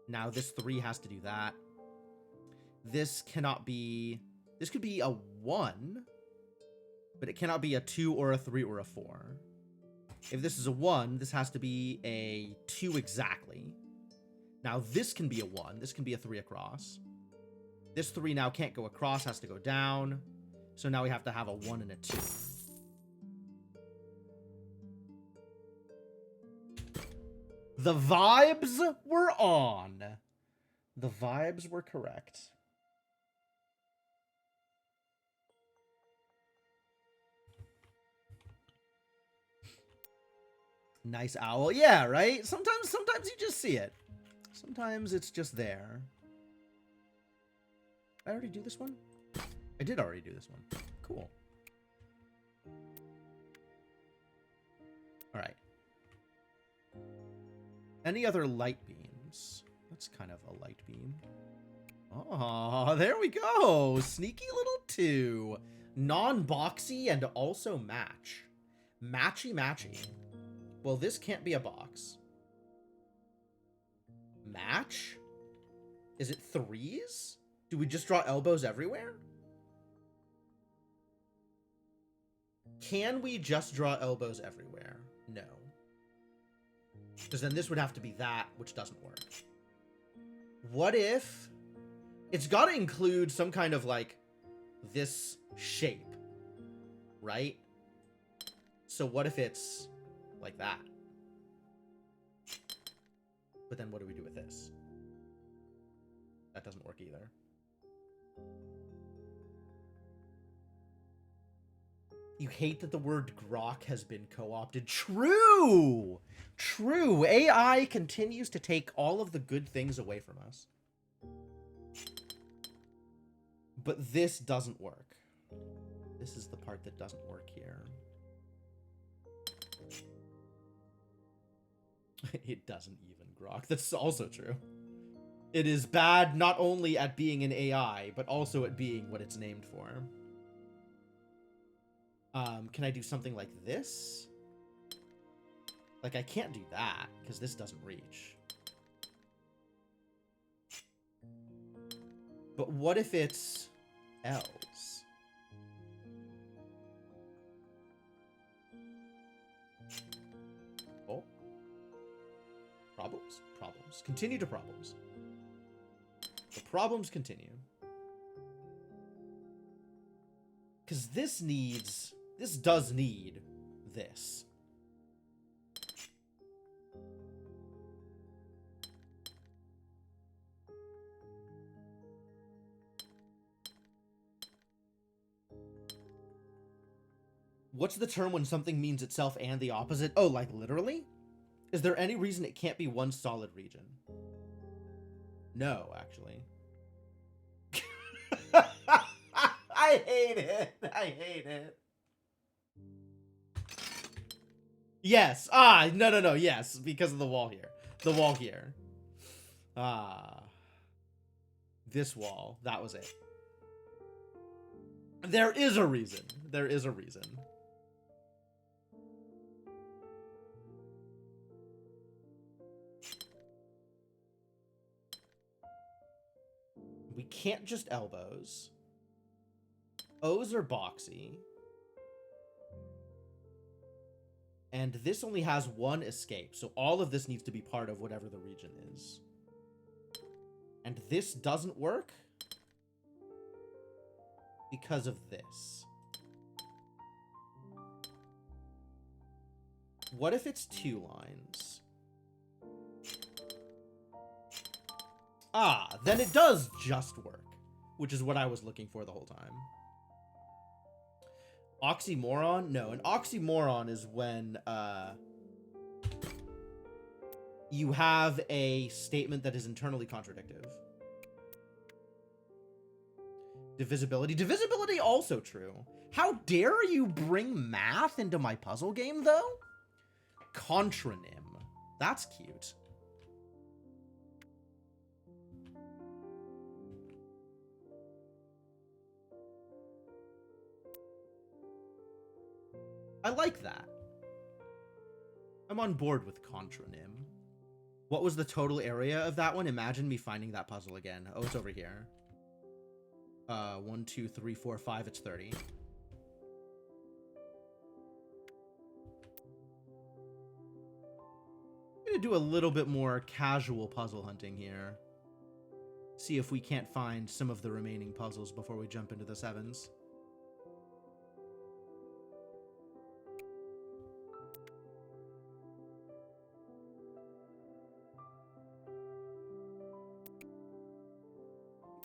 Now this 3 has to do that. This cannot be... This could be a 1. But it cannot be a 2 or a 3 or a 4. If this is a 1, this has to be a 2 exactly. Now this can be a 1. This can be a 3 across. This 3 now can't go across, has to go down. So now we have to have a 1 and a 2. The vibes were on. The vibes were correct. Nice owl. Yeah, right? Sometimes you just see it. Sometimes it's just there. Did I already do this one? I did already do this one. Cool. All right. Any other light beams? That's kind of a light beam. Oh, there we go. Sneaky little 2. Non-boxy and also match. Matchy. Well, this can't be a box. Match? Is it 3s? Do we just draw elbows everywhere? Can we just draw elbows everywhere? No. Because then this would have to be that, which doesn't work. What if... It's got to include some kind of, like, this shape. Right? So what if it's like that? But then what do we do with this? That doesn't work either. You hate that the word grok has been co-opted. True! True. AI continues to take all of the good things away from us. But this doesn't work. This is the part that doesn't work here. It doesn't even grok. That's also true. It is bad not only at being an AI, but also at being what it's named for. Can I do something like this? Like, I can't do that, because this doesn't reach. But what if it's L's? Oh. Problems. Continue to problems. The problems continue. Because this does need this. What's the term when something means itself and the opposite? Oh, like literally? Is there any reason it can't be one solid region? No, actually. I hate it. I hate it. Yes. Ah, no. Yes, because of the wall here. The wall here. Ah. This wall. That was it. There is a reason. There is a reason. We can't just elbows. O's are boxy. And this only has one escape, so all of this needs to be part of whatever the region is. And this doesn't work because of this. What if it's 2 lines? Ah, then it does just work, which is what I was looking for the whole time. Oxymoron? No, an oxymoron is when you have a statement that is internally contradictive. Divisibility. Divisibility also true. How dare you bring math into my puzzle game, though? Contronym. That's cute. I like that. I'm on board with contronym. What was the total area of that one? Imagine me finding that puzzle again. Oh, it's over here. 1, 2, 3, 4, 5. It's 30. I'm gonna do a little bit more casual puzzle hunting here. See if we can't find some of the remaining puzzles before we jump into the 7s.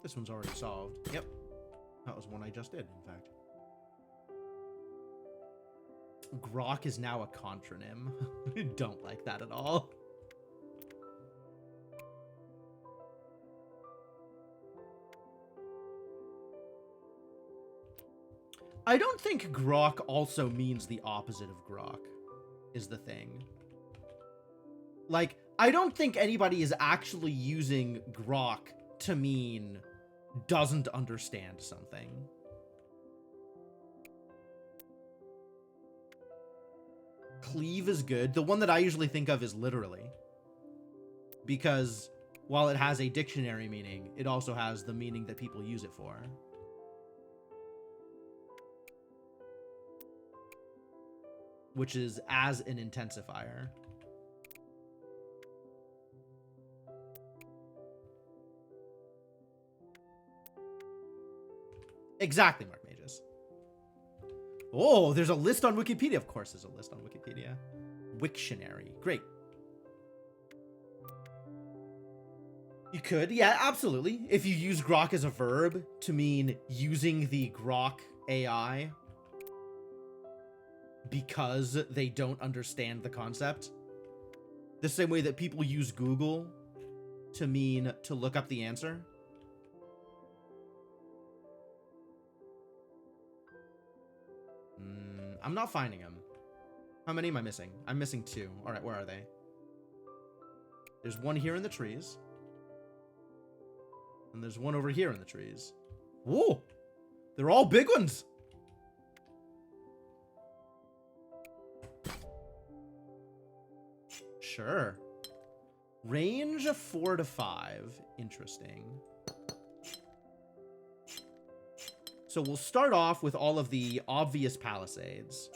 This one's already solved. Yep. That was one I just did, in fact. Grok is now a contronym. I don't like that at all. I don't think grok also means the opposite of grok, is the thing. Like, I don't think anybody is actually using grok to mean doesn't understand something. Cleave is good. The one that I usually think of is literally. Because while it has a dictionary meaning, it also has the meaning that people use it for. Which is as an intensifier. Exactly, Mark Mages. Oh, there's a list on Wikipedia. Of course there's a list on Wikipedia. Wiktionary. Great. You could. Yeah, absolutely. If you use grok as a verb to mean using the grok AI because they don't understand the concept. The same way that people use Google to mean to look up the answer. I'm not finding them. How many am I missing? I'm missing 2. All right, where are they? There's one here in the trees. And there's one over here in the trees. Whoa! They're all big ones! Sure. Range of 4 to 5. Interesting. So we'll start off with all of the obvious palisades.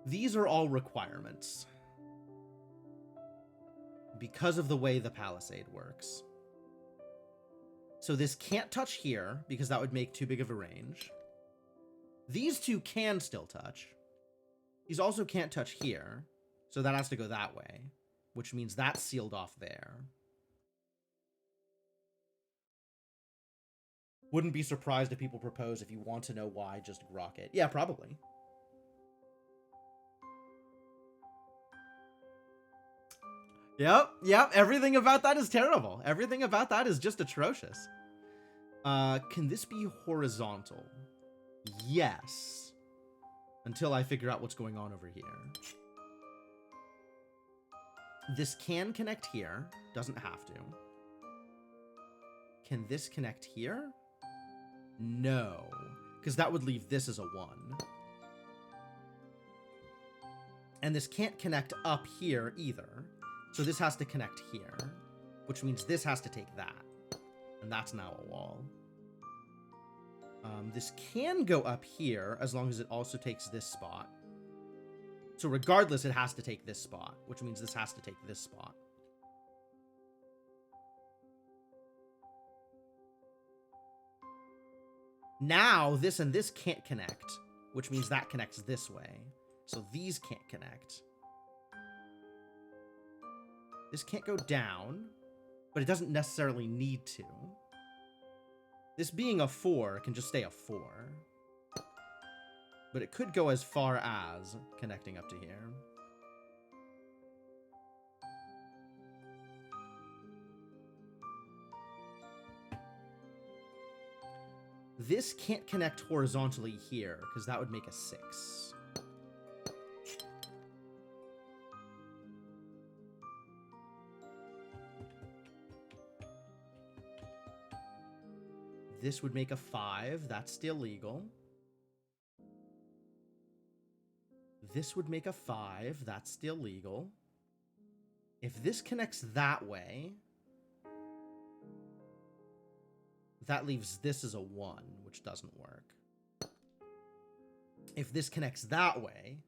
These are all requirements. Because of the way the palisade works. So this can't touch here because that would make too big of a range. These two can still touch. These also can't touch here. So that has to go that way, which means that's sealed off there. Wouldn't be surprised if people propose, if you want to know why, just grok it. Yeah, probably. Yep. Everything about that is terrible. Everything about that is just atrocious. Can this be horizontal? Yes. Until I figure out what's going on over here. This can connect here. Doesn't have to. Can this connect here? No. Because that would leave this as a 1. And this can't connect up here either. So this has to connect here. Which means this has to take that. And that's now a wall. This can go up here as long as it also takes this spot. So regardless, it has to take this spot, which means this has to take this spot. Now, this and this can't connect, which means that connects this way. So these can't connect. This can't go down, but it doesn't necessarily need to. This being a 4 can just stay a 4. But it could go as far as connecting up to here. This can't connect horizontally here, because that would make a 6. This would make a 5. That's still legal. This would make a 5. That's still legal. If this connects that way, that leaves this as a 1, which doesn't work. If this connects that way,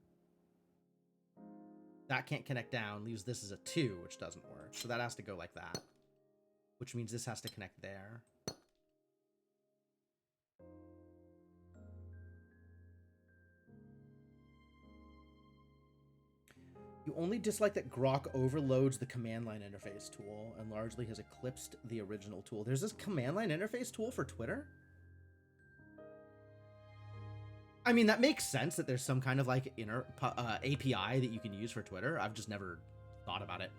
that can't connect down, leaves this as a 2, which doesn't work. So that has to go like that, which means this has to connect there. You only dislike that Grok overloads the command line interface tool and largely has eclipsed the original tool. There's this command line interface tool for Twitter? I mean, that makes sense that there's some kind of like inner API that you can use for Twitter. I've just never thought about it.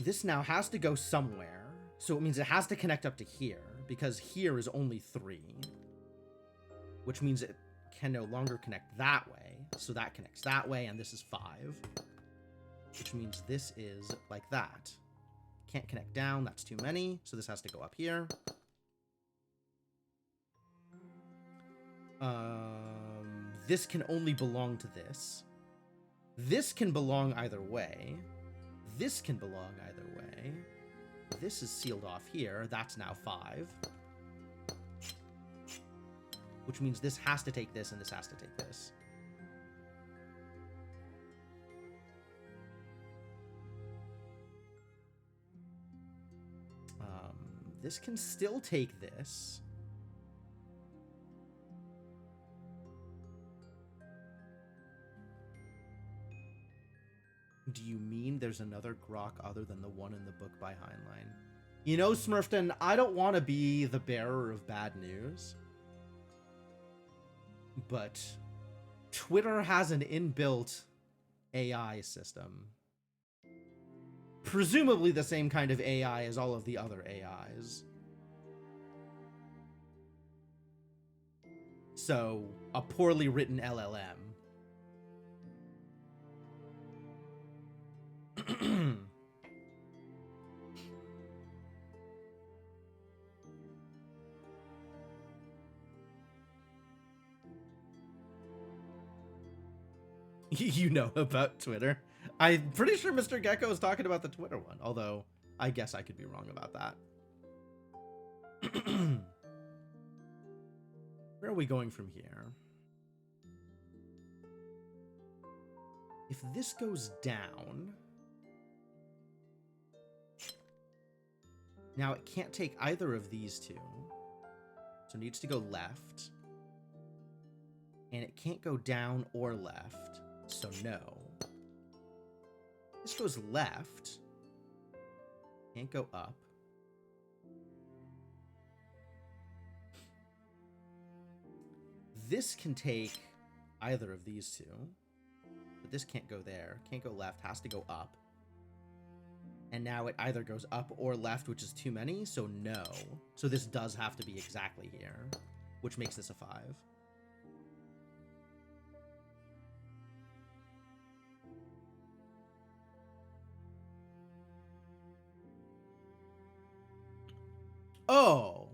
This now has to go somewhere. So it means it has to connect up to here, because here is only 3. Which means it can no longer connect that way. So that connects that way, and this is 5. Which means this is like that. Can't connect down, that's too many. So this has to go up here. This can only belong to this. This can belong either way. This can belong either way. This is sealed off here. That's now 5. Which means this has to take this and this has to take this. This can still take this. Do you mean there's another Grok other than the one in the book by Heinlein? You know, Smurfton, I don't want to be the bearer of bad news, but Twitter has an inbuilt AI system. Presumably the same kind of AI as all of the other AIs. So, a poorly written LLM. You know about Twitter. I'm pretty sure Mr. Gecko is talking about the Twitter one, although I guess I could be wrong about that. Where are we going from here? If this goes down, now it can't take either of these two, so it needs to go left. And it can't go down or left, so no. This goes left. Can't go up. This can take either of these two. But this can't go there. Can't go left. Has to go up. And now it either goes up or left, which is too many, so no. So this does have to be exactly here, which makes this a 5. Oh,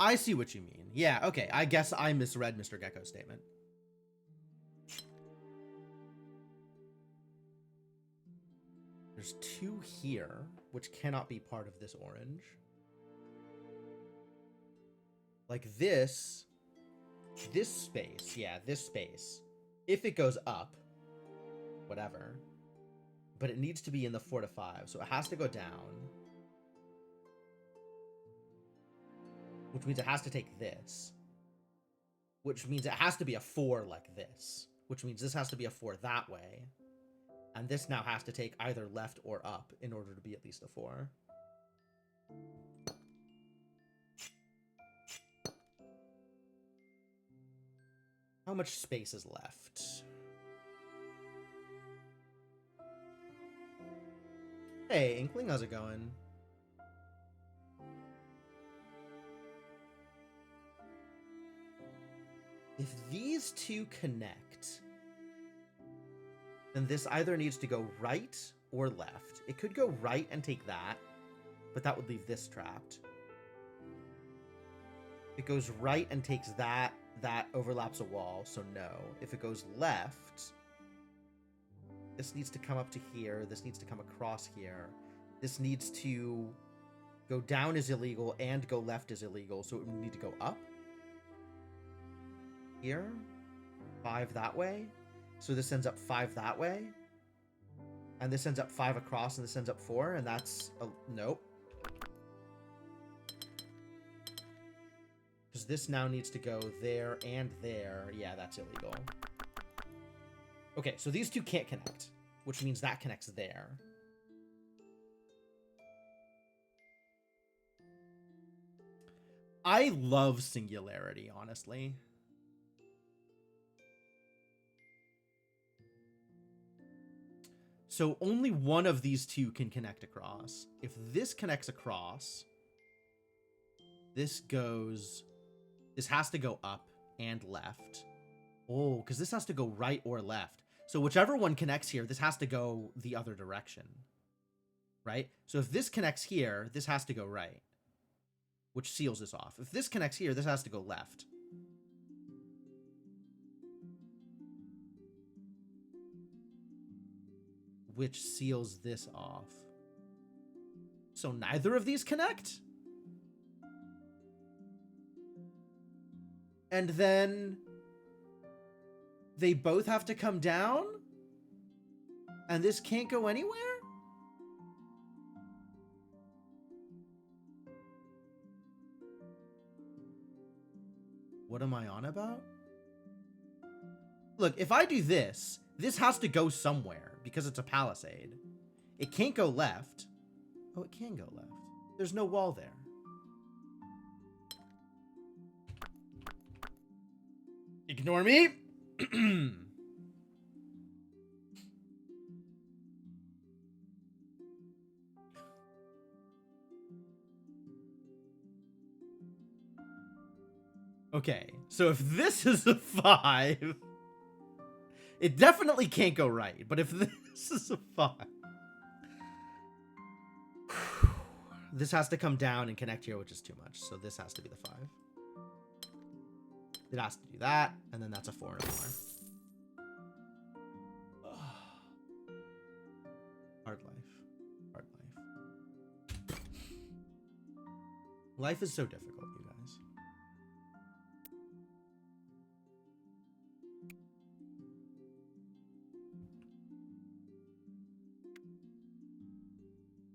I see what you mean. Yeah, okay. I guess I misread Mr. Gecko's statement. There's 2 here, which cannot be part of this orange. Like this space, yeah, this space. If it goes up, whatever. But it needs to be in the 4 to 5, so it has to go down. Which means it has to take this. Which means it has to be a 4 like this. Which means this has to be a 4 that way. And this now has to take either left or up in order to be at least a 4. How much space is left? Hey, Inkling, how's it going? If these two connect, then this either needs to go right or left. It could go right and take that, but that would leave this trapped. If it goes right and takes that, that overlaps a wall, so no. If it goes left, this needs to come up to here. This needs to come across here. This needs to go down is illegal and go left is illegal, so it would need to go up. Here. 5 that way. So this ends up 5 that way. And this ends up 5 across, and this ends up 4, and that's a nope. Because this now needs to go there and there. Yeah, that's illegal. Okay, so these two can't connect, which means that connects there. I love singularity, honestly. So only one of these two can connect across. If this connects across, this has to go up and left. Oh, because this has to go right or left. So whichever one connects here, this has to go the other direction. Right? So if this connects here, this has to go right, which seals this off. If this connects here, this has to go left. Which seals this off. So neither of these connect? And then they both have to come down? And this can't go anywhere? What am I on about? Look, if I do this, this has to go somewhere because it's a palisade. It can't go left. Oh, it can go left. There's no wall there. Ignore me. Okay, so if this is a 5, it definitely can't go right. But if this is a 5, this has to come down and connect here, which is too much. So this has to be the 5. It has to do that, and then that's a 4 and a 4. Hard life. Hard life. Life is so difficult, you guys.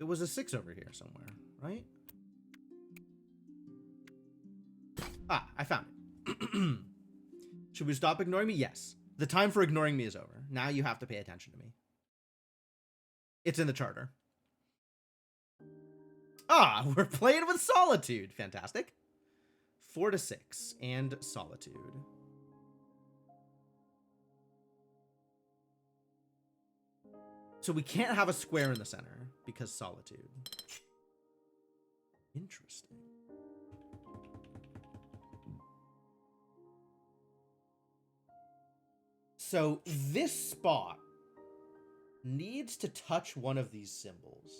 There was a 6 over here somewhere, right? Ah, I found it. Should we stop ignoring me? Yes. The time for ignoring me is over. Now you have to pay attention to me. It's in the charter. Ah, we're playing with Solitude. Fantastic. 4 to 6 and Solitude. So we can't have a square in the center because Solitude. Interesting. So this spot needs to touch one of these symbols.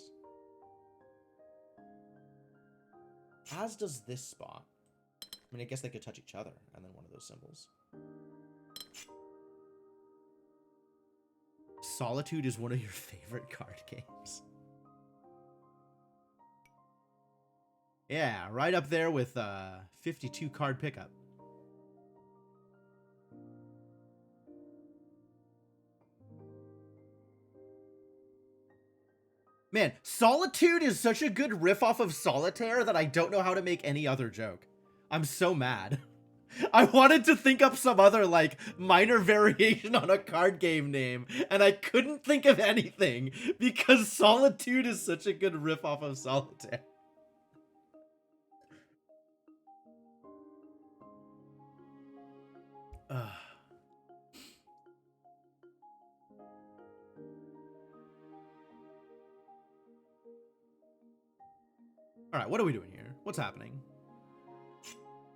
As does this spot. I mean, I guess they could touch each other and then one of those symbols. Solitude is one of your favorite card games. Yeah, right up there with 52 card pickup. Man, Solitude is such a good riff off of Solitaire that I don't know how to make any other joke. I'm so mad. I wanted to think up some other, like, minor variation on a card game name, and I couldn't think of anything because Solitude is such a good riff off of Solitaire. All right, what are we doing here? What's happening?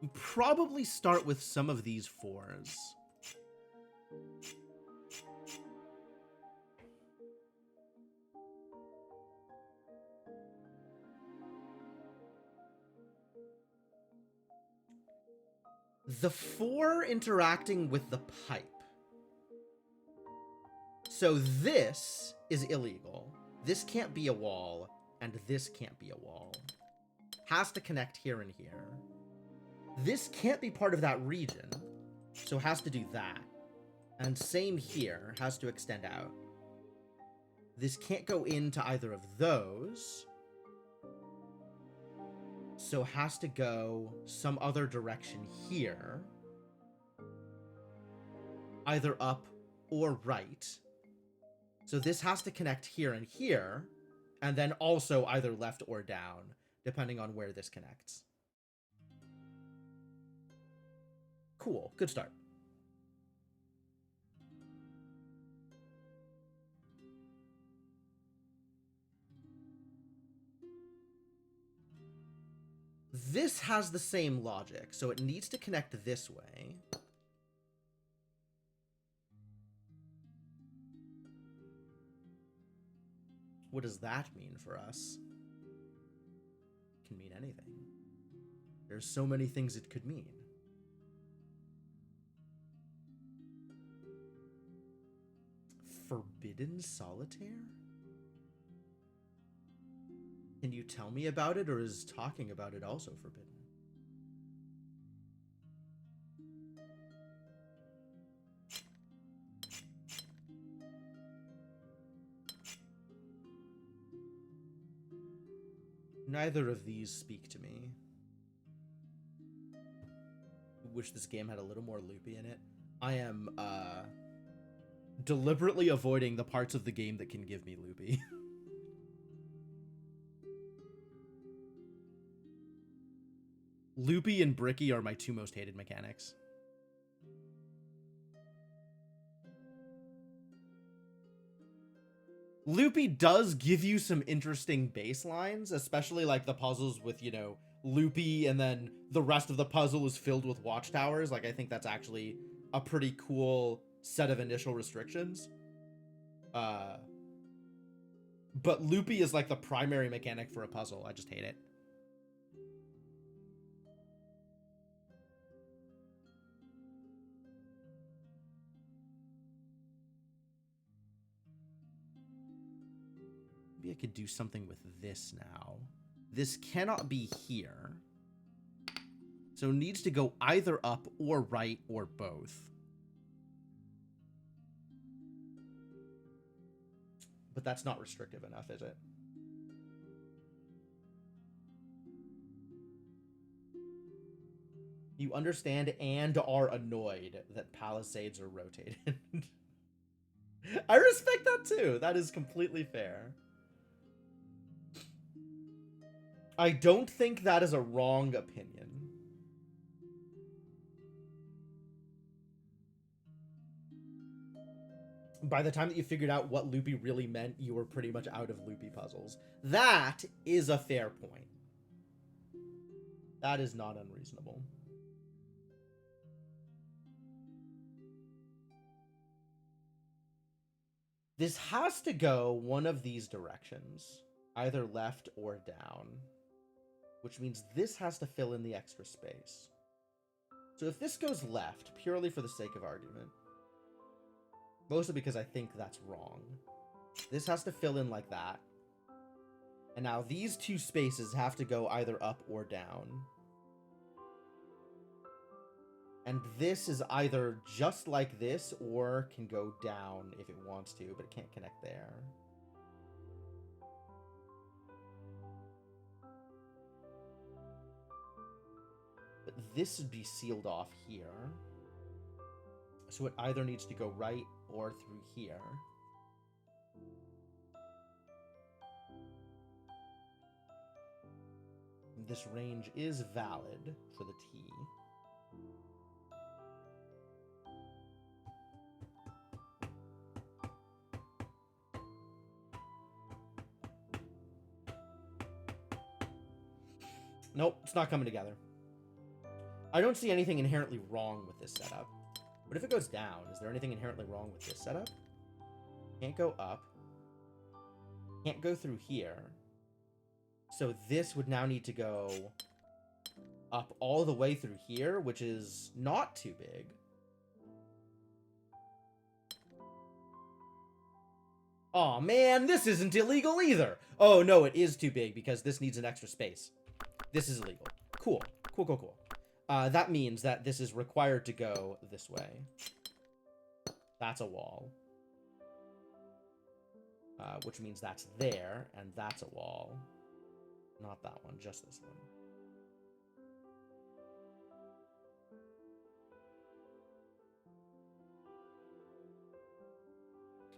We probably start with some of these 4s. The 4 interacting with the pipe. So this is illegal. This can't be a wall, and this can't be a wall. Has to connect here and here. This can't be part of that region, so has to do that. And same here, has to extend out. This can't go into either of those, so has to go some other direction here. Either up or right. So this has to connect here and here, and then also either left or down, depending on where this connects. Cool, good start. This has the same logic, so it needs to connect this way. What does that mean for us? It can mean anything. There's so many things it could mean. Forbidden Solitaire? Can you tell me about it, or is talking about it also forbidden? Neither of these speak to me. Wish this game had a little more loopy in it. I am deliberately avoiding the parts of the game that can give me loopy. Loopy and bricky are my 2 most hated mechanics. Loopy does give you some interesting baselines, especially like the puzzles with, you know, loopy and then the rest of the puzzle is filled with watchtowers. Like, I think that's actually a pretty cool set of initial restrictions. But loopy is like the primary mechanic for a puzzle. I just hate it. Maybe I could do something with this now. This cannot be here. So it needs to go either up or right or both. But that's not restrictive enough, is it? You understand and are annoyed that palisades are rotated. I respect that too. That is completely fair. I don't think that is a wrong opinion. By the time that you figured out what loopy really meant, you were pretty much out of loopy puzzles. That is a fair point. That is not unreasonable. This has to go one of these directions, either left or down, which means this has to fill in the extra space. So if this goes left, purely for the sake of argument, mostly because I think that's wrong, this has to fill in like that. And now these two spaces have to go either up or down. And this is either just like this or can go down if it wants to, but it can't connect there. But this would be sealed off here. So it either needs to go right or through here. This range is valid for the T. Nope, it's not coming together. I don't see anything inherently wrong with this setup. What if it goes down? Is there anything inherently wrong with this setup? Can't go up. Can't go through here. So this would now need to go up all the way through here, which is not too big. Aw, man, this isn't illegal either. Oh, no, it is too big because this needs an extra space. This is illegal. Cool. Cool, cool, cool. That means that this is required to go this way. That's a wall. Which means that's there, and that's a wall. Not that one, just this one.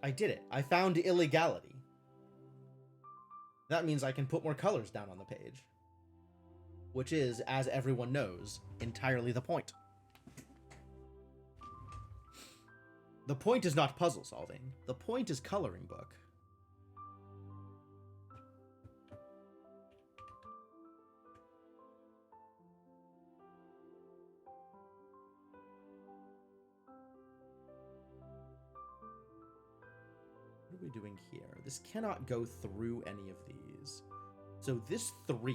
I did it. I found illegality. That means I can put more colors down on the page. Which is, as everyone knows, entirely the point. The point is not puzzle solving. The point is coloring book. What are we doing here? This cannot go through any of these. So this 3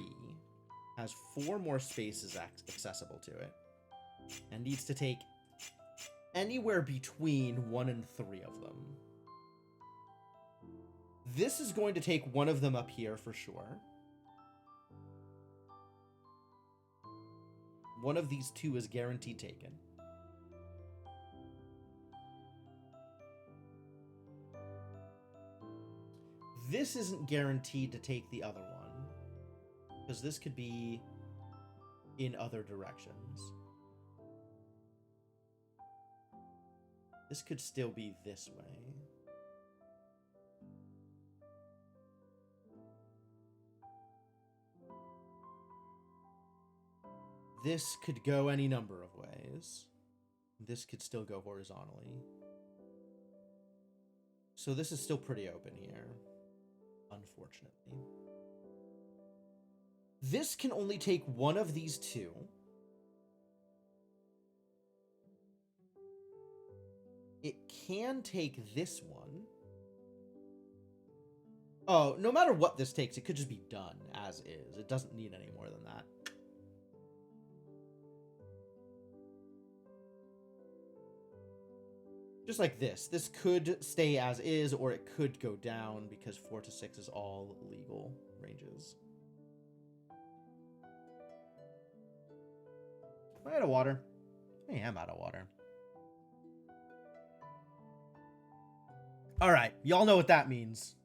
has 4 more spaces accessible to it, and needs to take anywhere between 1 and 3 of them. This is going to take one of them up here for sure. One of these 2 is guaranteed taken. This isn't guaranteed to take the other one, because this could be in other directions. This could still be this way. This could go any number of ways. This could still go horizontally. So this is still pretty open here, unfortunately. This can only take one of these 2. It can take this one. Oh, no matter what this takes, it could just be done as is. It doesn't need any more than that. Just like this. This could stay as is, or it could go down, because 4 to 6 is all legal ranges. Am I out of water? I am out of water. Alright, y'all know what that means.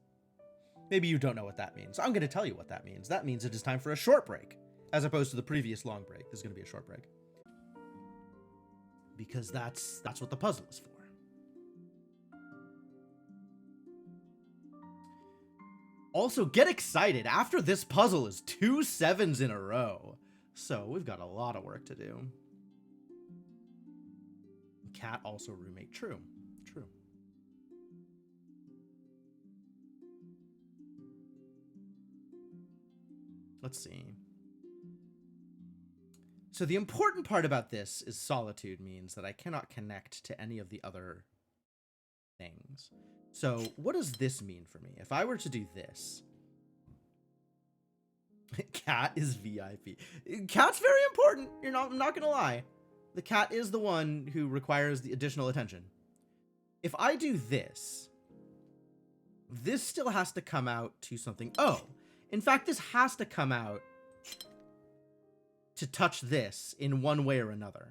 Maybe you don't know what that means. I'm going to tell you what that means. That means it is time for a short break, as opposed to the previous long break. This is going to be a short break. because that's what the puzzle is for. Also, get excited. After this puzzle is 2 7s in a row. So we've got a lot of work to do. Cat also roommate. True. True. Let's see. So the important part about this is solitude means that I cannot connect to any of the other things. So what does this mean for me? If I were to do this, cat is VIP. Cat's very important. I'm not gonna lie. The cat is the one who requires the additional attention. If I do this, this still has to come out to something. Oh, in fact, this has to come out to touch this in one way or another.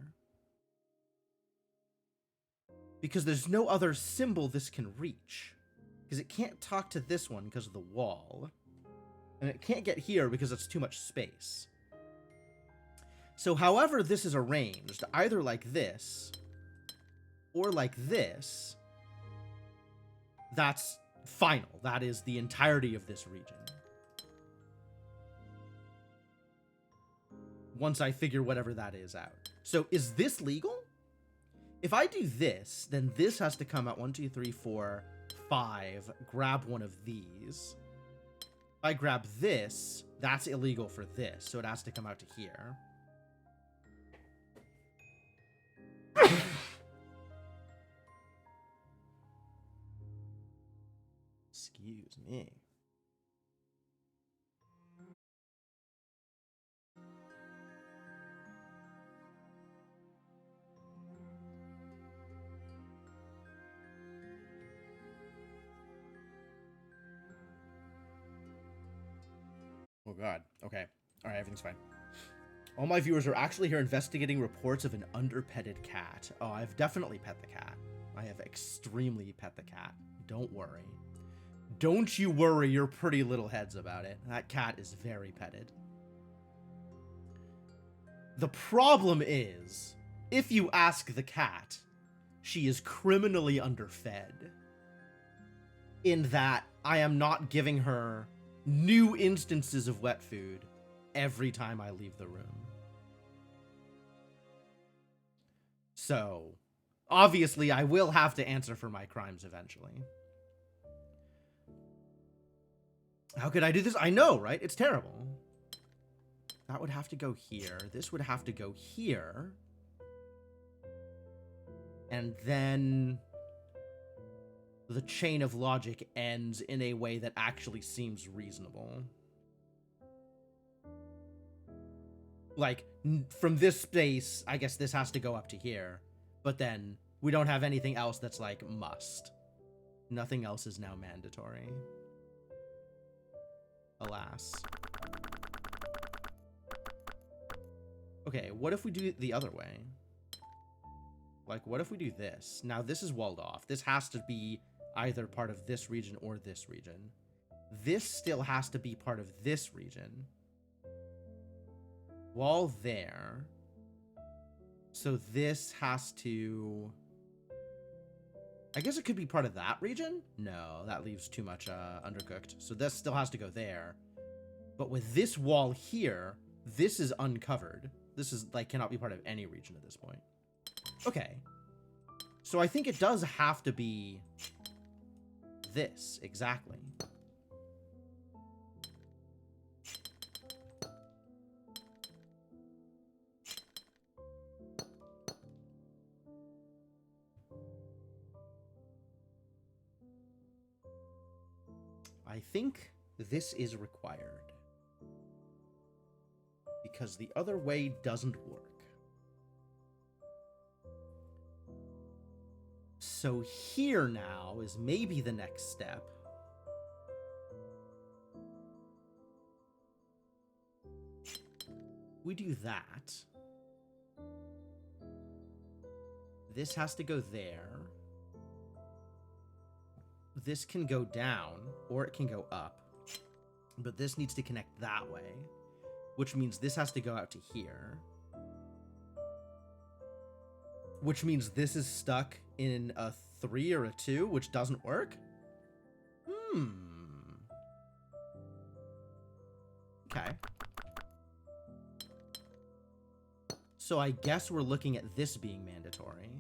Because there's no other symbol this can reach. Because it can't talk to this one because of the wall. And it can't get here because it's too much space. So however this is arranged, either like this, or like this, that's final. That is the entirety of this region. Once I figure whatever that is out. So is this legal? If I do this, then this has to come out 1, 2, 3, 4, 5, grab one of these. If I grab this, that's illegal for this, so it has to come out to here. Excuse me. Oh god. Okay. Alright, everything's fine. All my viewers are actually here investigating reports of an underpetted cat. Oh, I've definitely pet the cat. I have extremely pet the cat. Don't worry. Don't you worry your pretty little heads about it. That cat is very petted. The problem is, if you ask the cat, she is criminally underfed. In that I am not giving her new instances of wet food every time I leave the room. So, obviously, I will have to answer for my crimes eventually. How could I do this? I know, right? It's terrible. That would have to go here. This would have to go here. And then the chain of logic ends in a way that actually seems reasonable. Like, from this space, I guess this has to go up to here. But then, we don't have anything else that's like, must. Nothing else is now mandatory. Alas. Okay, what if we do it the other way? Like, what if we do this? Now, this is walled off. This has to be either part of this region or this region. This still has to be part of this region. Wall there. So this has to... I guess it could be part of that region? No, that leaves too much undercooked. So this still has to go there. But with this wall here, this is uncovered. This is, like, cannot be part of any region at this point. Okay. So I think it does have to be this, exactly. I think this is required. Because the other way doesn't work. So here now is maybe the next step. We do that. This has to go there. This can go down, or it can go up. But this needs to connect that way. Which means this has to go out to here. which means this is stuck in a 3 or a 2, which doesn't work? Okay. So I guess we're looking at this being mandatory.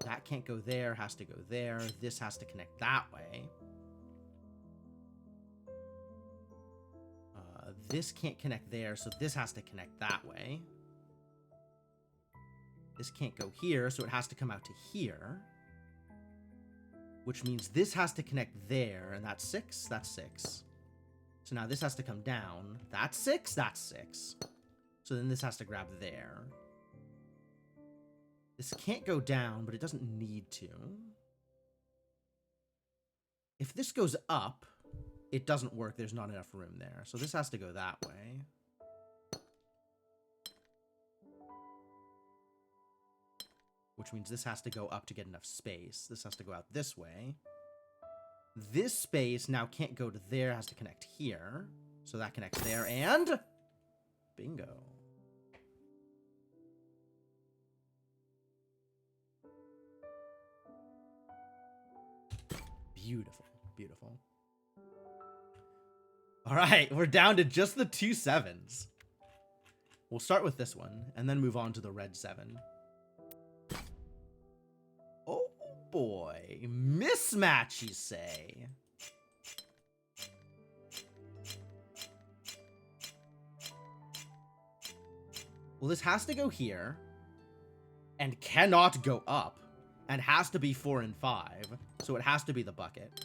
That can't go there, has to go there. This has to connect that way. This can't connect there, so this has to connect that way. This can't go here, so it has to come out to here. Which means this has to connect there, and that's 6. That's 6. So now this has to come down. That's 6. That's 6. So then this has to grab there. This can't go down, but it doesn't need to. If this goes up, it doesn't work. There's not enough room there. So this has to go that way. Which means this has to go up to get enough space. This has to go out this way. This space now can't go to there. It has to connect here. So that connects there, and bingo. Beautiful. Beautiful. All right, we're down to just the 2 7s. We'll start with this one, and then move on to the red 7. Oh boy, mismatch, you say? Well, this has to go here, and cannot go up, and has to be 4 and 5, so it has to be the bucket.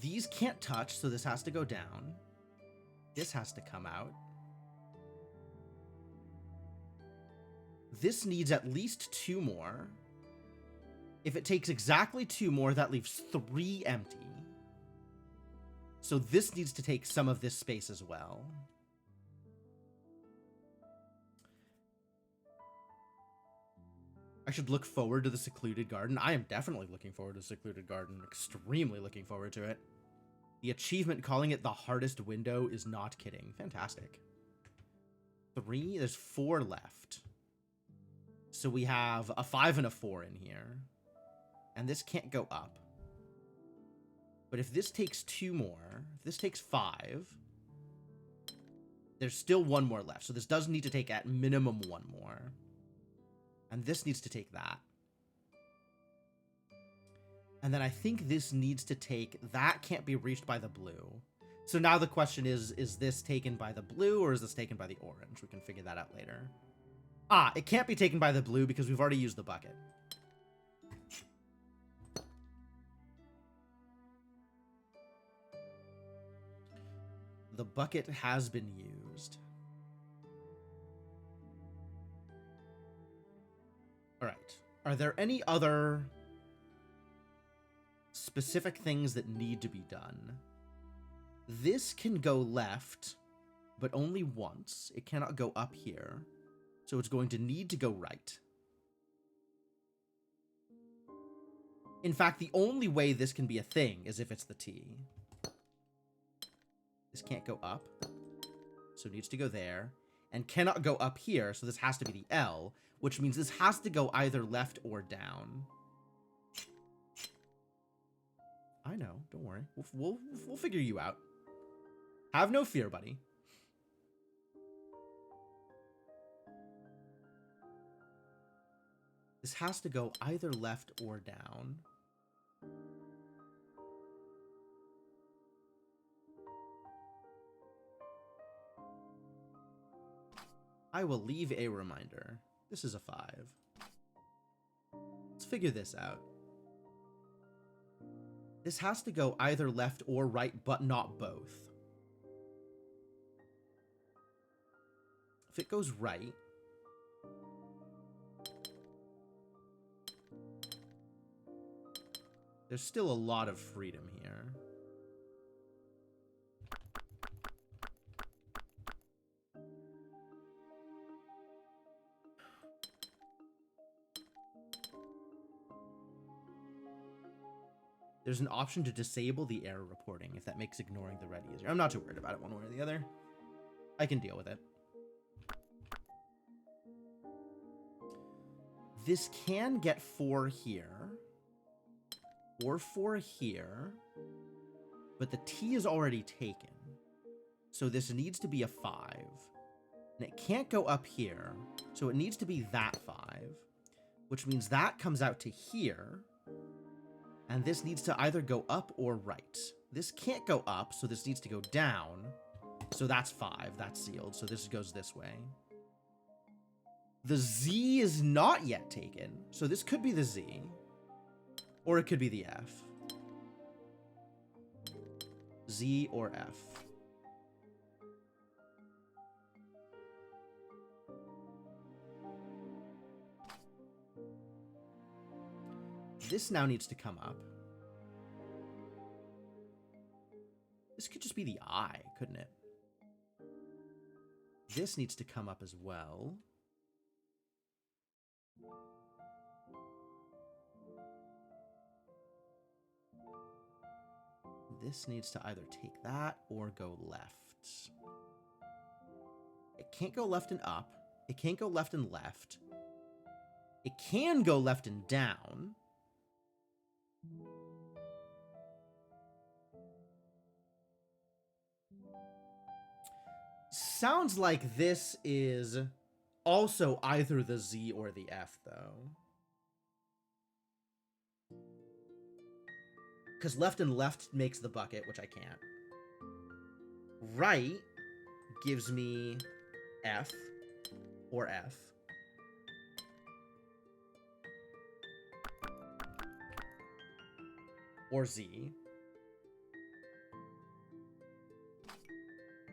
These can't touch, so this has to go down. This has to come out. This needs at least 2 more. If it takes exactly 2 more, that leaves 3 empty. So this needs to take some of this space as well. I should look forward to the secluded garden. I am definitely looking forward to the secluded garden. Extremely looking forward to it. The achievement calling it the hardest window is not kidding. Fantastic. 3? There's 4 left. So we have a 5 and a 4 in here. And this can't go up. But if this takes 2 more, if this takes 5, there's still 1 more left. So this does need to take at minimum 1 more. And this needs to take that. And then I think this needs to take... That can't be reached by the blue. So now the question is this taken by the blue or is this taken by the orange? We can figure that out later. Ah, it can't be taken by the blue because we've already used the bucket. The bucket has been used. All right. Are there any other specific things that need to be done? This can go left, but only once. It cannot go up here. So it's going to need to go right. In fact, the only way this can be a thing is if it's the T. This can't go up, so it needs to go there. And cannot go up here, so this has to be the L, which means this has to go either left or down. I know, don't worry. We'll figure you out. Have no fear, buddy. This has to go either left or down. I will leave a reminder. This is a 5. Let's figure this out. This has to go either left or right, but not both. If it goes right, there's still a lot of freedom here. There's an option to disable the error reporting if that makes ignoring the red easier. I'm not too worried about it one way or the other. I can deal with it. This can get 4 here. Or 4 here. But the T is already taken. So this needs to be a 5. And it can't go up here. So it needs to be that 5. Which means that comes out to here. And this needs to either go up or right. This can't go up, so this needs to go down. So that's 5. That's sealed. So this goes this way. The Z is not yet taken. So this could be the Z. Or it could be the F. Z or F. This now needs to come up. This could just be the I, couldn't it? This needs to come up as well. This needs to either take that or go left. It can't go left and up. It can't go left and left. It can go left and down. Sounds like this is also either the Z or the F, though. Because left and left makes the bucket, which I can't. Right gives me F or F. Or Z.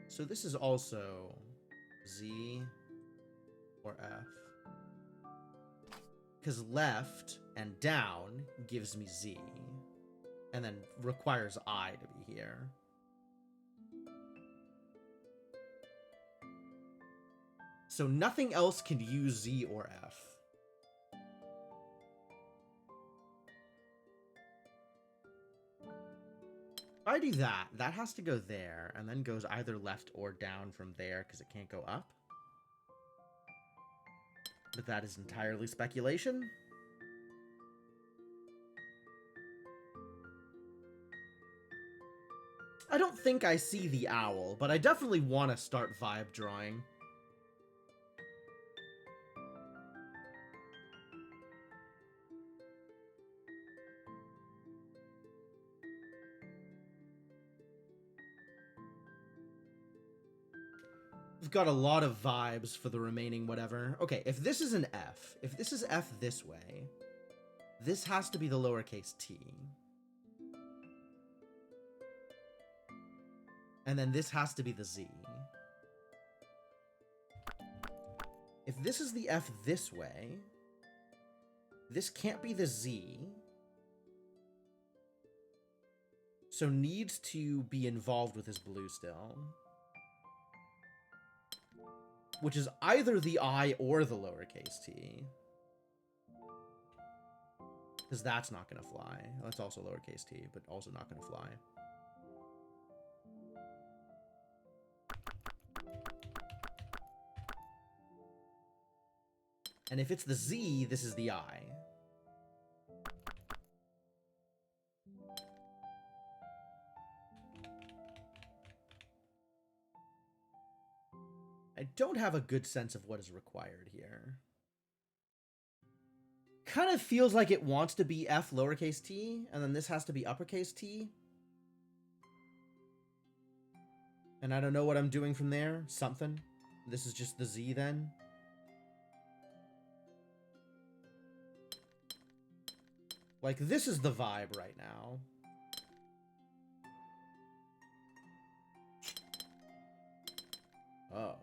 So this is also Z or F. Because left and down gives me Z. And then requires I to be here. So nothing else can use Z or F. If I do that, that has to go there, and then goes either left or down from there, because it can't go up. But that is entirely speculation. I don't think I see the owl, but I definitely want to start vibe drawing. We've got a lot of vibes for the remaining whatever. Okay, if this is an F, if this is F this way, this has to be the lowercase t. And then this has to be the Z. If this is the F this way, this can't be the Z. So needs to be involved with his blue still. Which is either the I or the lowercase t. Because that's not going to fly. That's also lowercase t, but also not going to fly. And if it's the Z, this is the I. I don't have a good sense of what is required here. Kind of feels like it wants to be F lowercase t, and then this has to be uppercase T. And I don't know what I'm doing from there. Something. This is just the Z then. Like, this is the vibe right now. Oh.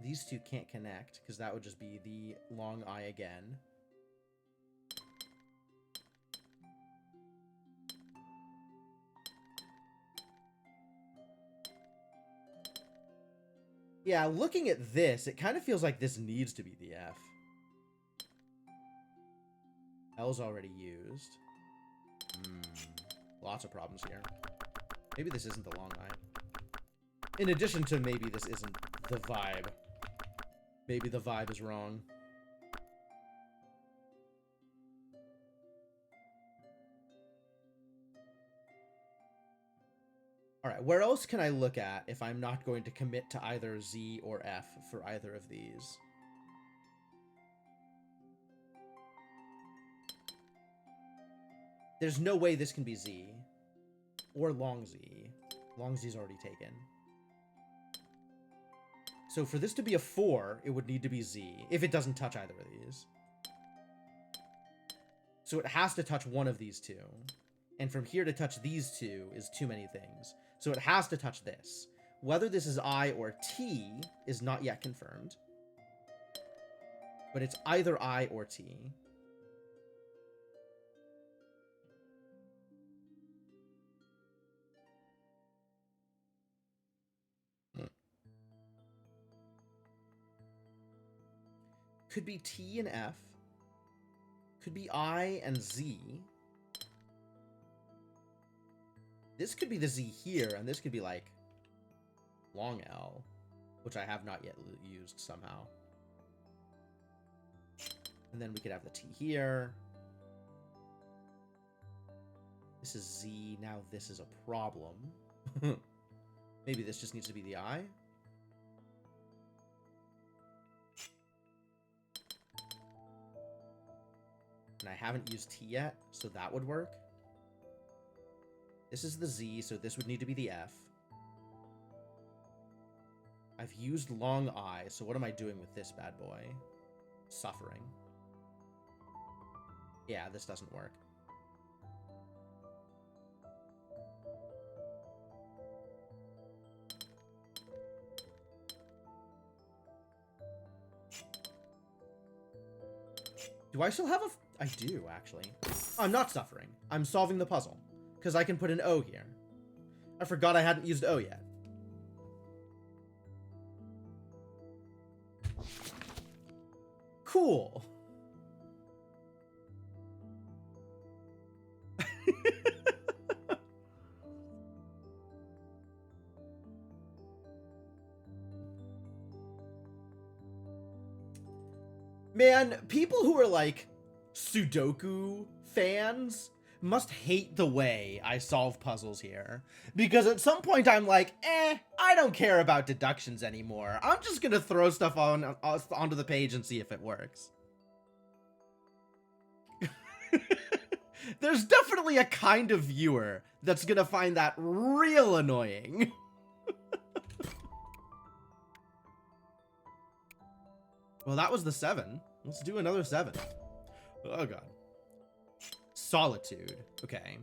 These two can't connect, because that would just be the long I again. Yeah, looking at this, it kind of feels like this needs to be the F. L's already used. Lots of problems here. Maybe this isn't the long I. In addition to maybe this isn't the vibe. Maybe the vibe is wrong. Alright, where else can I look at if I'm not going to commit to either Z or F for either of these? There's no way this can be Z. Or long Z. Long Z's already taken. So for this to be a 4, it would need to be Z, if it doesn't touch either of these. So it has to touch one of these two. And from here to touch these two is too many things. So it has to touch this. Whether this is I or T is not yet confirmed. But it's either I or T. Could be T and F. Could be I and Z. This could be the Z here, and this could be like long L, which I have not yet used somehow. And then we could have the T here. This is Z. Now this is a problem. Maybe this just needs to be the I. And I haven't used T yet, so that would work. This is the Z, so this would need to be the F. I've used long I, so what am I doing with this bad boy? Suffering. Yeah, this doesn't work. Do I still have a... I do, actually. I'm not suffering. I'm solving the puzzle. Because I can put an O here. I forgot I hadn't used O yet. Cool. Man, people who are like Sudoku fans must hate the way I solve puzzles here. Because at some point I'm like, I don't care about deductions anymore. I'm just gonna throw stuff onto the page and see if it works. There's definitely a kind of viewer that's gonna find that real annoying. Well, that was the 7. Let's do another 7. Oh, God. Solitude. Okay.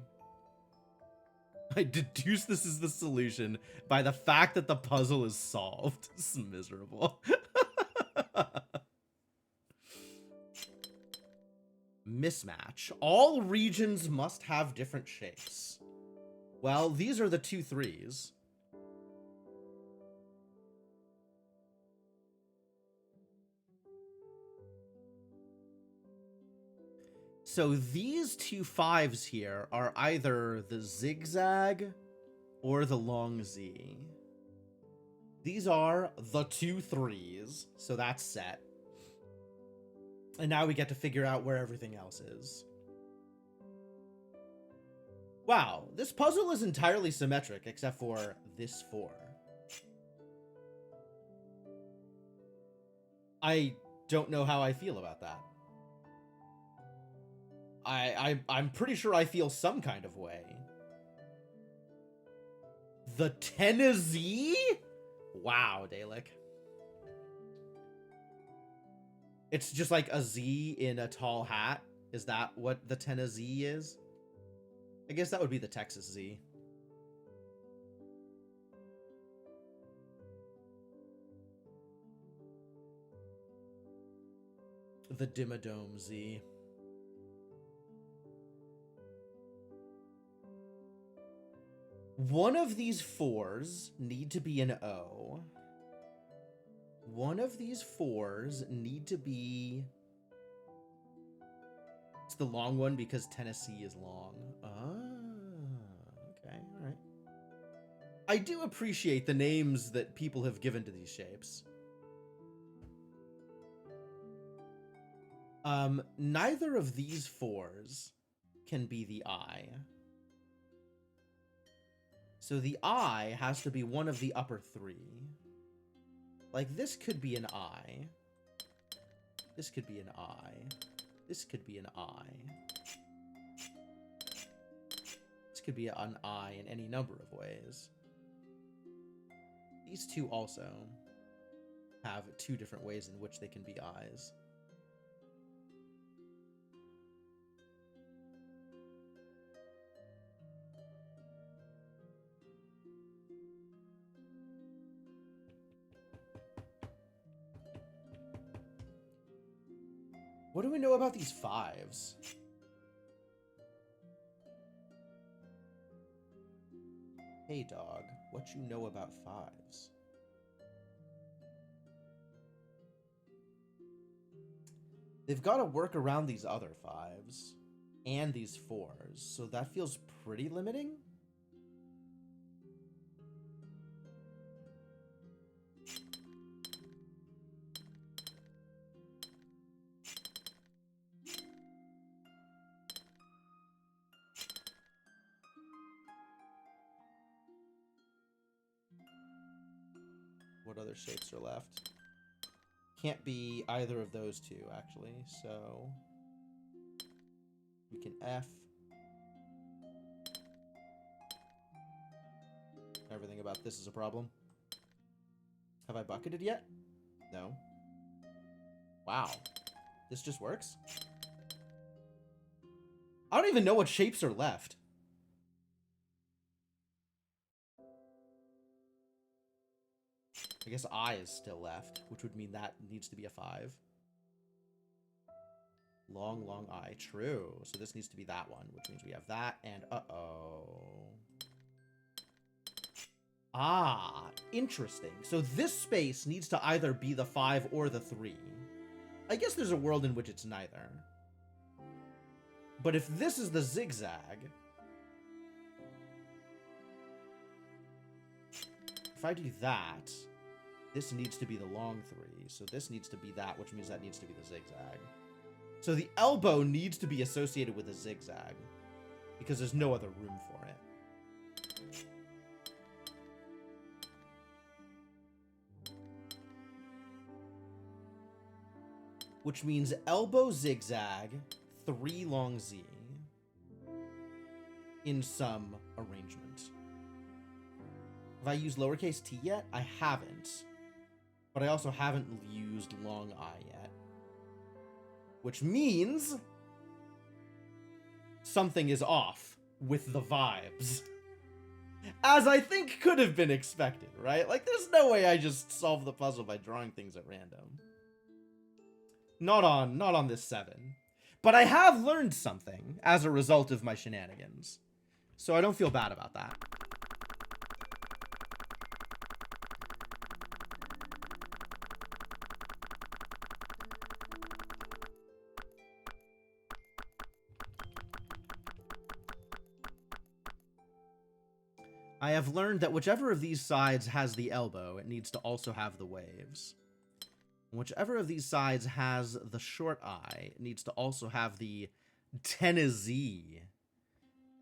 I deduce this is the solution by the fact that the puzzle is solved. This is miserable. Mismatch. All regions must have different shapes. Well, these are the 2 3s. So these 2 5s here are either the zigzag or the long Z. These are the 2 3s, so that's set. And now we get to figure out where everything else is. Wow, this puzzle is entirely symmetric except for this 4. I don't know how I feel about that. I'm pretty sure I feel some kind of way. The Tennessee? Wow, Dalek. It's just like a Z in a tall hat. Is that what the Tennessee is? I guess that would be the Texas Z. The Dimmadome Z. One of these 4s need to be an O. One of these 4s need to be... the long one because Tennessee is long. Okay, all right. I do appreciate the names that people have given to these shapes. Neither of these fours can be the eye. So the eye has to be one of the upper three. Like, this could be an eye. This could be an eye. This could be an eye. This could be an eye in any number of ways. These two also have two different ways in which they can be eyes. What do we know about these fives? Hey dog, what you know about fives? They've got to work around these other fives and these fours, so that feels pretty limiting. What other shapes are left? Can't be either of those two, actually, so we can F. Everything about this is a problem. Have I bucketed yet? No. Wow. This just works? I don't even know what shapes are left. I guess I is still left, which would mean that needs to be a 5. Long, long I. True. So this needs to be that one, which means we have that, and uh-oh. Ah, interesting. So this space needs to either be the 5 or the 3. I guess there's a world in which it's neither. But if this is the zigzag... If I do that... This needs to be the long 3, so this needs to be that, which means that needs to be the zigzag. So the elbow needs to be associated with a zigzag, because there's no other room for it. Which means elbow zigzag, 3 long Z, in some arrangement. Have I used lowercase t yet? I haven't. But I also haven't used long I yet. Which means something is off with the vibes. As I think could have been expected, right? Like, there's no way I just solve the puzzle by drawing things at random. Not on this 7. But I have learned something as a result of my shenanigans. So I don't feel bad about that. I have learned that whichever of these sides has the elbow, it needs to also have the waves. Whichever of these sides has the short I, it needs to also have the Tennessee,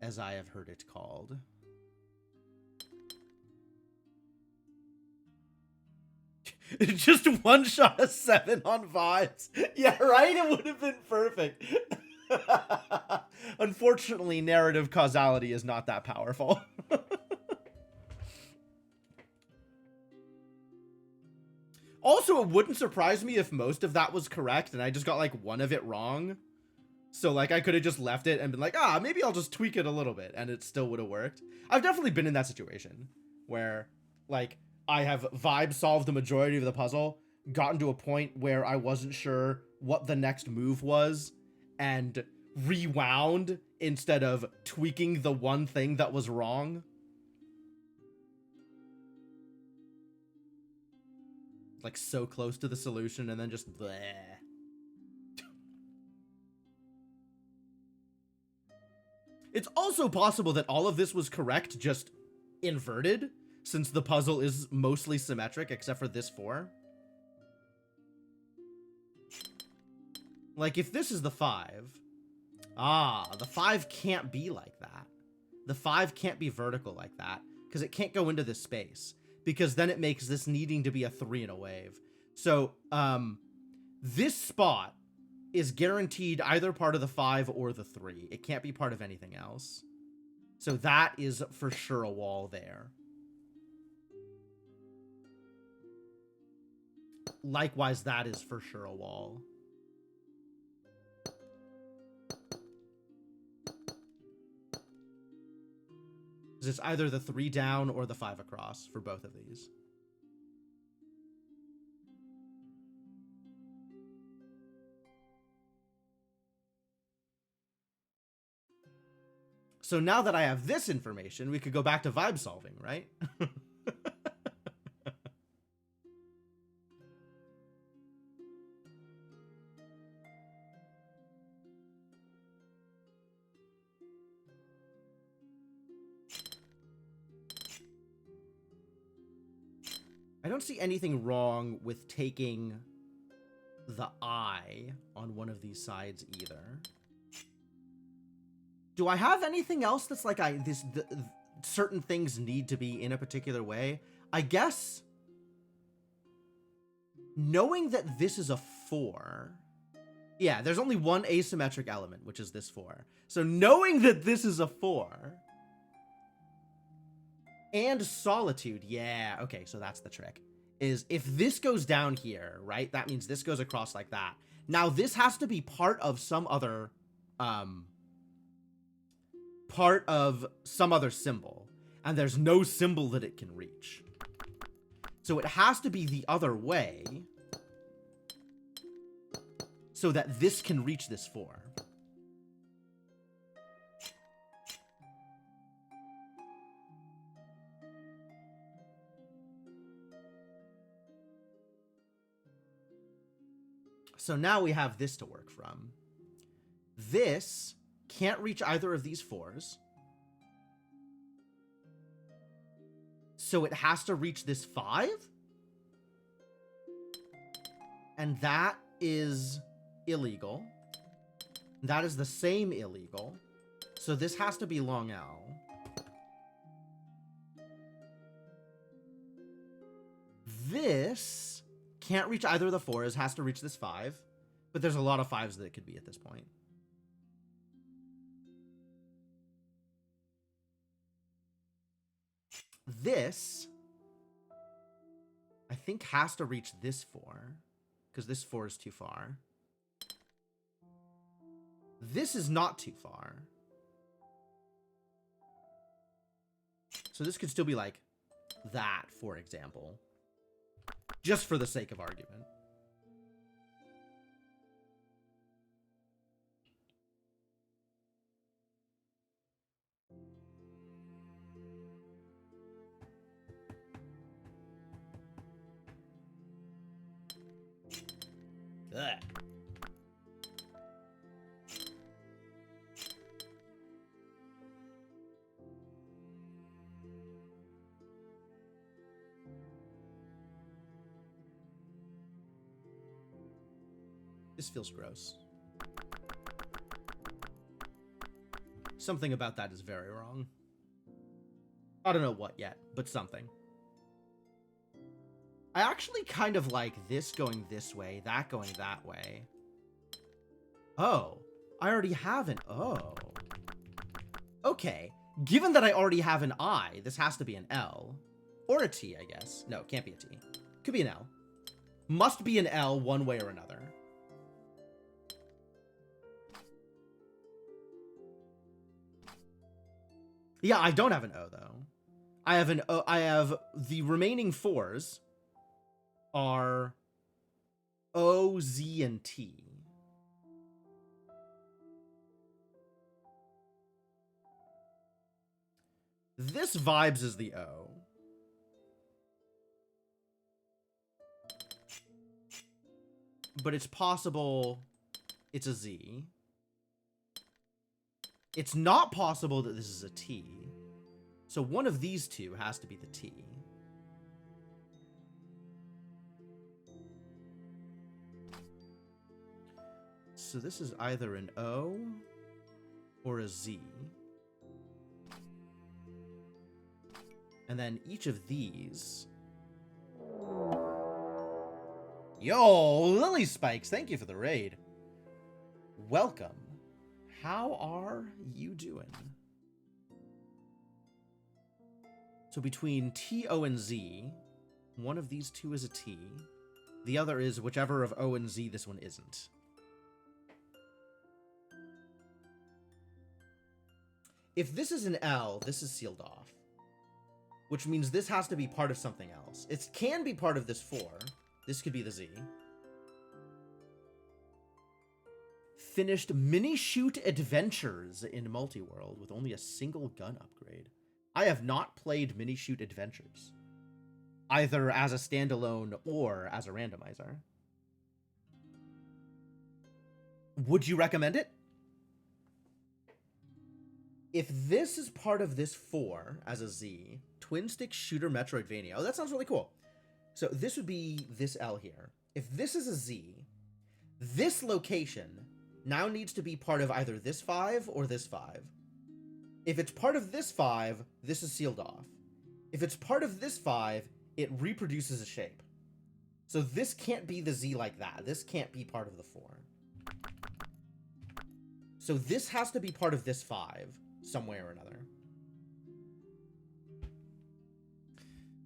as I have heard it called. Just one shot of 7 on vibes. Yeah, right? It would have been perfect. Unfortunately, narrative causality is not that powerful. Also, it wouldn't surprise me if most of that was correct and I just got like one of it wrong. So like I could have just left it and been like, maybe I'll just tweak it a little bit and it still would have worked. I've definitely been in that situation where like I have vibe solved the majority of the puzzle, gotten to a point where I wasn't sure what the next move was and rewound instead of tweaking the one thing that was wrong. Like so close to the solution and then just bleh. It's also possible that all of this was correct, just inverted, since the puzzle is mostly symmetric except for this 4. Like, if this is the 5... Ah, the 5 can't be like that. The 5 can't be vertical like that, because it can't go into this space. Because then it makes this needing to be a 3 in a wave. So, this spot is guaranteed either part of the 5 or the 3. It can't be part of anything else. So that is for sure a wall there. Likewise, that is for sure a wall. It's either the 3 down or the 5 across for both of these. So now that I have this information, we could go back to vibe solving, right? I don't see anything wrong with taking the eye on one of these sides either. Do I have anything else that's like certain things need to be in a particular way? I guess knowing that this is a 4. Yeah, there's only one asymmetric element, which is this 4. So knowing that this is a 4 and solitude. Yeah, okay, so that's the trick. Is if this goes down here, right? That means this goes across like that. Now this has to be part of some other symbol, and there's no symbol that it can reach. So it has to be the other way so that this can reach this 4. So now we have this to work from. This can't reach either of these 4s. So it has to reach this 5. And that is illegal. That is the same illegal. So this has to be long L. This can't reach either of the 4s, has to reach this 5. But there's a lot of 5s that it could be at this point. This, I think, has to reach this 4, because this 4 is too far. This is not too far. So this could still be like that, for example. Just for the sake of argument. Ugh. This feels gross. Something about that is very wrong. I don't know what yet, but something. I actually kind of like this going this way, that going that way. Oh, I already have an O. Okay, given that I already have an I, this has to be an L. Or a T, I guess. No, it can't be a T. Could be an L. Must be an L one way or another. Yeah, I don't have an O, though. I have an O. I have the remaining 4s are O, Z, and T. This vibes is the O. But it's possible it's a Z. It's not possible that this is a T. So one of these two has to be the T. So this is either an O or a Z. And then each of these... Yo, Lily Spikes, thank you for the raid. Welcome. How are you doing? So between T, O, and Z, one of these two is a T. The other is whichever of O and Z this one isn't. If this is an L, this is sealed off. Which means this has to be part of something else. It can be part of this 4. This could be the Z. Finished mini-shoot adventures in Multiworld with only a single gun upgrade. I have not played mini-shoot adventures. Either as a standalone or as a randomizer. Would you recommend it? If this is part of this 4 as a Z, twin stick shooter Metroidvania. Oh, that sounds really cool. So this would be this L here. If this is a Z, this location now needs to be part of either this 5 or this 5. If it's part of this 5, this is sealed off. If it's part of this 5, it reproduces a shape. So this can't be the Z like that. This can't be part of the 4. So this has to be part of this 5, some way or another.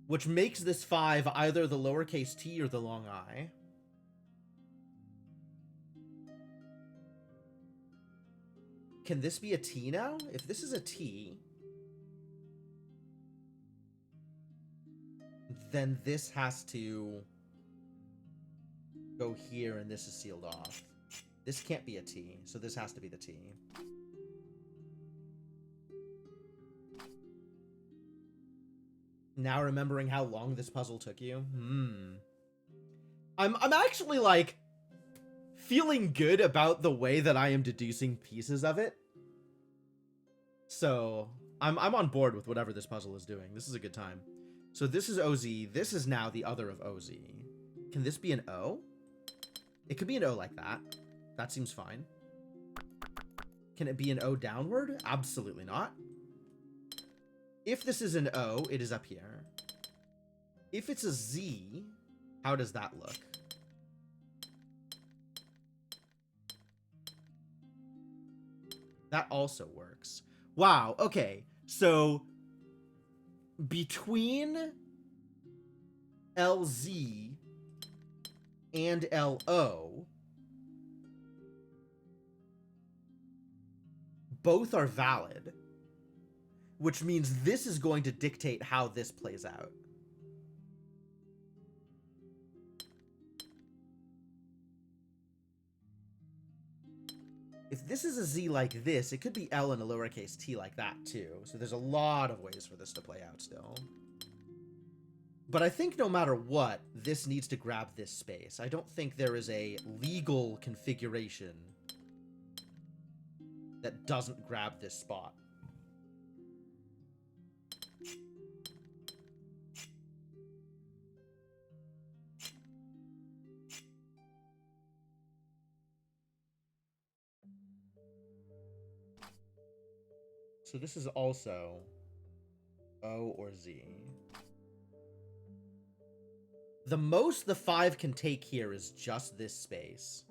Which makes this 5 either the lowercase t or the long I. Can this be a T now? If this is a T, then this has to go here and this is sealed off. This can't be a T, so this has to be the T. Now remembering how long this puzzle took you? I'm actually, like, feeling good about the way that I am deducing pieces of it. So, I'm on board with whatever this puzzle is doing. This is a good time. So this is OZ. This is now the other of OZ. Can this be an O? It could be an O like that. That seems fine. Can it be an O downward? Absolutely not. If this is an O, it is up here. If it's a Z, how does that look? That also works. Wow, okay. So, between LZ and LO, both are valid. Which means this is going to dictate how this plays out. If this is a Z like this, it could be L and a lowercase t like that too. So there's a lot of ways for this to play out still. But I think no matter what, this needs to grab this space. I don't think there is a legal configuration that doesn't grab this spot. So this is also O or Z. The most the 5 can take here is just this space.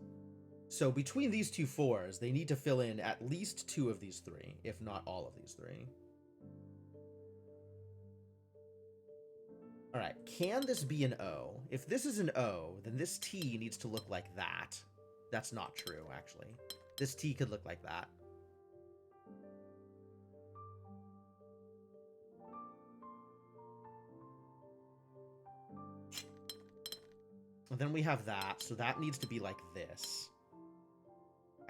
So between these two 4s, they need to fill in at least 2 of these 3, if not all of these 3. Alright, can this be an O? If this is an O, then this T needs to look like that. That's not true, actually. This T could look like that. And then we have that, so that needs to be like this.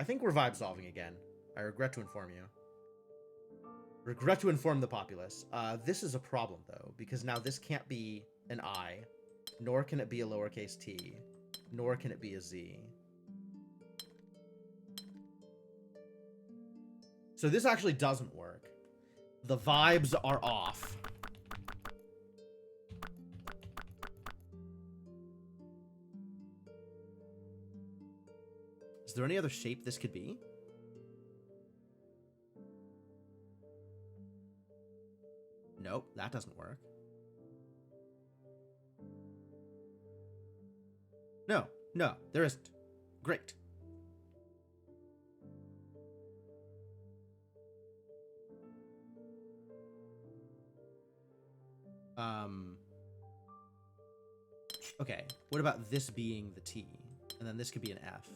I think we're vibe solving again. I regret to inform you. Regret to inform the populace. This is a problem, though, because now this can't be an I, nor can it be a lowercase t, nor can it be a Z. So this actually doesn't work. The vibes are off. Is there any other shape this could be? Nope, that doesn't work. No, no, there isn't. Great. Okay, what about this being the T? And then this could be an F.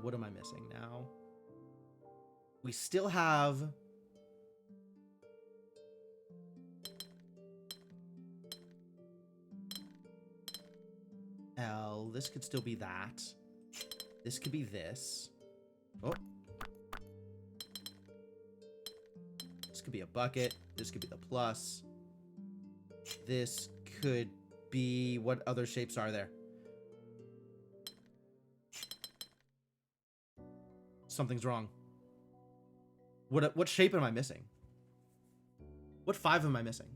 What am I missing now? We still have... L. This could still be that. This could be this. Oh. This could be a bucket. This could be the plus. This could be... What other shapes are there? Something's wrong. What shape am I missing? What 5 am I missing?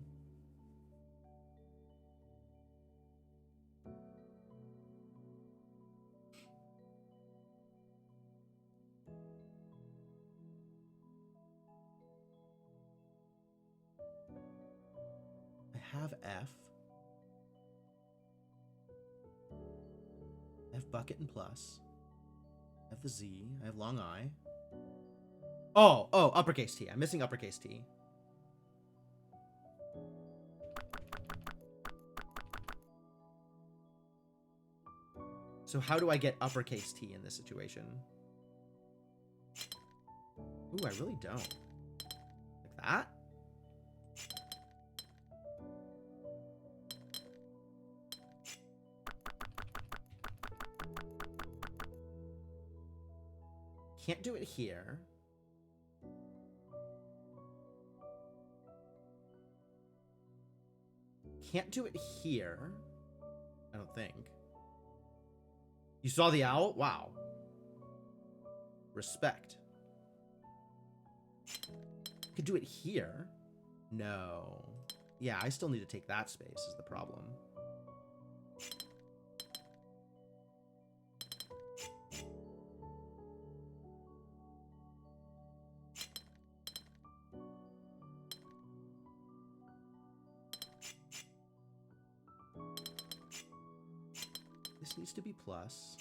I have F. F bucket and plus. I have the Z. I have long I. Oh, uppercase T. I'm missing uppercase T. So how do I get uppercase T in this situation? Ooh, I really don't. Like that? Can't do it here. Can't do it here. I don't think. You saw the owl? Wow. Respect. Could do it here. No. Yeah, I still need to take that space is the problem. This needs to be plus.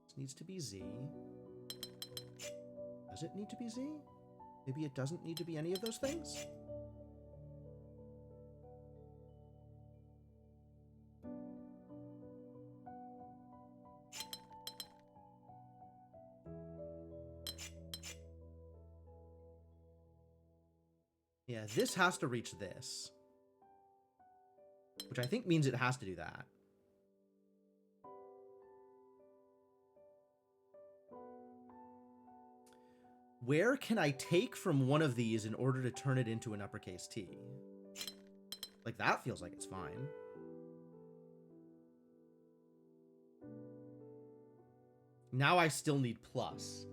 This needs to be Z. Does it need to be Z? Maybe it doesn't need to be any of those things? Yeah, this has to reach this. Which I think means it has to do that. Where can I take from one of these in order to turn it into an uppercase T? Like, that feels like it's fine. Now I still need plus.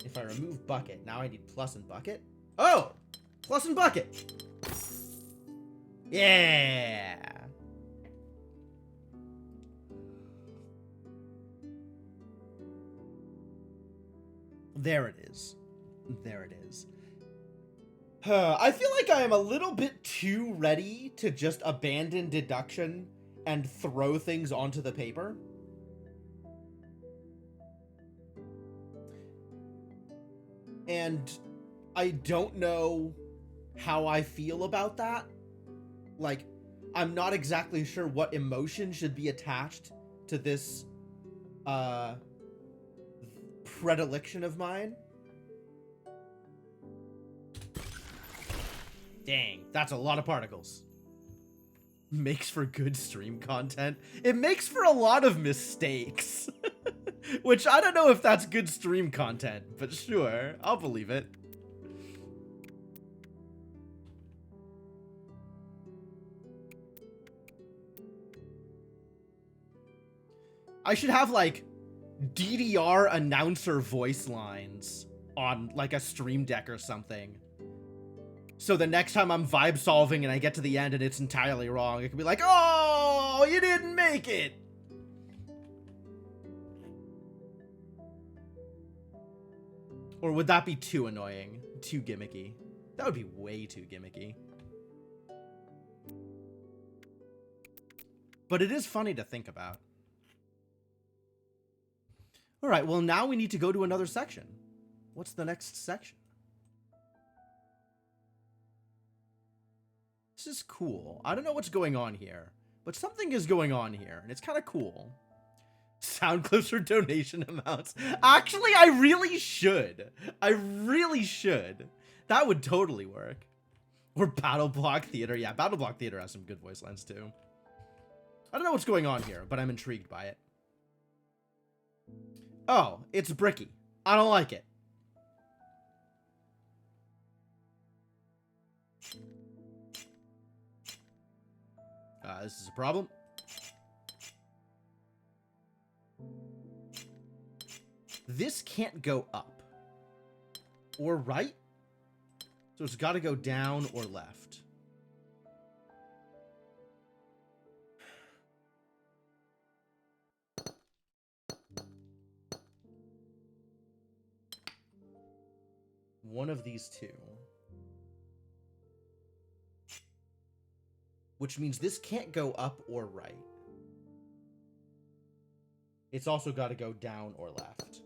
If I remove bucket, now I need plus and bucket. Oh! Plus and bucket! Yeah! There it is. There it is. I feel like I am a little bit too ready to just abandon deduction and throw things onto the paper. And I don't know how I feel about that. Like, I'm not exactly sure what emotion should be attached to this, predilection of mine. Dang, that's a lot of particles. Makes for good stream content. It makes for a lot of mistakes. Which I don't know if that's good stream content, but sure, I'll believe it. I should have like DDR announcer voice lines on like a stream deck or something. So the next time I'm vibe solving and I get to the end and it's entirely wrong, it can be like, oh, you didn't make it. Or would that be too annoying? Too gimmicky? That would be way too gimmicky. But it is funny to think about. All right, well, now we need to go to another section. What's the next section? This is cool. I don't know what's going on here, but something is going on here, and it's kind of cool. Sound clips for donation amounts. Actually, I really should. I really should. That would totally work. Or Battle Block Theater. Yeah, Battle Block Theater has some good voice lines, too. I don't know what's going on here, but I'm intrigued by it. Oh, it's bricky. I don't like it. This is a problem. This can't go up. Or right? So it's got to go down or left. One of these two. Which means this can't go up or right. It's also got to go down or left.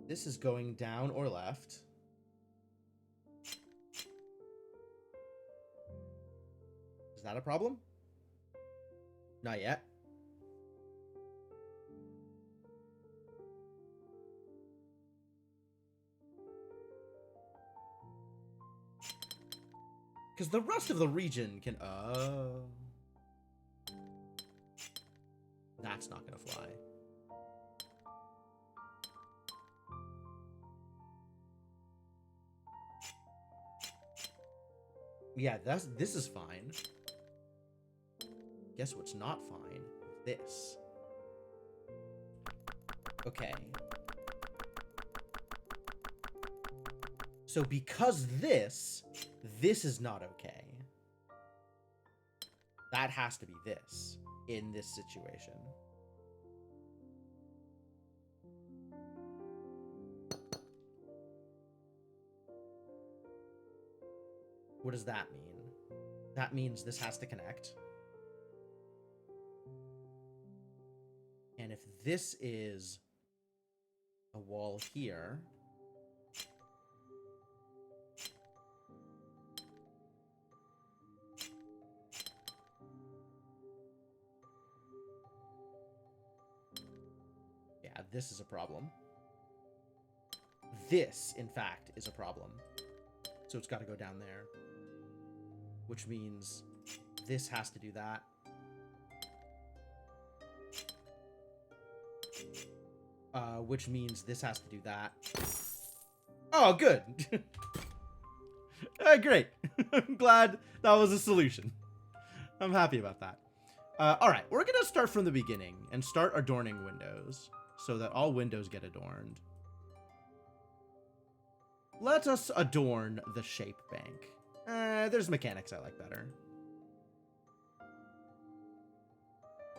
This is going down or left. Is that a problem? Not yet. Because the rest of the region can... That's not going to fly. Yeah, this is fine. Guess what's not fine? This. Okay. So because this is not okay. That has to be this in this situation. What does that mean? That means this has to connect. And if this is a wall here, yeah, this is a problem. This, in fact, is a problem. So it's got to go down there. Which means this has to do that. Which means this has to do that. Oh, good. Great. I'm glad that was a solution. I'm happy about that. All right, we're going to start from the beginning and start adorning windows so that all windows get adorned. Let us adorn the shape bank. There's mechanics I like better.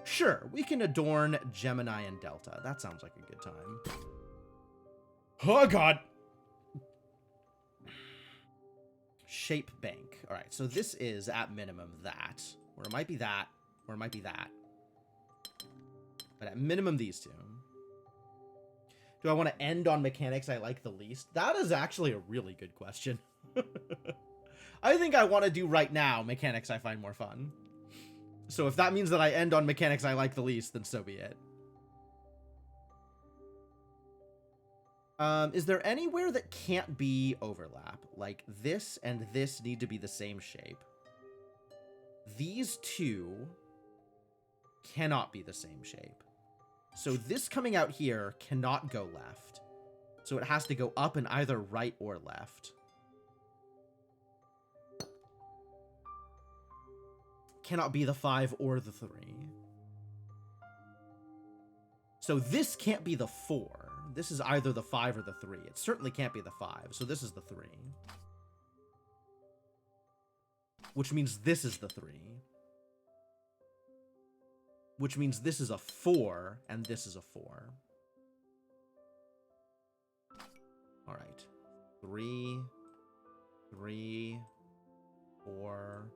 Sure, we can adorn Gemini and Delta. That sounds like a good time. Oh, God. Shape bank. All right, so this is, at minimum, that. Or it might be that. Or it might be that. But at minimum, these two. Do I want to end on mechanics I like the least? That is actually a really good question. I think I want to do right now mechanics I find more fun. So if that means that I end on mechanics I like the least, then so be it. Is there anywhere that can't be overlap? Like this and this need to be the same shape. These two cannot be the same shape. So this coming out here cannot go left. So it has to go up in either right or left. Cannot be the 5 or the 3. So this can't be the 4. This is either the 5 or the 3. It certainly can't be the 5, so this is the 3. Which means this is the 3. Which means this is a 4, and this is a 4. Alright. 3, 3, 4,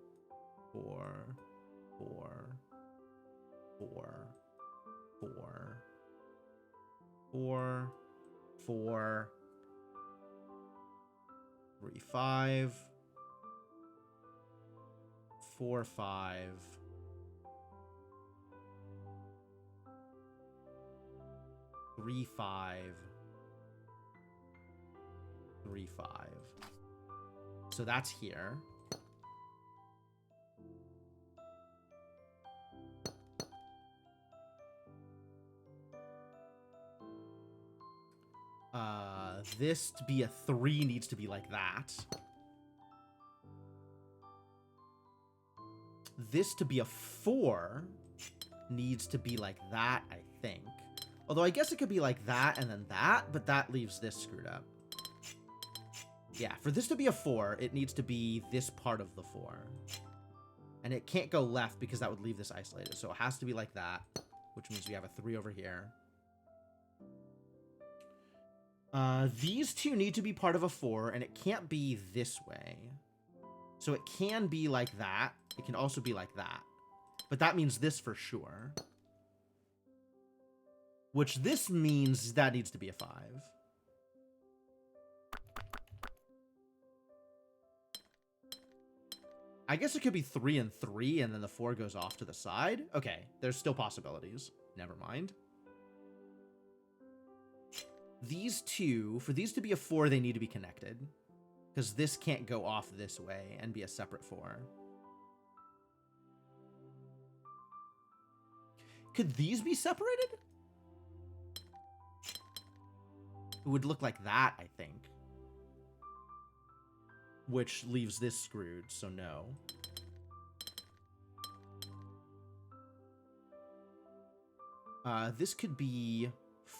4, 4, 4, 4, 4, 4, 3, 5, 4, 5, 3, 5, 3, 5. So that's here. This to be a 3 needs to be like that. This to be a 4 needs to be like that, I think. Although I guess it could be like that and then that, but that leaves this screwed up. Yeah, for this to be a 4, it needs to be this part of the 4. And it can't go left because that would leave this isolated. So it has to be like that, which means we have a 3 over here. These two need to be part of a 4, and it can't be this way. So it can be like that. It can also be like that. But that means this for sure. Which this means that needs to be a 5. I guess it could be 3 and 3, and then the 4 goes off to the side. Okay, there's still possibilities. Never mind. These two, for these to be a 4, they need to be connected. Because this can't go off this way and be a separate 4. Could these be separated? It would look like that, I think. Which leaves this screwed, so no. This could be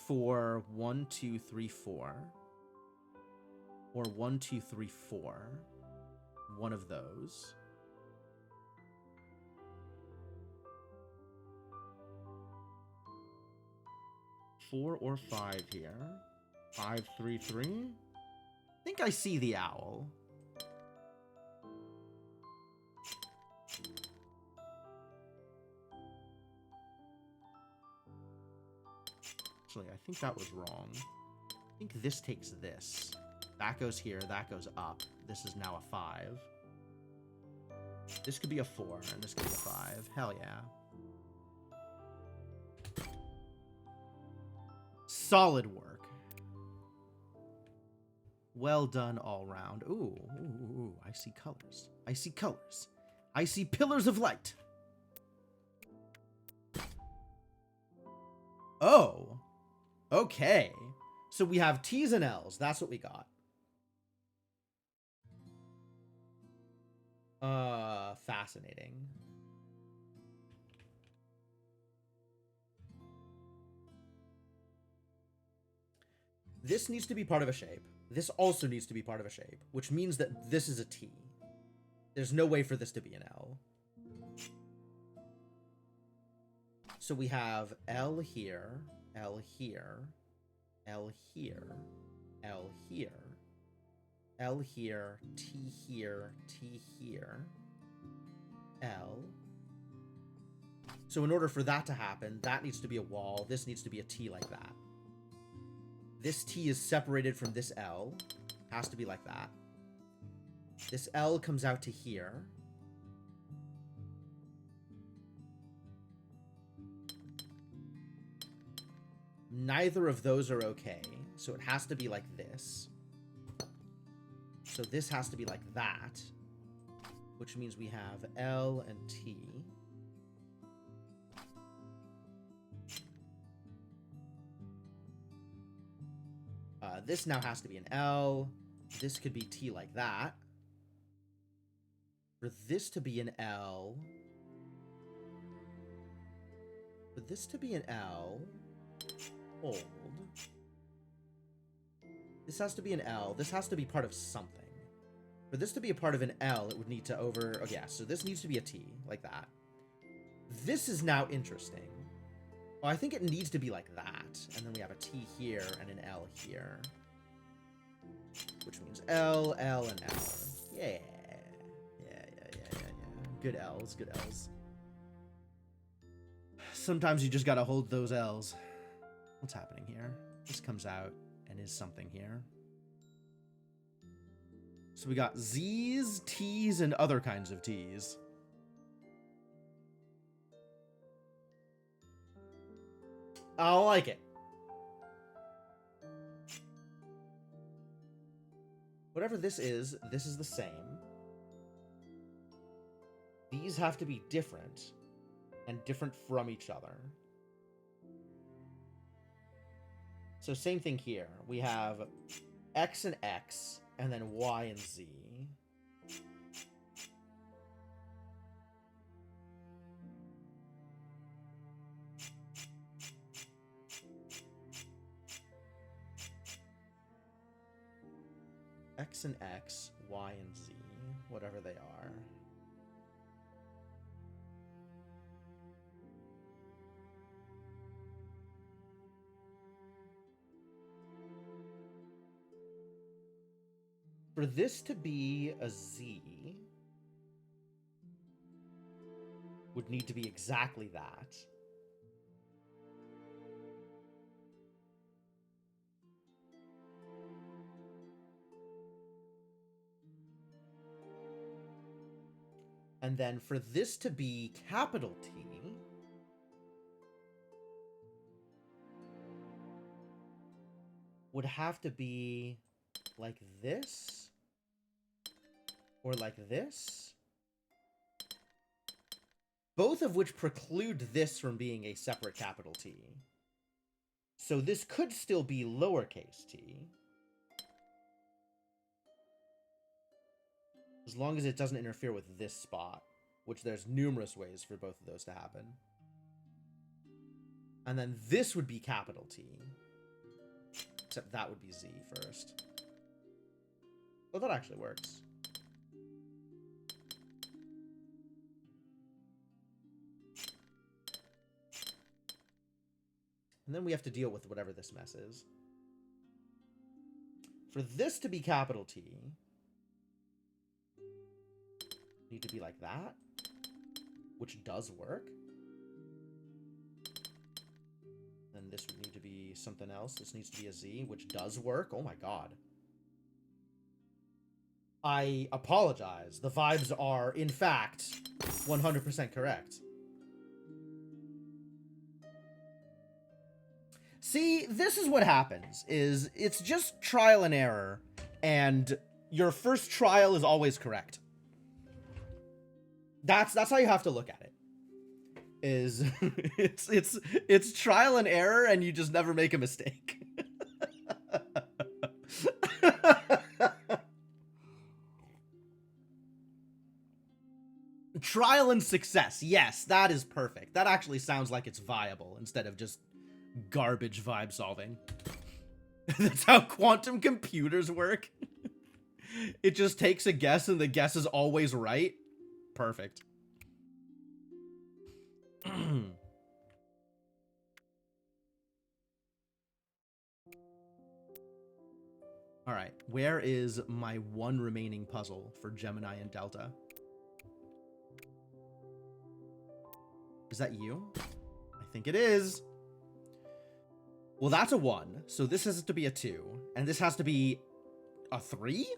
4, 1, 2, 3, 4. Or 1, 2, 3, 4. One of those. Four or 5 here. 5, 3, 3. I think I see the owl. Actually, I think that was wrong. I think this takes this. That goes here, that goes up. This is now a 5. This could be a 4, and this could be a 5. Hell yeah. Solid work. Well done all round. Ooh, ooh, ooh, I see colors. I see colors. I see pillars of light. Oh. Okay. So we have T's and L's. That's what we got. Fascinating. This needs to be part of a shape. This also needs to be part of a shape, which means that this is a T. There's no way for this to be an L. So we have L here, L here, L here, L here, L here, T here, T here, L. So in order for that to happen, that needs to be a wall. This needs to be a T like that. This T is separated from this L. Has to be like that. This L comes out to here. Neither of those are okay, so it has to be like this. So this has to be like that. which means we have L and T. This now has to be an L. This could be T like that. For this to be an L. For this to be an L. Hold. This has to be an L. This has to be part of something. For this to be a part of an L, it would need to over... Oh, yeah, so this needs to be a T, like that. This is now interesting. Oh, I think it needs to be like that. And then we have a T here and an L here. Which means L, L, and L. Yeah. Yeah. Good L's, good L's. Sometimes you just gotta hold those L's. What's happening here? This comes out and is something here. So we got Z's, T's, and other kinds of T's. I like it. Whatever this is the same. These have to be different, and different from each other. So same thing here. We have X and X, and then Y and Z. X and X, Y and Z, whatever they are. For this to be a Z, would need to be exactly that. And then for this to be capital T, would have to be like this, or like this, both of which preclude this from being a separate capital T. So this could still be lowercase t, as long as it doesn't interfere with this spot, which there's numerous ways for both of those to happen. And then this would be capital T, except that would be Z first. Oh, that actually works. And then we have to deal with whatever this mess is. For this to be capital T, need to be like that, which does work. Then this would need to be something else. This needs to be a Z, which does work. Oh my god. I apologize. The vibes are, in fact, 100% correct. See, this is what happens, is it's just trial and error, and your first trial is always correct. That's how you have to look at it. Is it's trial and error, and you just never make a mistake. Trial and success. Yes, that is perfect. That actually sounds like it's viable instead of just garbage vibe solving. That's how quantum computers work. It just takes a guess and the guess is always right. Perfect. All right, where is my one remaining puzzle for Gemini and Delta? Is that you? I think it is. Well, that's a 1, so this has to be a 2, and this has to be a 3?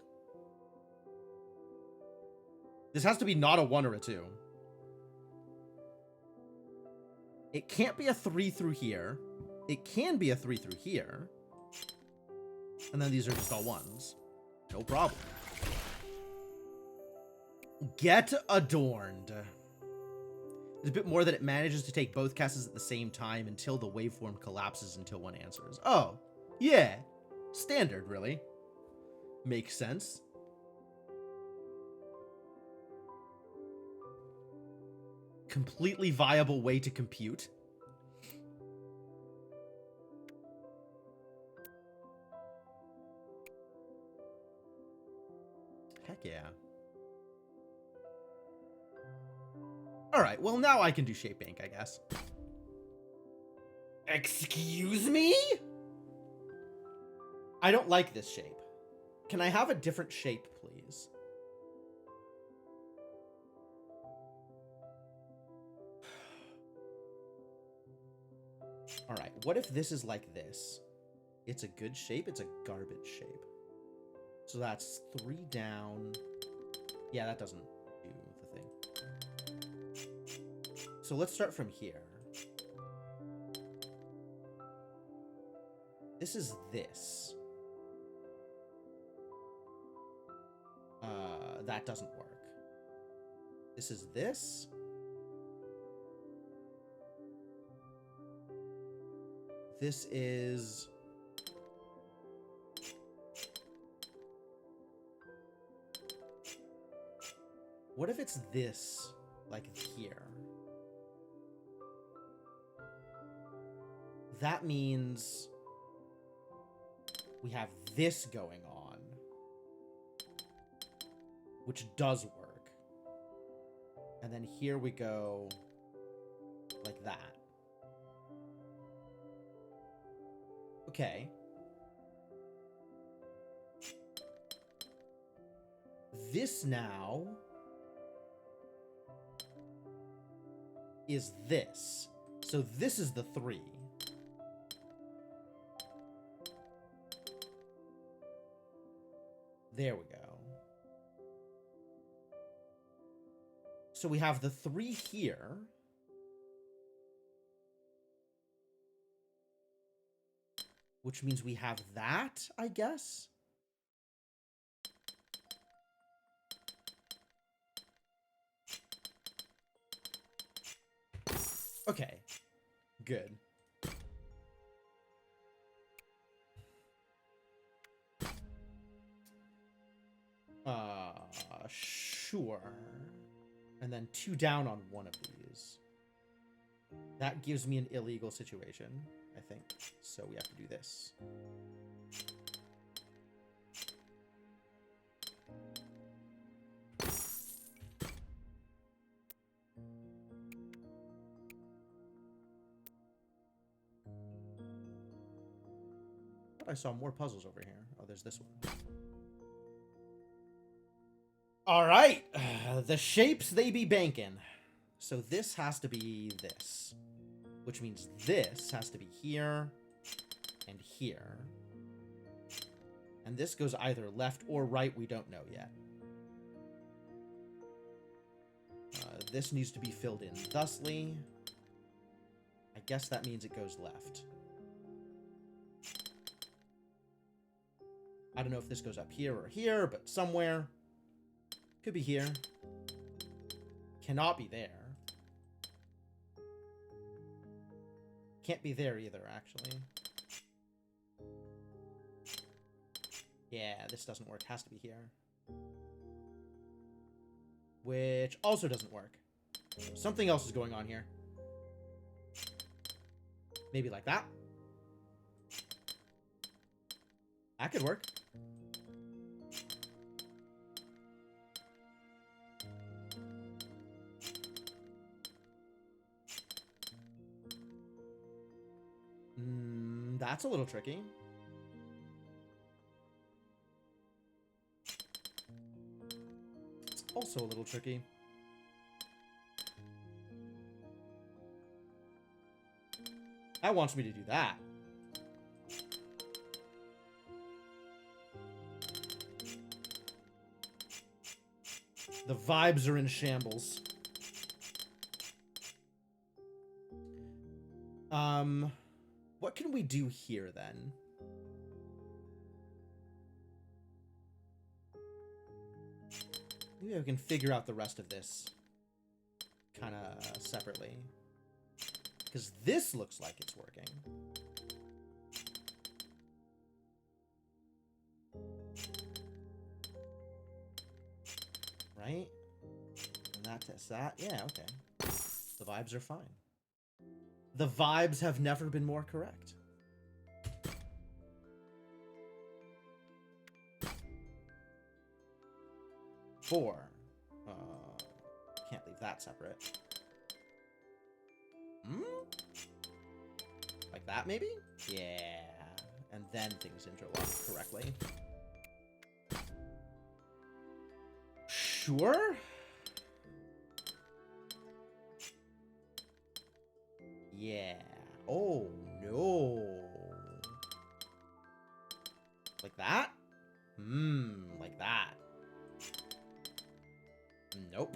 This has to be not a 1 or a 2. It can't be a 3 through here. It can be a 3 through here. And then these are just all 1s. No problem. Get adorned. There's a bit more that it manages to take both casts at the same time until the waveform collapses until one answers. Oh, yeah. Standard, really. Makes sense. Completely viable way to compute. Heck yeah. Alright, well now I can do Shape Bank, I guess. Excuse me? I don't like this shape. Can I have a different shape, please? Alright, what if this is like this? It's a good shape, it's a garbage shape. So that's 3 down. Yeah, that doesn't do the thing. So let's start from here. This is this. That doesn't work. This is this. This is... What if it's this, like here? That means we have this going on, which does work. And then here we go like that. Okay. This now is this. So this is the 3. There we go. So we have the 3 here. Which means we have that, I guess? Okay. Good. Sure. And then 2 down on one of these. That gives me an illegal situation, I think. So we have to do this. I saw more puzzles over here. Oh, there's this one. All right. The shapes they be banking. So this has to be this. Which means this has to be here and here. And this goes either left or right. We don't know yet. This needs to be filled in thusly. I guess that means it goes left. I don't know if this goes up here or here, but somewhere. Could be here. Cannot be there. Can't be there either, actually. Yeah, this doesn't work. Has to be here. Which also doesn't work. Something else is going on here. Maybe like that. That could work. That's a little tricky. It's also a little tricky. That wants me to do that. The vibes are in shambles. What can we do here, then? Maybe I can figure out the rest of this kind of separately. Because this looks like it's working. Right? And that tests that. Yeah, okay. The vibes are fine. The vibes have never been more correct. Four. Can't leave that separate. Like that, maybe? Yeah. And then things interlock correctly. Sure. Yeah. Oh, no. Like that? Like that. Nope.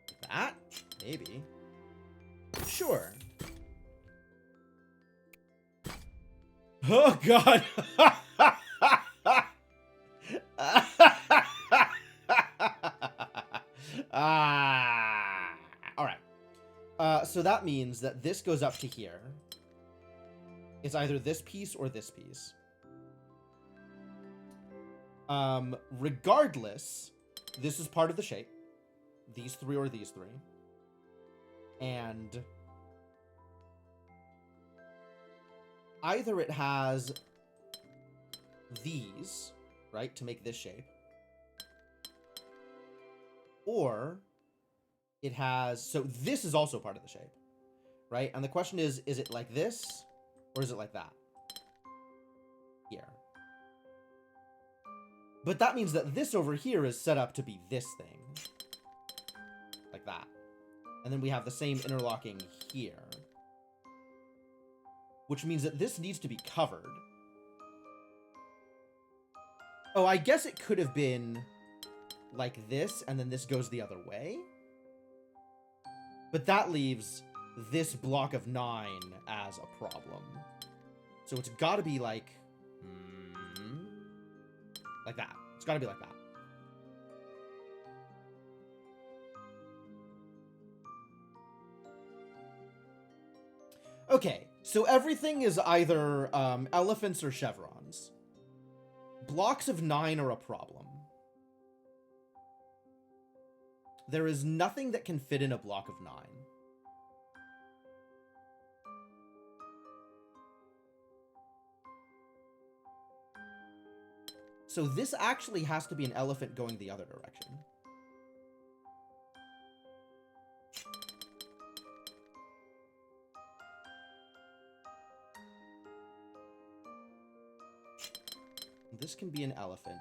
Like that? Maybe. Sure. Oh, God. All right. So that means that this goes up to here. It's either this piece or this piece. Regardless, this is part of the shape. These three or these three. And either it has these, right, to make this shape. Or it has, so this is also part of the shape, right? And the question is it like this or is it like that? Here. But that means that this over here is set up to be this thing. Like that. And then we have the same interlocking here. Which means that this needs to be covered. Oh, I guess it could have been like this, and then this goes the other way. But that leaves this block of 9 as a problem. So it's got to be like that. It's got to be like that. Okay, so everything is either elephants or chevrons. Blocks of 9 are a problem. There is nothing that can fit in a block of 9. So this actually has to be an elephant going the other direction. This can be an elephant.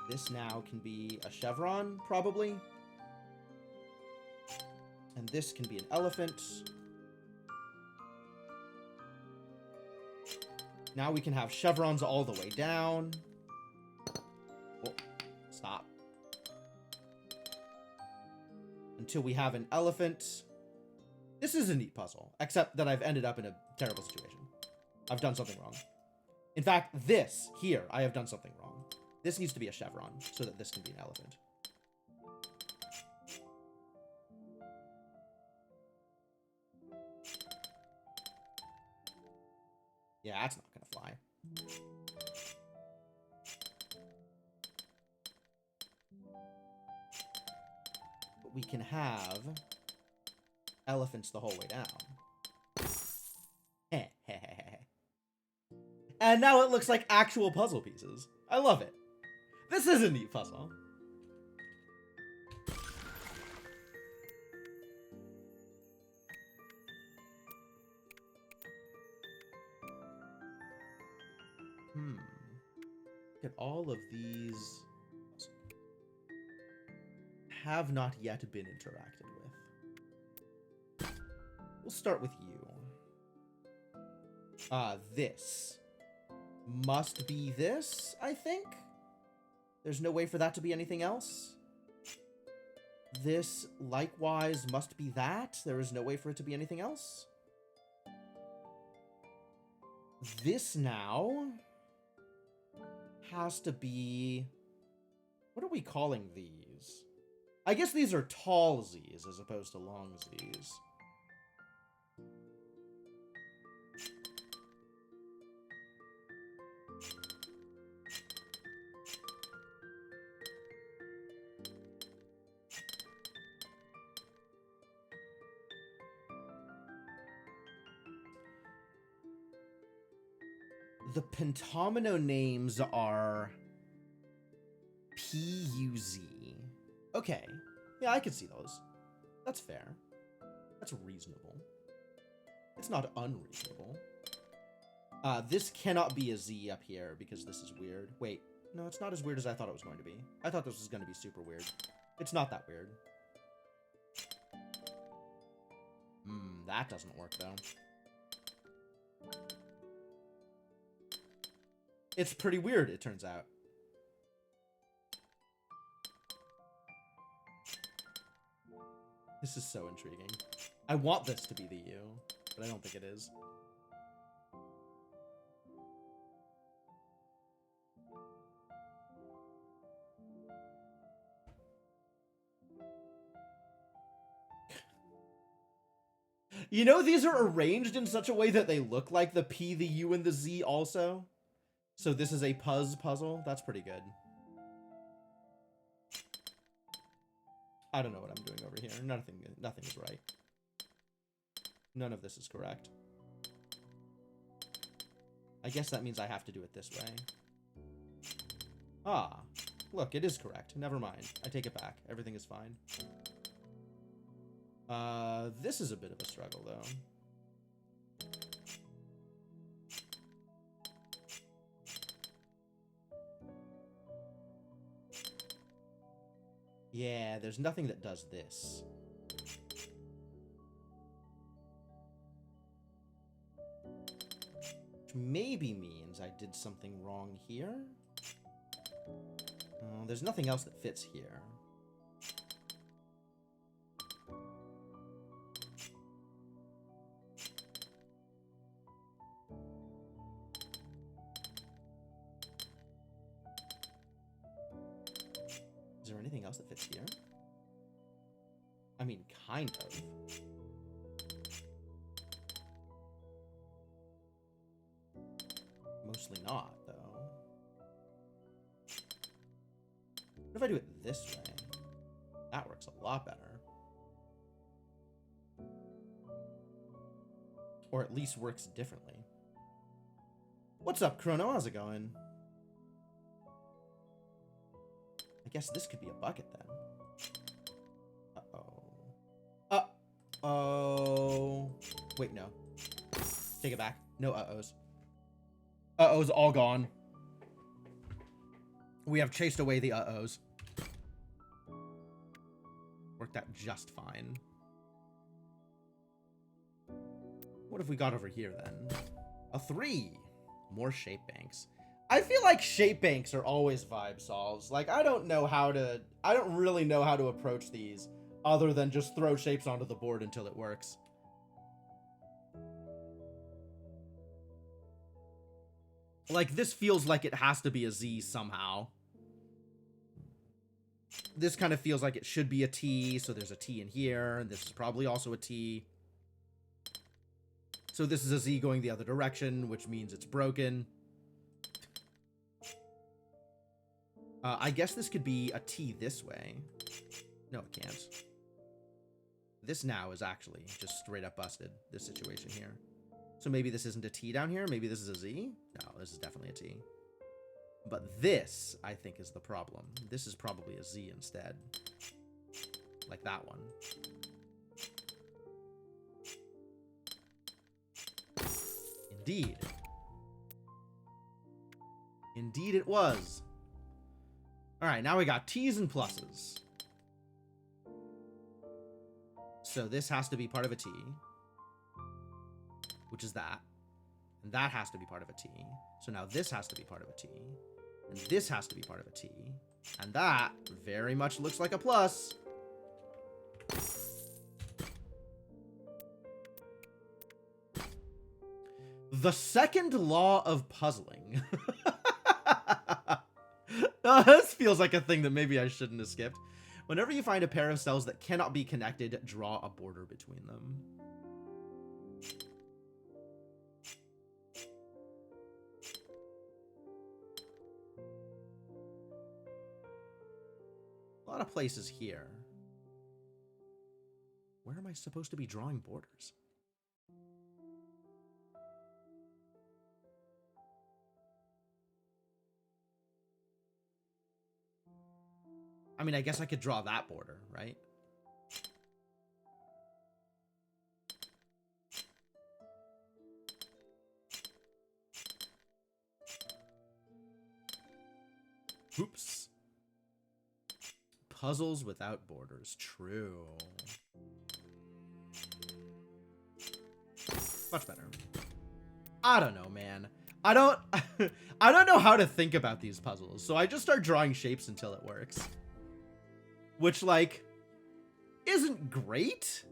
This now can be a chevron, probably. And this can be an elephant. Now we can have chevrons all the way down. Oh, stop. Until we have an elephant. This is a neat puzzle, except that I've ended up in a terrible situation. I've done something wrong. In fact, this here, I have done something wrong. This needs to be a chevron so that this can be an elephant. Yeah, that's not gonna fly. But we can have elephants the whole way down. And now it looks like actual puzzle pieces. I love it. This is a neat puzzle. Look at all of these have not yet been interacted with. We'll start with you. This must be this, I think. There's no way for that to be anything else. This likewise must be that. There is no way for it to be anything else. This now has to be... What are we calling these? I guess these are tall Z's as opposed to long Z's. The pentomino names are P-U-Z. Okay. Yeah, I can see those. That's fair. That's reasonable. It's not unreasonable. This cannot be a Z up here because this is weird. Wait. No, it's not as weird as I thought it was going to be. I thought this was going to be super weird. It's not that weird. That doesn't work, though. It's pretty weird, it turns out. This is so intriguing. I want this to be the U, but I don't think it is. You know, these are arranged in such a way that they look like the P, the U, and the Z also. So this is a puzzle. That's pretty good. I don't know what I'm doing over here. Nothing is right. None of this is correct. I guess that means I have to do it this way. Ah, look, it is correct. Never mind. I take it back. Everything is fine. This is a bit of a struggle, though. Yeah, there's nothing that does this. Which maybe means I did something wrong here? Oh, there's nothing else that fits here. Is there anything else that fits here? I mean, kind of. Mostly not, though. What if I do it this way? That works a lot better. Or at least works differently. What's up, Chrono? How's it going? I guess this could be a bucket then. Uh-oh. Uh-oh. Wait, no. Take it back. No uh-ohs. Uh-ohs all gone. We have chased away the uh-ohs. Worked out just fine. What if we got over here then? A 3. More shape banks. I feel like shape banks are always vibe solves. Like, I don't really know how to approach these other than just throw shapes onto the board until it works. Like, this feels like it has to be a Z somehow. This kind of feels like it should be a T, so there's a T in here, and this is probably also a T. So this is a Z going the other direction, which means it's broken. I guess this could be a T this way. No, it can't. This now is actually just straight up busted, this situation here. So maybe this isn't a T down here? Maybe this is a Z? No, this is definitely a T. But this, I think, is the problem. This is probably a Z instead. Like that one. Indeed. Indeed it was. Alright, now we got T's and pluses. So this has to be part of a T. Which is that. And that has to be part of a T. So now this has to be part of a T. And this has to be part of a T. And that very much looks like a plus. The second law of puzzling. This feels like a thing that maybe I shouldn't have skipped. Whenever you find a pair of cells that cannot be connected, draw a border between them. A lot of places here. Where am I supposed to be drawing borders? I mean, I guess I could draw that border, right? Oops. Puzzles without borders. True. Much better. I don't know, man. I don't I don't know how to think about these puzzles, so I just start drawing shapes until it works. Which, like, isn't great.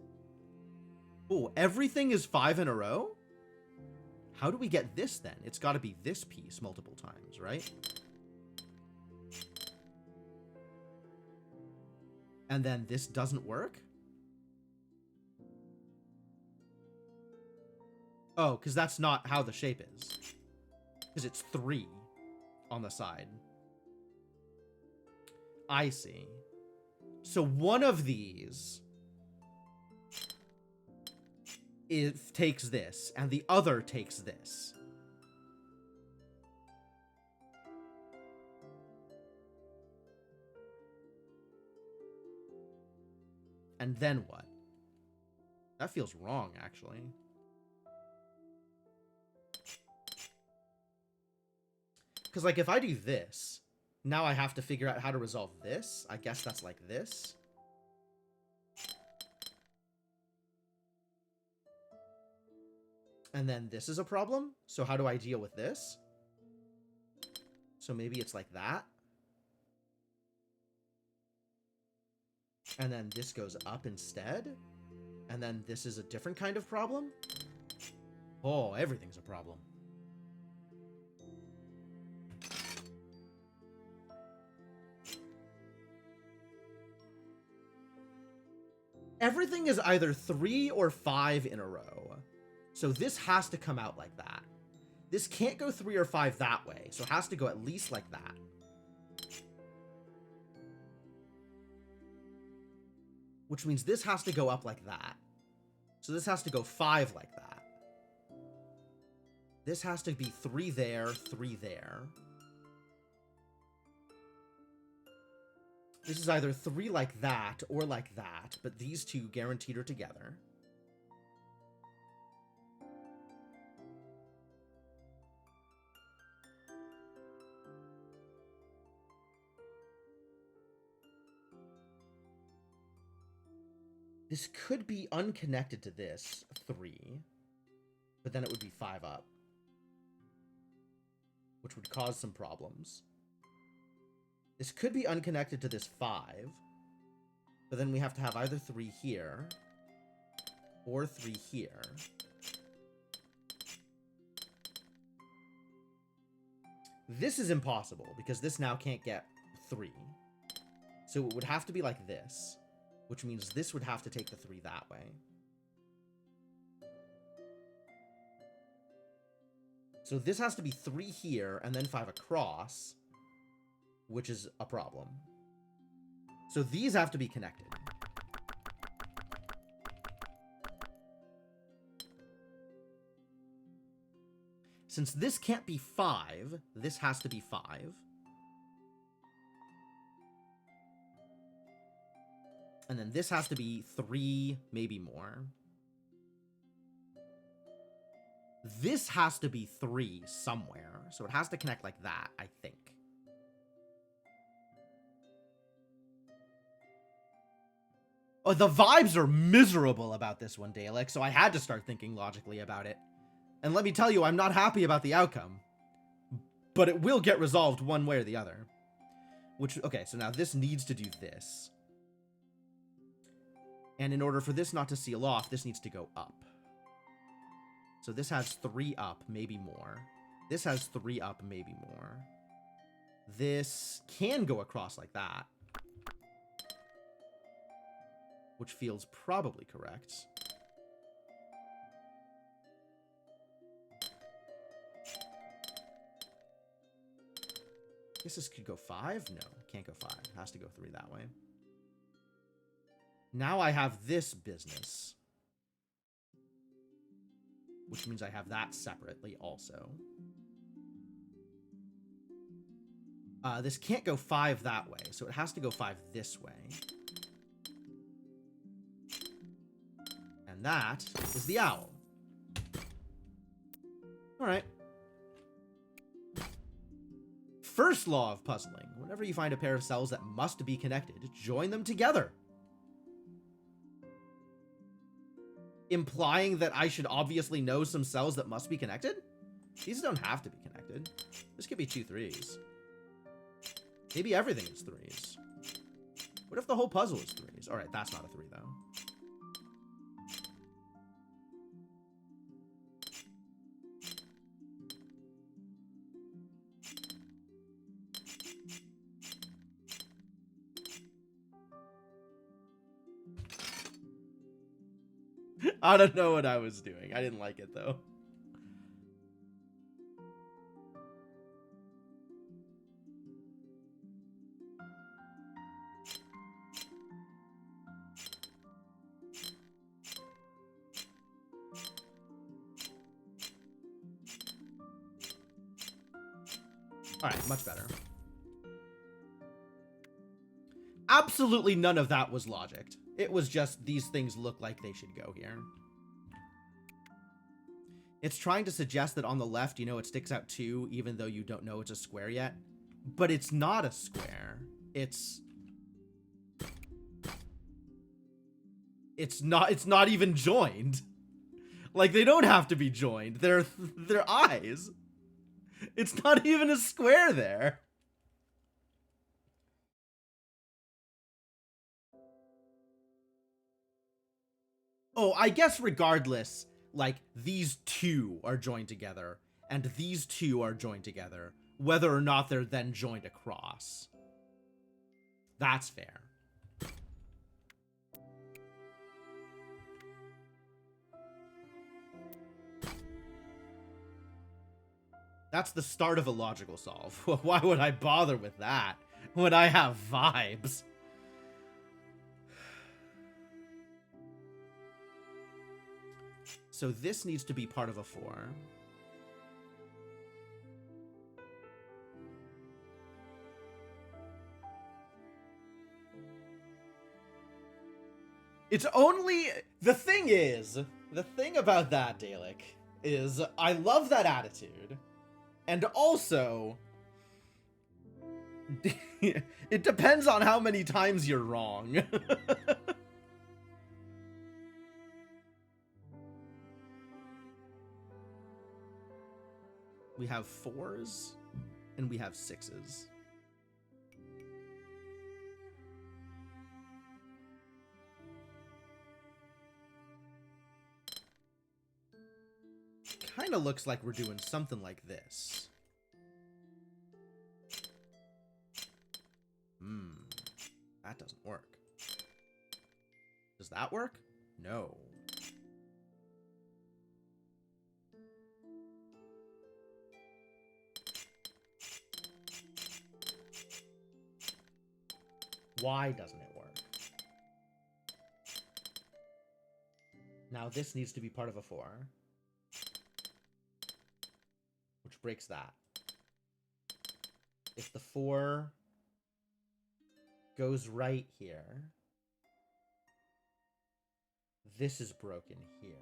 Oh, everything is 5 in a row? How do we get this then? It's got to be this piece multiple times, right? And then this doesn't work? Oh, because that's not how the shape is. Because it's 3 on the side. I see. So one of these takes this, and the other takes this. And then what? That feels wrong, actually. Because, like, if I do this, now I have to figure out how to resolve this. I guess that's like this. And then this is a problem. So how do I deal with this? So maybe it's like that. And then this goes up instead. And then this is a different kind of problem. Oh, everything's a problem. Everything is either 3 or 5 in a row. So this has to come out like that. This can't go 3 or 5 that way. So it has to go at least like that. Which means this has to go up like that. So this has to go 5 like that. This has to be 3 there, 3 there. This is either 3 like that or like that, but these two guaranteed are together. This could be unconnected to this 3, but then it would be 5 up, which would cause some problems. This could be unconnected to this 5, but then we have to have either 3 here or 3 here. This is impossible because this now can't get 3. So it would have to be like this, which means this would have to take the 3 that way. So this has to be 3 here and then 5 across, which is a problem. So these have to be connected. Since this can't be 5, this has to be 5. And then this has to be 3, maybe more. This has to be 3 somewhere. So it has to connect like that, I think. Oh, the vibes are miserable about this one, Dalek, so I had to start thinking logically about it. And let me tell you, I'm not happy about the outcome. But it will get resolved one way or the other. Which, okay, so now this needs to do this. And in order for this not to seal off, this needs to go up. So this has 3 up, maybe more. This has 3 up, maybe more. This can go across like that, which feels probably correct. I guess this could go 5? No, can't go 5. It has to go 3 that way. Now I have this business, which means I have that separately also. This can't go 5 that way, so it has to go 5 this way. And that is the owl. Alright. First law of puzzling. Whenever you find a pair of cells that must be connected, join them together. Implying that I should obviously know some cells that must be connected? These don't have to be connected. This could be 2 3s. Maybe everything is 3s. What if the whole puzzle is 3s? Alright, that's not a 3 though. I don't know what I was doing. I didn't like it though. Alright, much better. Absolutely none of that was logicked. It was just, these things look like they should go here. It's trying to suggest that on the left, you know, it sticks out 2, even though you don't know it's a square yet. But it's not a square. It's not even joined. Like, they don't have to be joined. They're eyes. It's not even a square there. Oh, I guess regardless, like, these 2 are joined together, and these 2 are joined together, whether or not they're then joined across. That's fair. That's the start of a logical solve. Why would I bother with that when I have vibes? So this needs to be part of a 4. It's only... The thing about that, Dalek, is I love that attitude. And also... it depends on how many times you're wrong. We have 4s, and we have 6s. Kind of looks like we're doing something like this. That doesn't work. Does that work? No. Why doesn't it work? Now this needs to be part of a 4. Which breaks that. If the 4 goes right here, this is broken here.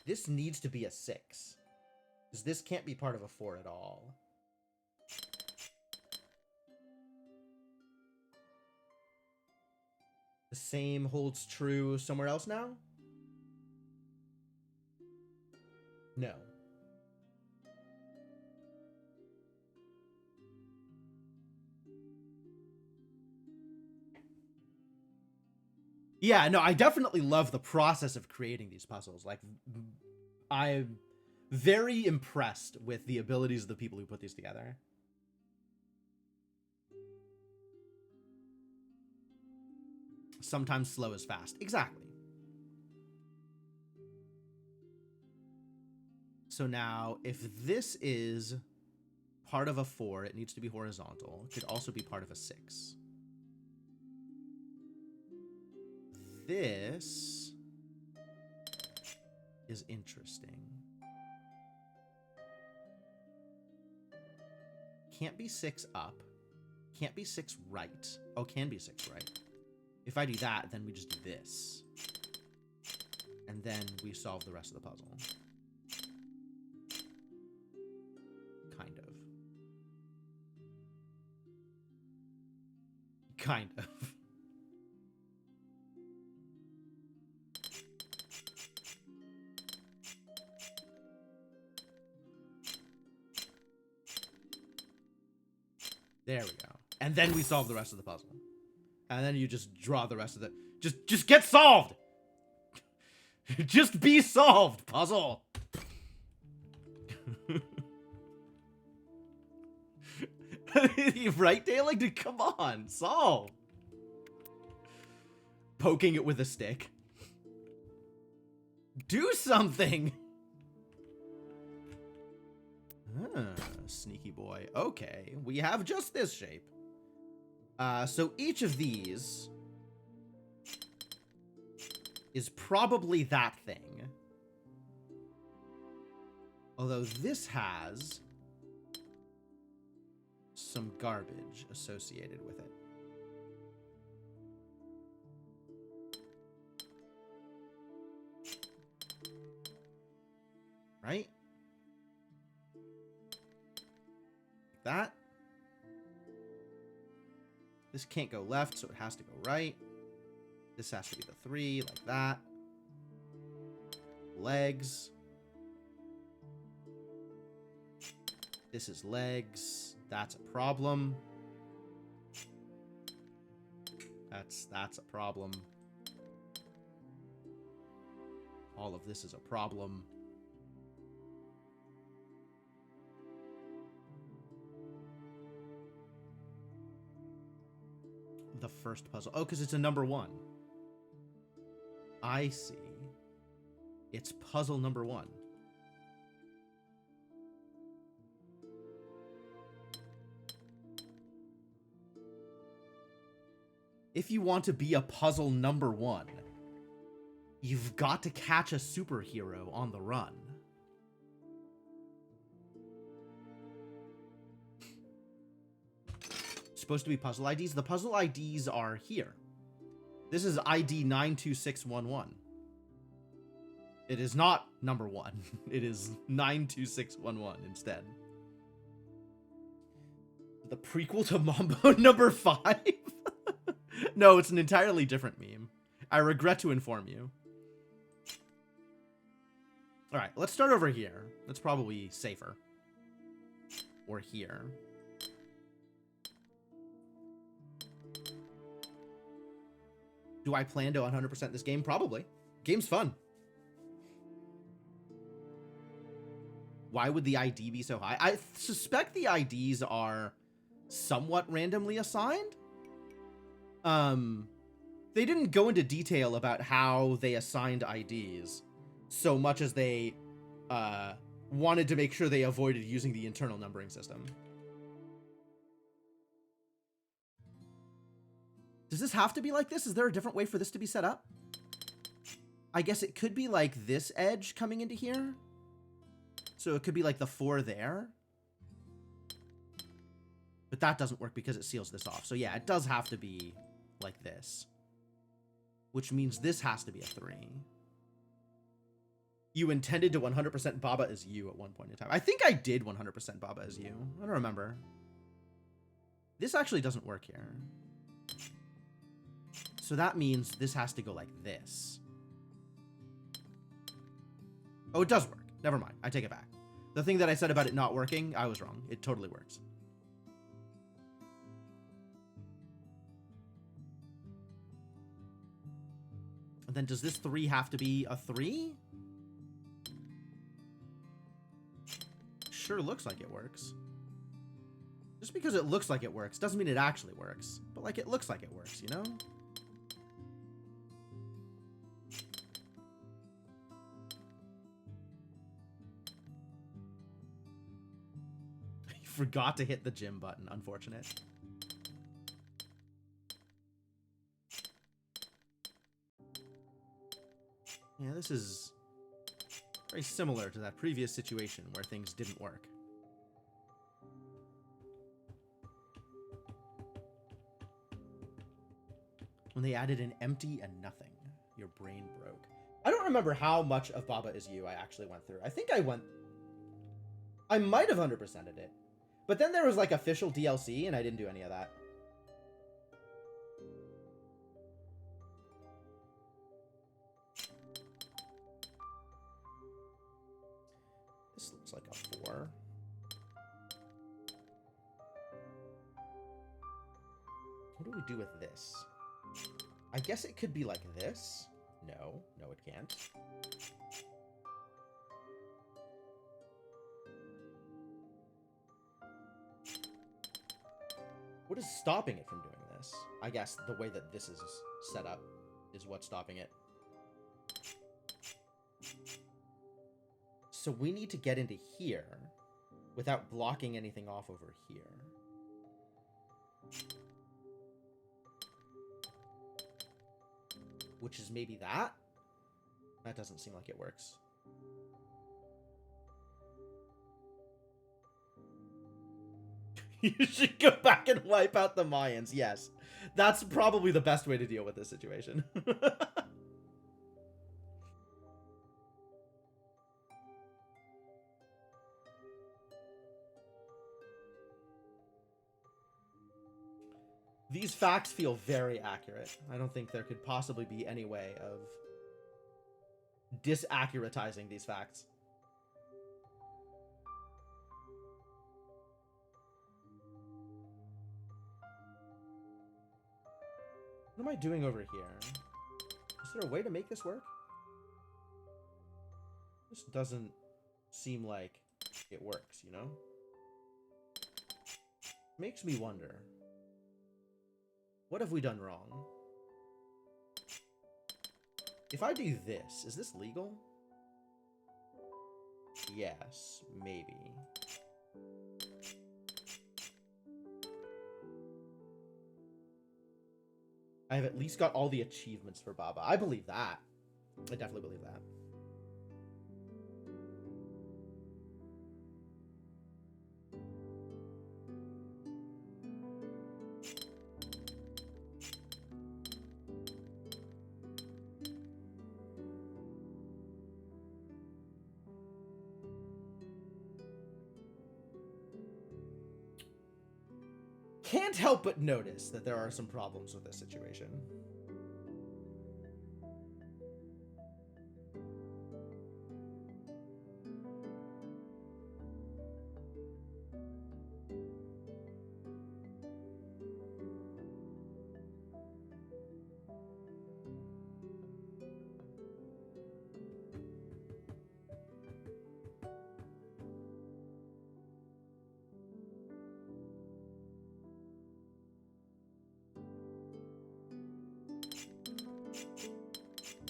This needs to be a 6. Because this can't be part of a 4 at all. The same holds true somewhere else now? No. Yeah, no, I definitely love the process of creating these puzzles. Like, very impressed with the abilities of the people who put these together. Sometimes slow is fast. Exactly. So now, if this is part of a 4, it needs to be horizontal. It could also be part of a 6. This is interesting. Can't be 6 up. Can't be 6 right. Oh, can be 6 right. If I do that, then we just do this. And then we solve the rest of the puzzle. Kind of. Kind of. There we go. And then we solve the rest of the puzzle. And then you just draw the rest of it. Just get solved! Just be solved, puzzle! Right, Dale? Like, come on, solve! Poking it with a stick. Do something! Sneaky boy. Okay, we have just this shape. So each of these is probably that thing. Although this has some garbage associated with it. Right? Like that. This can't go left, so it has to go right. This has to be the 3, like that. Legs. This is legs. That's a problem. That's a problem. All of this is a problem. The first puzzle. Oh, because it's a number 1. I see. It's puzzle number 1. If you want to be a puzzle number 1, you've got to catch a superhero on the run. Supposed to be puzzle IDs. The puzzle IDs are here. This is ID 92611. It is not number 1. It is 92611 instead. The prequel to Mambo number 5? No, it's an entirely different meme. I regret to inform you. Alright, let's start over here. That's probably safer. Or here. Do I plan to 100% this game? Probably. Game's fun. Why would the ID be so high? I suspect the IDs are somewhat randomly assigned. They didn't go into detail about how they assigned IDs so much as they wanted to make sure they avoided using the internal numbering system. Does this have to be like this? Is there a different way for this to be set up? I guess it could be like this edge coming into here. So it could be like the 4 there. But that doesn't work because it seals this off. So yeah, it does have to be like this. Which means this has to be a 3. You intended to 100% Baba as you at one point in time. I think I did 100% Baba as you. I don't remember. This actually doesn't work here. So that means this has to go like this. Oh, it does work. Never mind. I take it back. The thing that I said about it not working, I was wrong. It totally works. And then does this 3 have to be a 3? sure looks like it works. Just because it looks like it works doesn't mean it actually works. But like, it looks like it works, you know? You forgot to hit the gym button. Unfortunate. Yeah, this is very similar to that previous situation where things didn't work. When they added an empty and nothing, your brain broke. I don't remember how much of Baba Is You I actually went through. I think I might have 100%ed it. But then there was like official DLC and I didn't do any of that. This looks like a 4. What do we do with this? I guess it could be like this. No, it can't. What is stopping it from doing this? I guess the way that this is set up is what's stopping it. So we need to get into here without blocking anything off over here. Which is maybe that? That doesn't seem like it works. You should go back and wipe out the Mayans, yes. That's probably the best way to deal with this situation. These facts feel very accurate. I don't think there could possibly be any way of disaccuratizing these facts. What am I doing over here? Is there a way to make this work? This doesn't seem like it works, you know? Makes me wonder. What have we done wrong? If I do this, is this legal? Yes, maybe. I have at least got all the achievements for Baba. I believe that. I definitely believe that. Can't help but notice that there are some problems with this situation.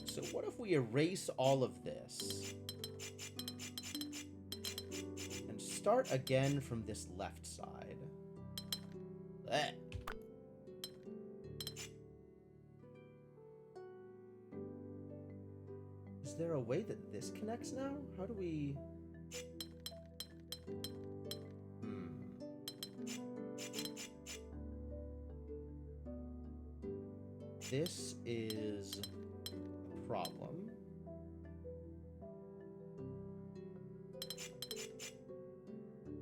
So what if we erase all of this and start again from this left side? Blech. Is there a way that this connects now? How do we... This is a problem.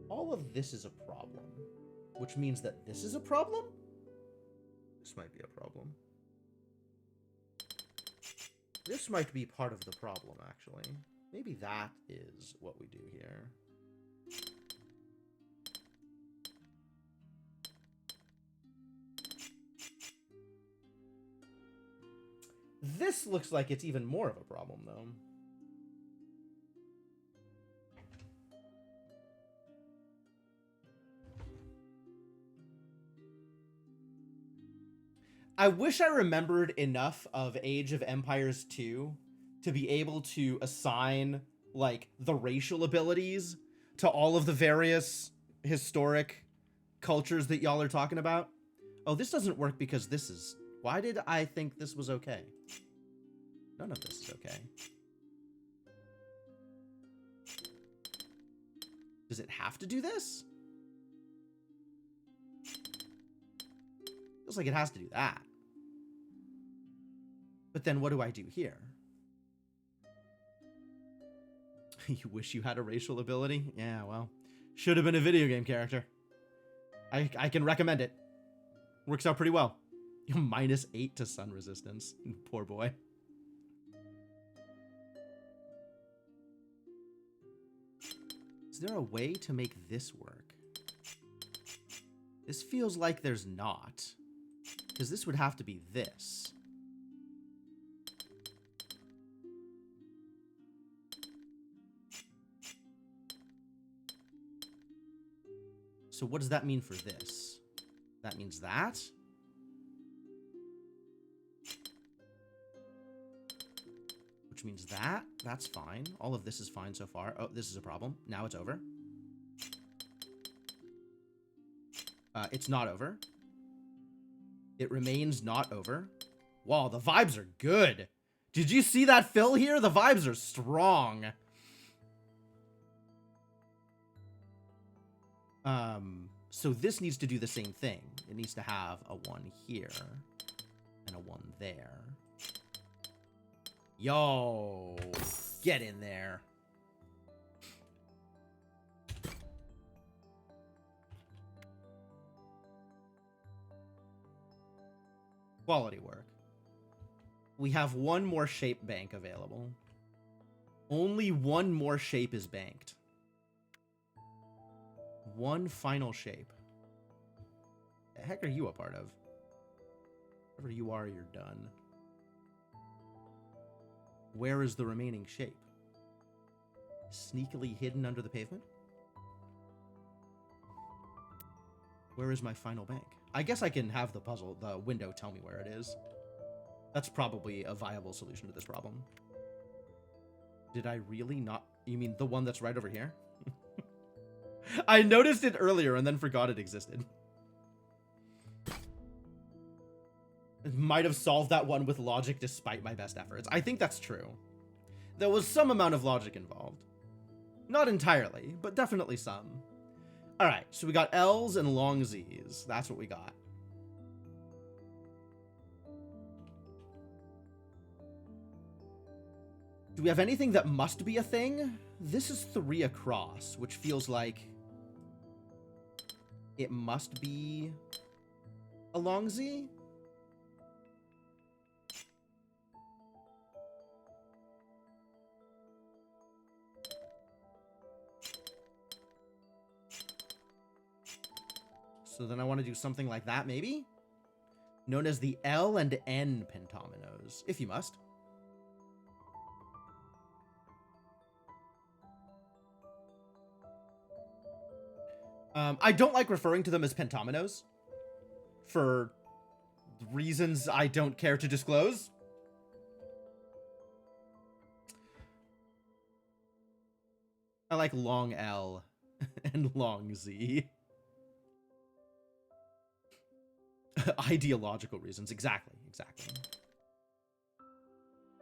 All of this is a problem, which means that this is a problem? This might be a problem. This might be part of the problem, actually. Maybe that is what we do here. This looks like it's even more of a problem, though. I wish I remembered enough of Age of Empires 2 to be able to assign, like, the racial abilities to all of the various historic cultures that y'all are talking about. Oh, this doesn't work because this is... Why did I think this was okay? None of this is okay. Does it have to do this? Feels like it has to do that. But then what do I do here? You wish you had a racial ability? Yeah, well, should have been a video game character. I can recommend it. Works out pretty well. -8 to sun resistance. Poor boy. Is there a way to make this work? This feels like there's not. Because this would have to be this. So what does that mean for this? That means that? Which means that. That's fine. All of this is fine so far. Oh, this is a problem. Now it's over. It's not over. It remains not over. Wow, the vibes are good. Did you see that fill here? The vibes are strong. So this needs to do the same thing. It needs to have a 1 here and a 1 there. Yo, get in there. Quality work. We have 1 more shape bank available. Only 1 more shape is banked. 1 final shape. The heck are you a part of? Whatever you are, you're done. Where is the remaining shape? Sneakily hidden under the pavement? Where is my final bank? I guess I can have the window tell me where it is. That's probably a viable solution to this problem. Did I really not... You mean the one that's right over here? I noticed it earlier and then forgot it existed. It might have solved that one with logic despite my best efforts. I think that's true. There was some amount of logic involved. Not entirely, but definitely some. Alright, so we got L's and long Z's. That's what we got. Do we have anything that must be a thing? This is 3 across, which feels like it must be a long Z? So then I want to do something like that, maybe? Known as the L and N pentominoes, if you must. I don't like referring to them as pentominoes for reasons I don't care to disclose. I like long L and long Z. Ideological reasons. Exactly.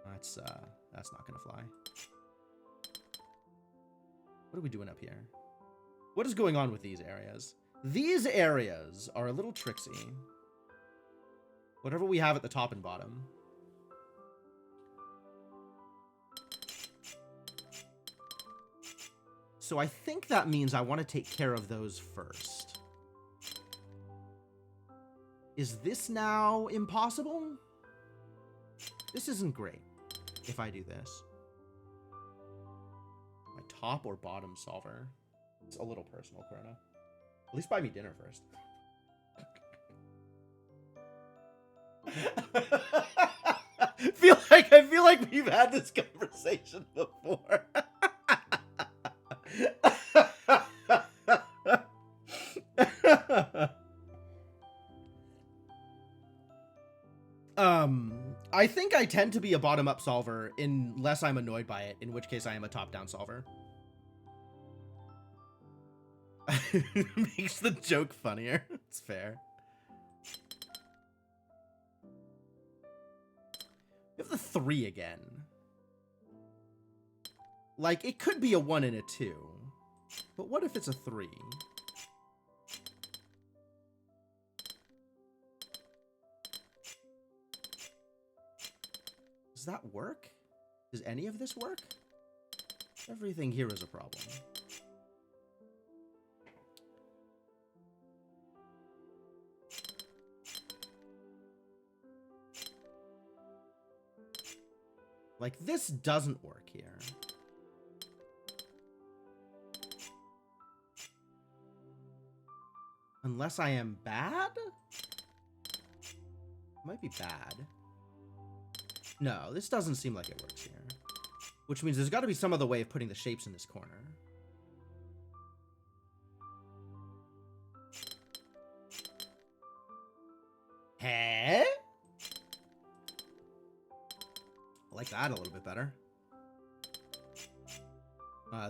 That's not gonna fly. What are we doing up here? What is going on with these areas? These areas are a little tricksy. Whatever we have at the top and bottom. So I think that means I want to take care of those first. Is this now impossible? This isn't great if I do this. My top or bottom solver? It's a little personal, Corona. At least buy me dinner first. I feel like we've had this conversation before. I think I tend to be a bottom-up solver unless I'm annoyed by it, in which case I am a top-down solver. Makes the joke funnier. It's fair. We have the 3 again. Like, it could be a 1 and a 2. But what if it's a 3? Does that work? Does any of this work? Everything here is a problem. Like, this doesn't work here. Unless I am bad? Might be bad. No, this doesn't seem like it works here. Which means there's got to be some other way of putting the shapes in this corner. Huh? I like that a little bit better.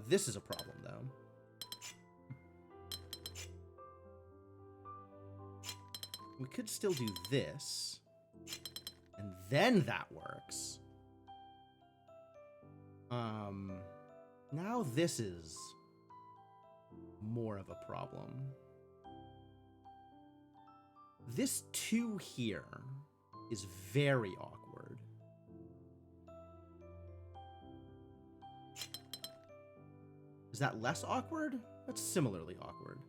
This is a problem, though. We could still do this. And then that works. Now this is more of a problem. This 2 here is very awkward. Is that less awkward? That's similarly awkward.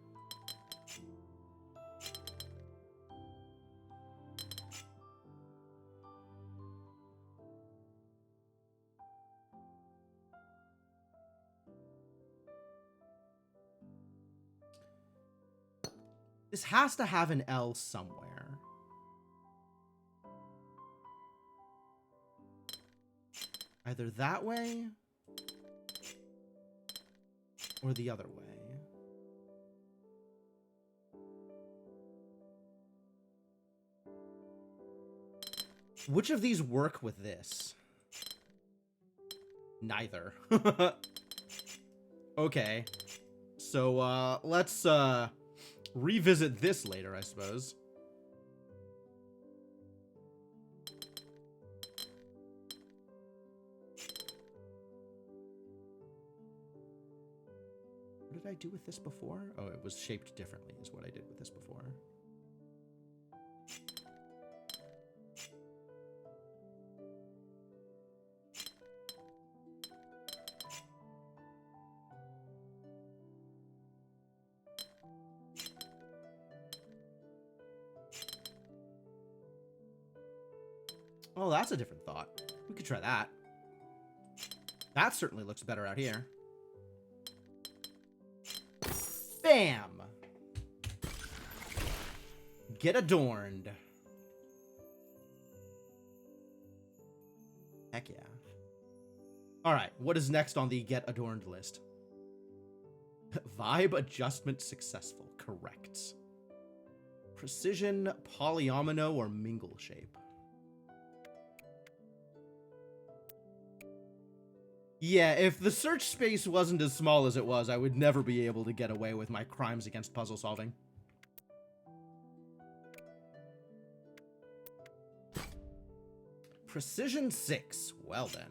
This has to have an L somewhere. Either that way or the other way. Which of these work with this? Neither. Okay. So, let's, revisit this later, I suppose. What did I do with this before? Oh, it was shaped differently is what I did with this before. Oh, that's a different thought. We could try that. That certainly looks better out here. Bam! Get adorned. Heck yeah. Alright, what is next on the get adorned list? Vibe adjustment successful. Correct. Precision, polyomino, or mingle shape. Yeah, if the search space wasn't as small as it was, I would never be able to get away with my crimes against puzzle solving. Precision 6. Well then.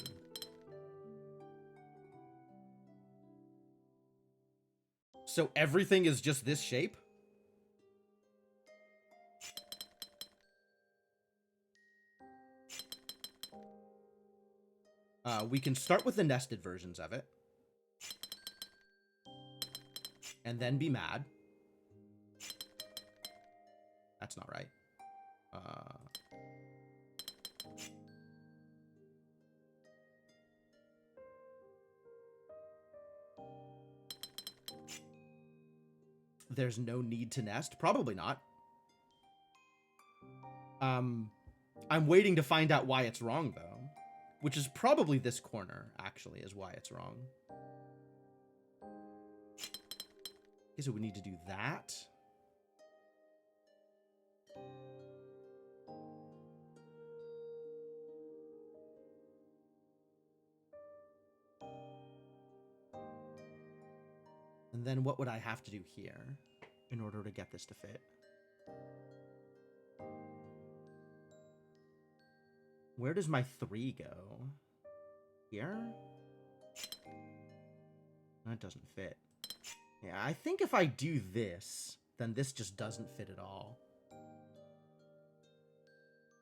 So everything is just this shape? We can start with the nested versions of it. And then be mad. That's not right. There's no need to nest? Probably not. I'm waiting to find out why it's wrong, though. Which is probably this corner, actually, is why it's wrong. Okay, so we need to do that. then what would I have to do here in order to get this to fit? Where does my 3 go? Here? That doesn't fit. Yeah, I think if I do this, then this just doesn't fit at all.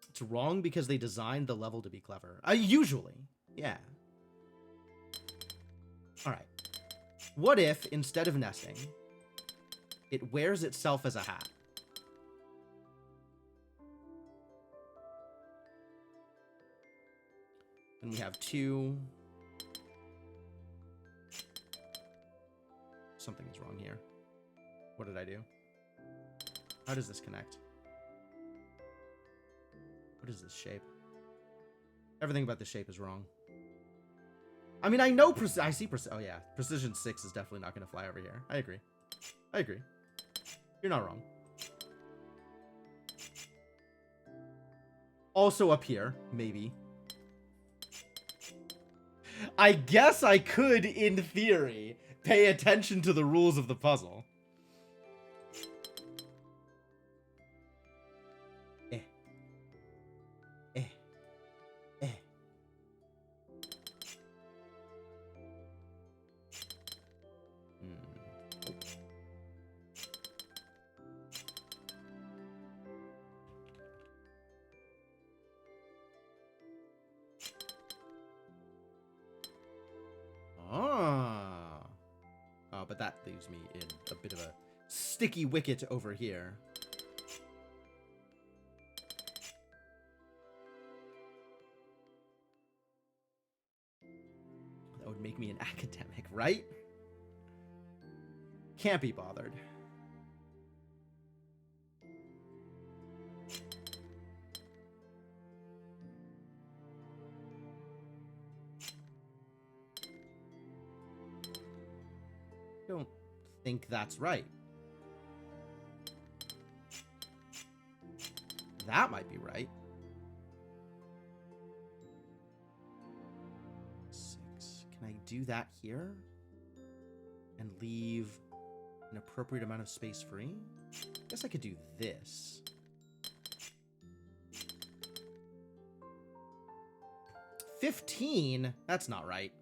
It's wrong because they designed the level to be clever. Usually. Yeah. Alright. What if, instead of nesting, it wears itself as a hat? And we have 2. Something is wrong here. What did I do? How does this connect? What is this shape? Everything about this shape is wrong. I mean, I know I see oh yeah, precision 6 is definitely not going to fly over here. I agree. I agree. You're not wrong. Also up here, maybe. I guess I could, in theory, pay attention to the rules of the puzzle. But that leaves me in a bit of a sticky wicket over here. That would make me an academic, right? Can't be bothered. Don't think that's right. That might be right. 6. Can I do that here? And leave an appropriate amount of space free? I guess I could do this. $15? That's not right.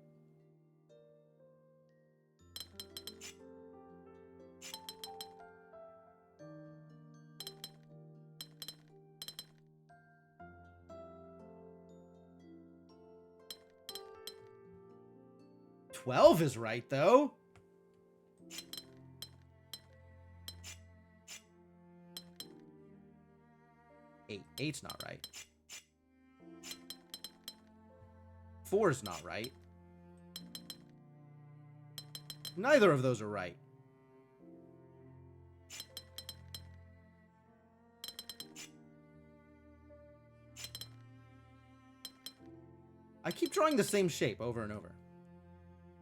$12 is right, though. Eight's not right. 4's not right. Neither of those are right. I keep drawing the same shape over and over.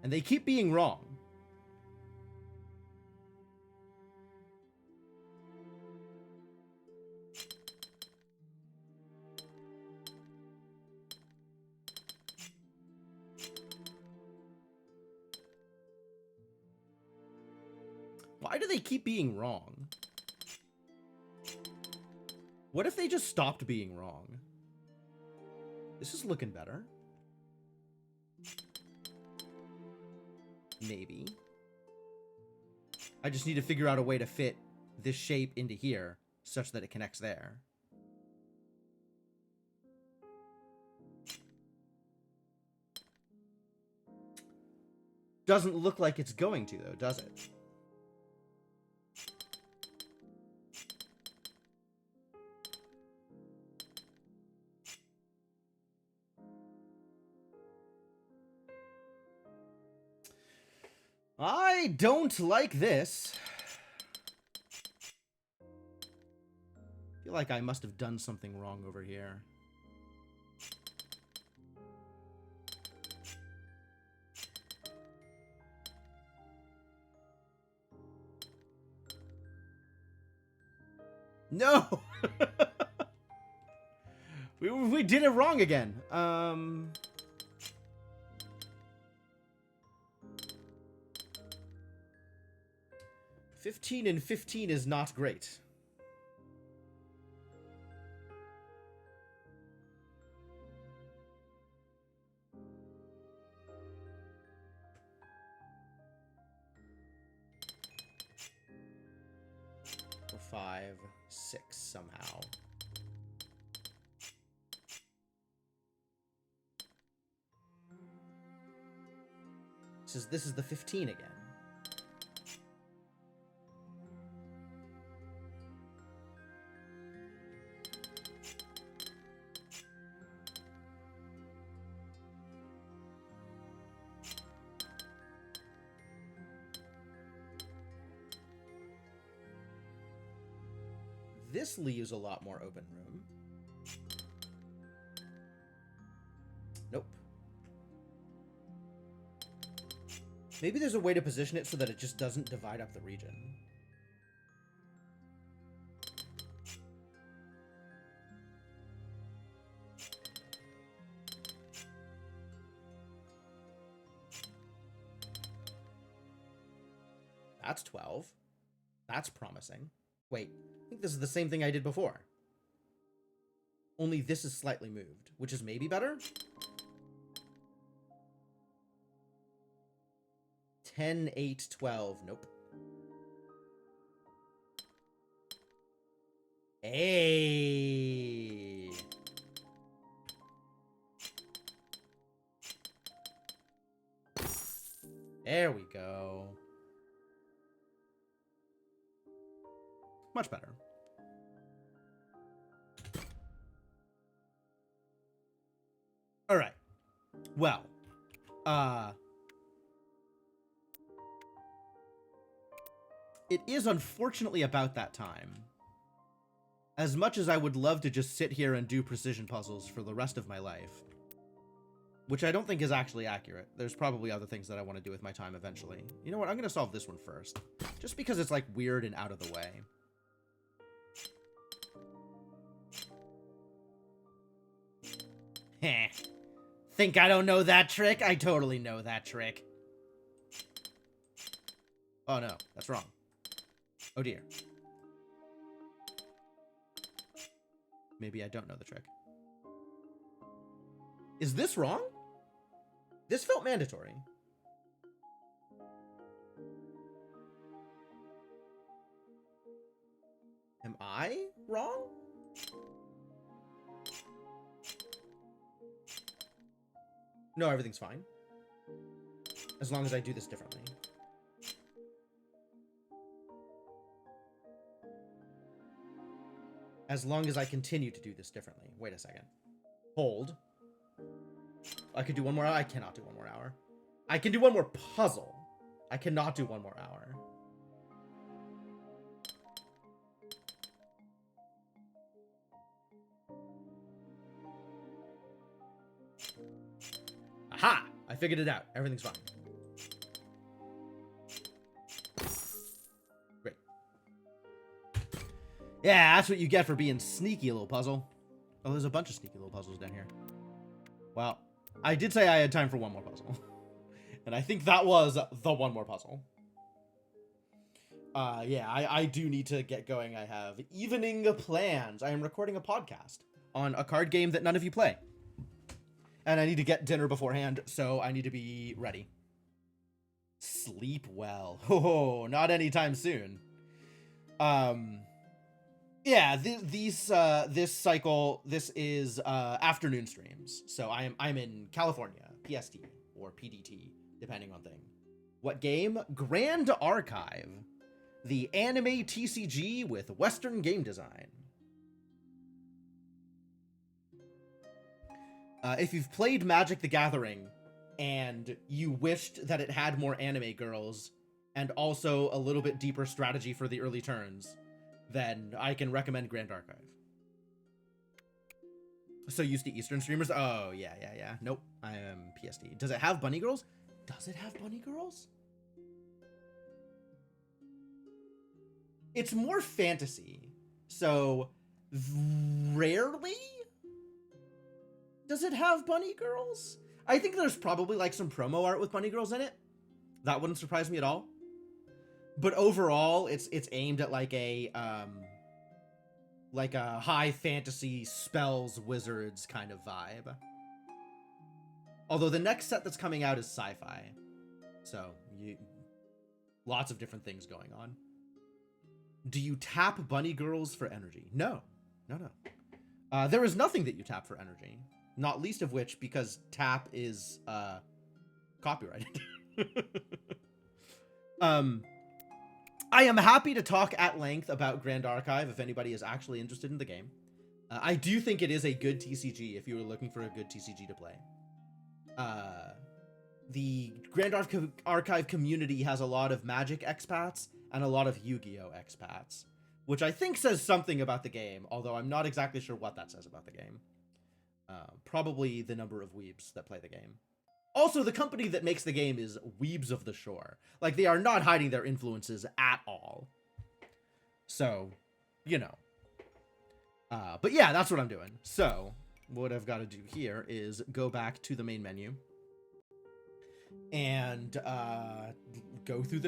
And they keep being wrong. Why do they keep being wrong? What if they just stopped being wrong? This is looking better. Maybe. I just need to figure out a way to fit this shape into here such that it connects there. Doesn't look like it's going to, though, does it? I don't like this. I feel like I must have done something wrong over here. No! we did it wrong again. 15 and 15 is not great. Or 5, 6 somehow. This is the 15 again. This leaves a lot more open room. Nope. Maybe there's a way to position it so that it just doesn't divide up the region. That's 12. That's promising. Wait, I think this is the same thing I did before. Only this is slightly moved, which is maybe better? 10, 8, 12. Nope. Hey. There we go. Much better. All right. Well, it is unfortunately about that time. As much as I would love to just sit here and do precision puzzles for the rest of my life, which I don't think is actually accurate. There's probably other things that I want to do with my time eventually. You know what? I'm going to solve this one first. Just because it's like weird and out of the way. Heh. Think I don't know that trick? I totally know that trick. Oh no, that's wrong. Oh dear. Maybe I don't know the trick. Is this wrong? This felt mandatory. Am I wrong? No, everything's fine. As long as I do this differently. As long as I continue to do this differently. Wait a second. Hold. I could do one more hour. I cannot do one more hour. I can do one more puzzle. I cannot do one more hour. Aha! I figured it out. Everything's fine. Great. Yeah, that's what you get for being sneaky, little puzzle. Oh, there's a bunch of sneaky little puzzles down here. Well, I did say I had time for one more puzzle. And I think that was the one more puzzle. Yeah, I do need to get going. I have evening plans. I am recording a podcast on a card game that none of you play. And I need to get dinner beforehand, so I need to be ready. Sleep well. Oh, not anytime soon. Yeah, this cycle, this is afternoon streams. So I'm in California, PST or PDT, depending on thing. What game? Grand Archive, the anime TCG with Western game design. If you've played Magic the Gathering and you wished that it had more anime girls and also a little bit deeper strategy for the early turns, then I can recommend Grand Archive. So used to Eastern streamers? Oh, yeah. Nope, I am PST. Does it have bunny girls? Does it have bunny girls? It's more fantasy, so rarely does it have bunny girls? I think there's probably like some promo art with bunny girls in it. That wouldn't surprise me at all. but overall, it's aimed at like a high fantasy spells wizards kind of vibe. Although the next set that's coming out is sci-fi, so lots of different things going on. Do you tap bunny girls for energy? No. There is nothing that you tap for energy, not least of which because tap is copyrighted. I am happy to talk at length about Grand Archive if anybody is actually interested in the game. I do think it is a good TCG if you were looking for a good TCG to play. The Grand Archive community has a lot of Magic expats and a lot of Yu-Gi-Oh expats, which I think says something about the game, although I'm not exactly sure what that says about the game. Probably the number of weebs that play the game. Also, the company that makes the game is Weebs of the Shore. Like, they are not hiding their influences at all. So, you know. But yeah, that's what I'm doing. So, what I've got to do here is go back to the main menu. And go through the